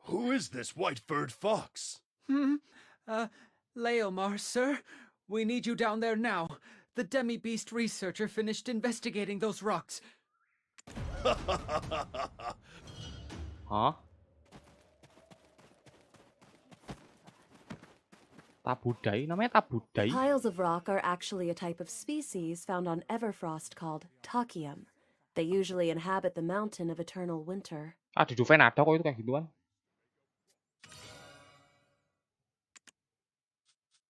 B: Who is this white-furred fox?
C: Leomar, sir. We need you down there now. The demi-beast researcher finished investigating those rocks.
A: Hah? Tabudai? Namanya tabudai?
M: Piles of rock are actually a type of species found on Everfrost called Takium. They usually inhabit the mountain of eternal winter.
A: Di Duven ada kok itu kayak gituan.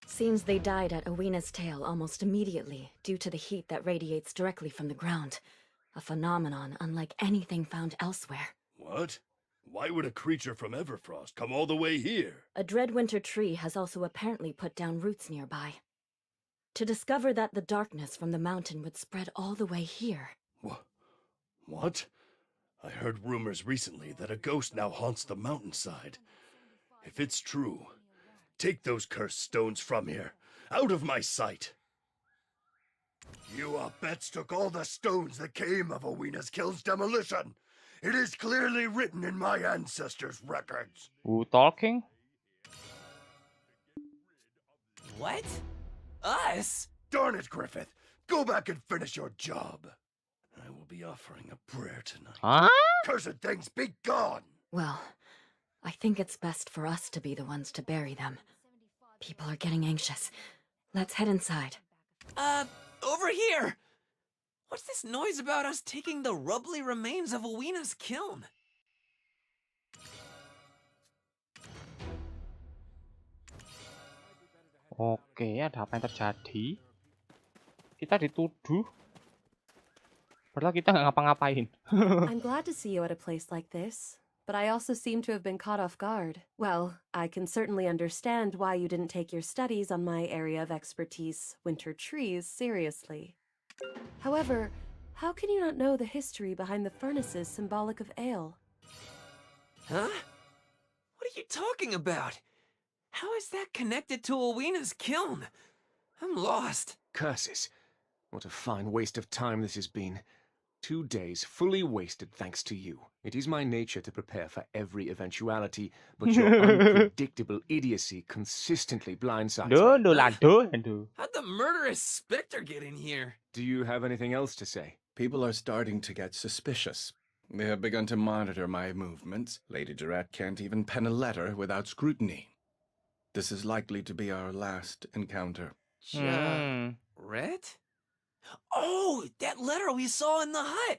K: Seems they died at Oweena's tail almost immediately due to the heat that radiates directly from the ground. A phenomenon unlike anything found elsewhere.
B: What? Why would a creature from Everfrost come all the way here?
K: A dreadwinter tree has also apparently put down roots nearby. To discover that the darkness from the mountain would spread all the way here.
B: What? I heard rumors recently that a ghost now haunts the mountainside. If it's true, take those cursed stones from here, out of my sight. You Abets took all the stones that came of Oweena's Kill's demolition. It is clearly written in my ancestors' records.
A: Who talking?
J: What? Us?
B: Darn it, Griffith. Go back and finish your job. I will be offering a prayer tonight.
A: Huh?
B: Cursed things, be gone!
K: Well, I think it's best for us to be the ones to bury them. People are getting anxious. Let's head inside.
J: Over here! What's this noise about us taking the rubbly remains of Oweena's kiln?
A: Oke, ada apa yang terjadi? Kita dituduh. Padahal kita nggak ngapa-ngapain.
M: I'm glad to see you at a place like this, but I also seem to have been caught off guard. Well, I can certainly understand why you didn't take your studies on my area of expertise, winter trees, seriously. However, how can you not know the history behind the furnaces symbolic of ale?
J: Huh? What are you talking about? How is that connected to Oweena's kiln? I'm lost.
L: Curses. What a fine waste of time this has been. 2 days fully wasted thanks to you. It is my nature to prepare for every eventuality, but your unpredictable idiocy consistently blindsides me.
J: How'd the murderous specter get in here?
L: Do you have anything else to say?
P: People are starting to get suspicious.
I: They have begun to monitor my movements. Lady Durat can't even pen a letter without scrutiny. This is likely to be our last encounter.
J: Ret? Oh, that letter we saw in the hut!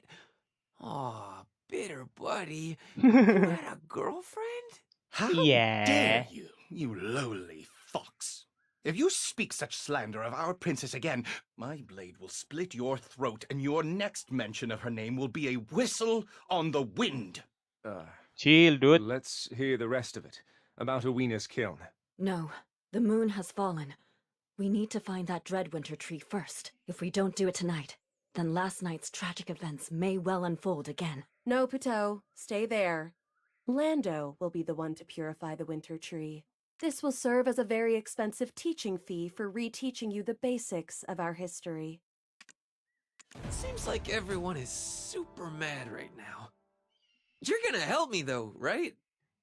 J: Aw, bitter buddy. You had a girlfriend?
I: How dare you, you lowly fox! If you speak such slander of our princess again, my blade will split your throat, and your next mention of her name will be a whistle on the wind.
A: Chill, dude.
L: Let's hear the rest of it. About Awena's kiln.
K: No, the moon has fallen. We need to find that Dreadwinter tree first. If we don't do it tonight, then last night's tragic events may well unfold again.
M: No, Pateau, stay there. Lando will be the one to purify the winter tree. This will serve as a very expensive teaching fee for reteaching you the basics of our history.
J: It seems like everyone is super mad right now. You're gonna help me though, right?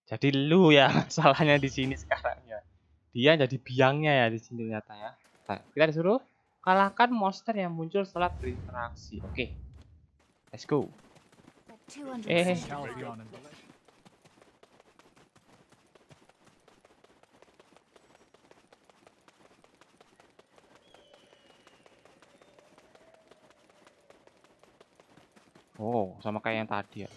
A: Jadi lu ya salahnya di sini sekarang ya. Dia jadi biangnya ya di sini ternyata ya. Nah, kita disuruh kalahkan monster yang muncul setelah berinteraksi. Oke. Let's go. Oh, sama kayak yang tadi ya.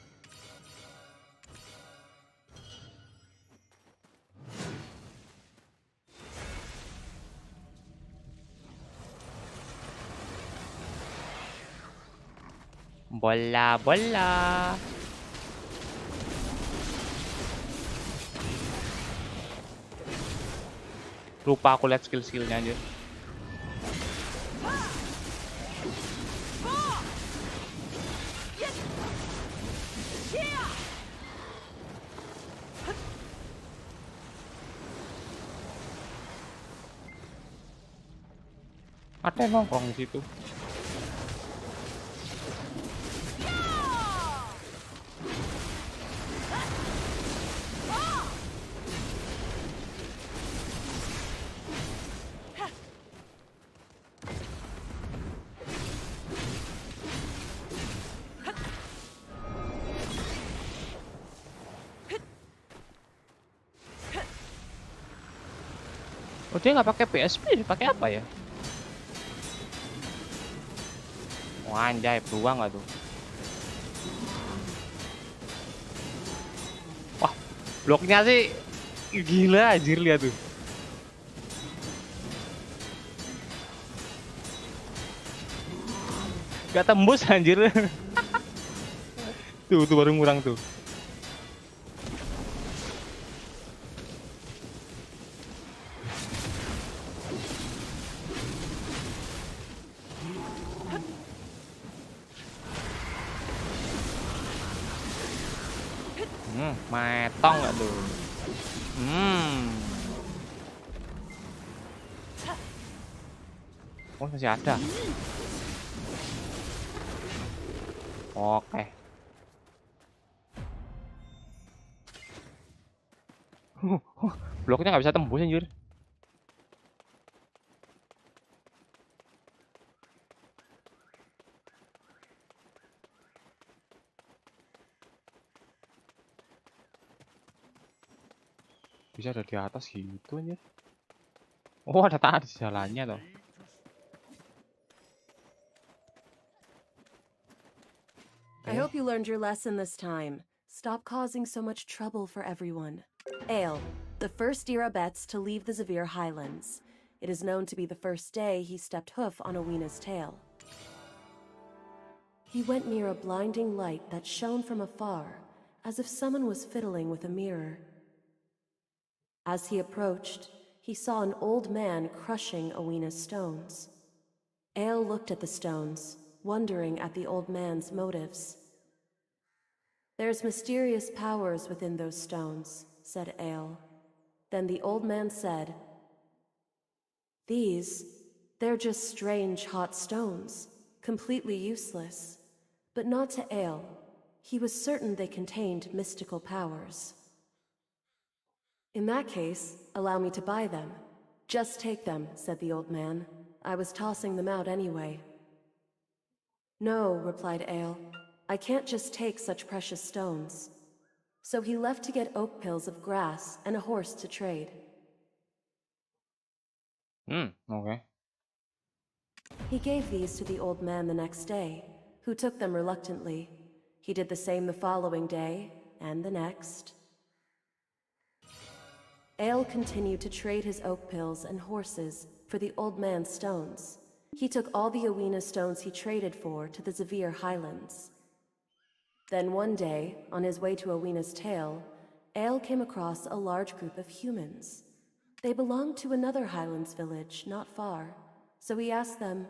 A: Bola. Lupa aku lihat skill-skillnya aja. Ada yang nongkrong di situ. Oh, dia nggak pakai PSP, dia pakai apa ya? Wah, anjay, peluang nggak tuh? Wah, bloknya sih gila, anjir, lihat tuh. Gak tembus, anjir. Tuh baru ngurang tuh. Metong nggak tuh? Oh, masih ada. Oke. Bloknya nggak bisa tembus anjir. Bisa ada di atas gitu anjir. Oh, ada tanah di jalannya toh.
M: I hope you learned your lesson this time. Stop causing so much trouble for everyone. Ale, the first Dirabets to leave the Zavir Highlands. It is known to be the first day he stepped hoof on Awena's tail. He went near a blinding light that shone from afar, as if someone was fiddling with a mirror. As he approached, he saw an old man crushing Awena's stones. Ale looked at the stones, wondering at the old man's motives. There's mysterious powers within those stones, said Ale. Then the old man said, they're just strange hot stones, completely useless. But not to Ale. He was certain they contained mystical powers. In that case, allow me to buy them. Just take them, said the old man. I was tossing them out anyway. No, replied Ale. I can't just take such precious stones. So he left to get oak pills of grass and a horse to trade.
A: Okay.
M: He gave these to the old man the next day, who took them reluctantly. He did the same the following day, and the next. Ale continued to trade his oak pills and horses for the old man's stones. He took all the Awina stones he traded for to the Zavir Highlands. Then one day, on his way to Awina's Tail, Ale came across a large group of humans. They belonged to another Highlands village not far, so he asked them,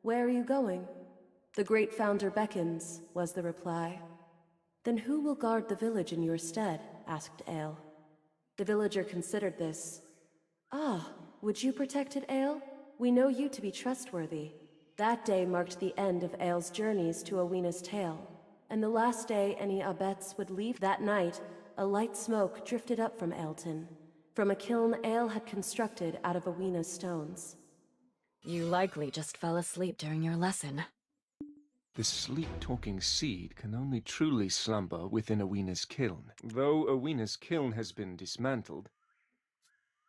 M: "Where are you going?" "The great founder beckons," was the reply. "Then who will guard the village in your stead?" asked Ale. The villager considered this. "Ah, would you protect it, Ale? We know you to be trustworthy." That day marked the end of Ale's journeys to Awina's Tail, and the last day any Abets would leave. That night, a light smoke drifted up from Ailton, from a kiln Ale had constructed out of Awina's stones.
K: You likely just fell asleep during your lesson.
L: The sleep-talking seed can only truly slumber within Awina's kiln. Though Awina's kiln has been dismantled,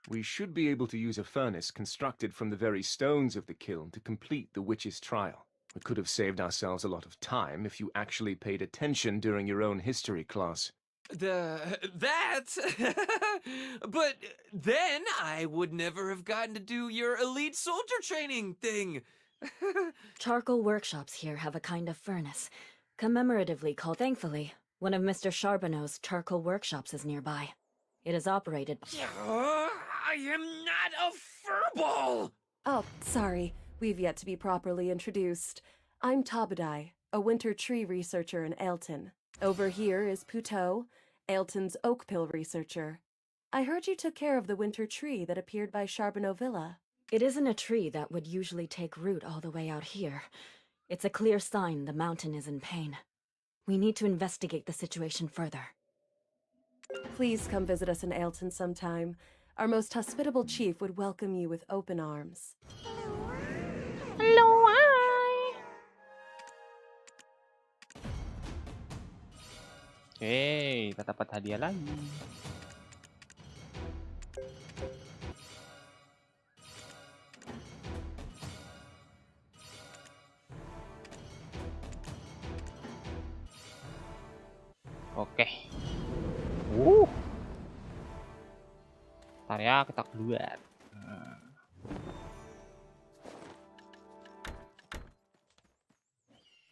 L: we should be able to use a furnace constructed from the very stones of the kiln to complete the witch's trial. We could have saved ourselves a lot of time if you actually paid attention during your own history class.
J: That? But then I would never have gotten to do your elite soldier training thing.
K: Charcoal workshops here have a kind of furnace, commemoratively called. Thankfully, one of Mr. Charbonneau's charcoal workshops is nearby. It is operated.
J: I am not a furball!
M: Oh, sorry. We've yet to be properly introduced. I'm Tabadai, a winter tree researcher in Ailton. Over here is Puteau, Ailton's oak pill researcher. I heard you took care of the winter tree that appeared by Charbonneau Villa.
K: It isn't a tree that would usually take root all the way out here. It's a clear sign the mountain is in pain. We need to investigate the situation further.
M: Please come visit us in Ailton sometime. Our most hospitable chief would welcome you with open arms.
K: Hello,
A: Oke, kita dapat hadiah lagi. Oke. Ntar ya, kita keluar.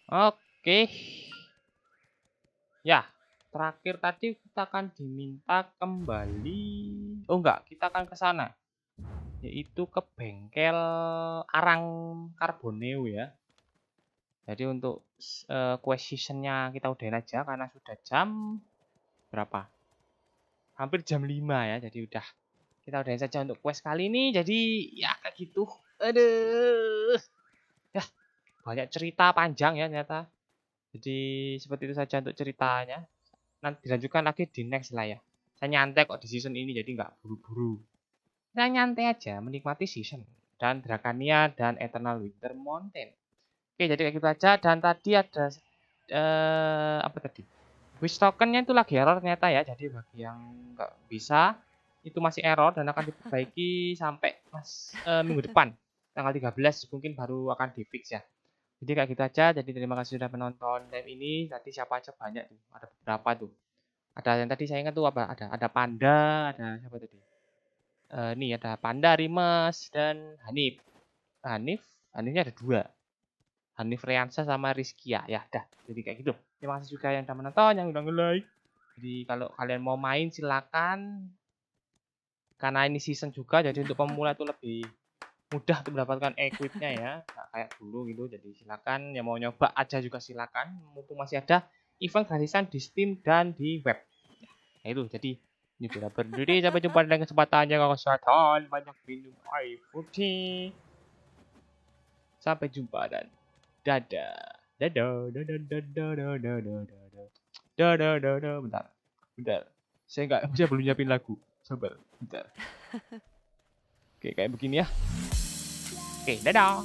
A: Oke. Ya, terakhir tadi kita akan diminta kembali. Oh enggak, kita akan ke sana. Yaitu ke bengkel arang karboneu ya. Jadi untuk quest season-nya kita udahin aja karena sudah jam berapa? Hampir jam 5 ya. Jadi udah kita udahin saja untuk quest kali ini. Jadi ya kayak gitu. Aduh. Ya, banyak cerita panjang ya ternyata. Jadi seperti itu saja untuk ceritanya. Nanti dilanjutkan lagi di next lah ya. Saya nyantai kok di season ini jadi nggak buru-buru. Kita nyantai aja menikmati season dan Drakania dan Eternal Winter Mountain. Oke, jadi kayak gitu aja. Dan tadi ada apa tadi? Wish tokennya itu lagi error ternyata ya. Jadi bagi yang nggak bisa itu masih error dan akan diperbaiki sampai minggu depan tanggal 13 mungkin baru akan di-fix ya. Jadi kayak gitu aja. Jadi terima kasih sudah menonton time ini. Tadi siapa aja banyak tuh. Ada beberapa tuh. Ada yang tadi saya ingat tuh apa? Ada Panda, ada siapa tadi? Nih ada Panda, Rimes dan Hanif. Hanifnya ada 2. Hanif Reansa sama Rizkia ya dah. Jadi kayak gitu. Terima kasih juga yang udah menonton, yang udah nge-like. Jadi kalau kalian mau main silakan. Karena ini season juga, jadi untuk pemula itu lebih mudah untuk mendapatkan equipnya ya, nggak kayak dulu gitu. Jadi silakan yang mau nyoba aja juga silakan. Mumpung masih ada event gratisan di Steam dan di web. Nah itu jadi ini sudah berdiri. Sampai jumpa di kesempatan yang kesehatan, banyak minum air putih. Sampai jumpa dan dadah. Bentar. Saya belum nyiapin lagu. Sabar, bentar. Oke, kayak begini ya. Oke, dadah.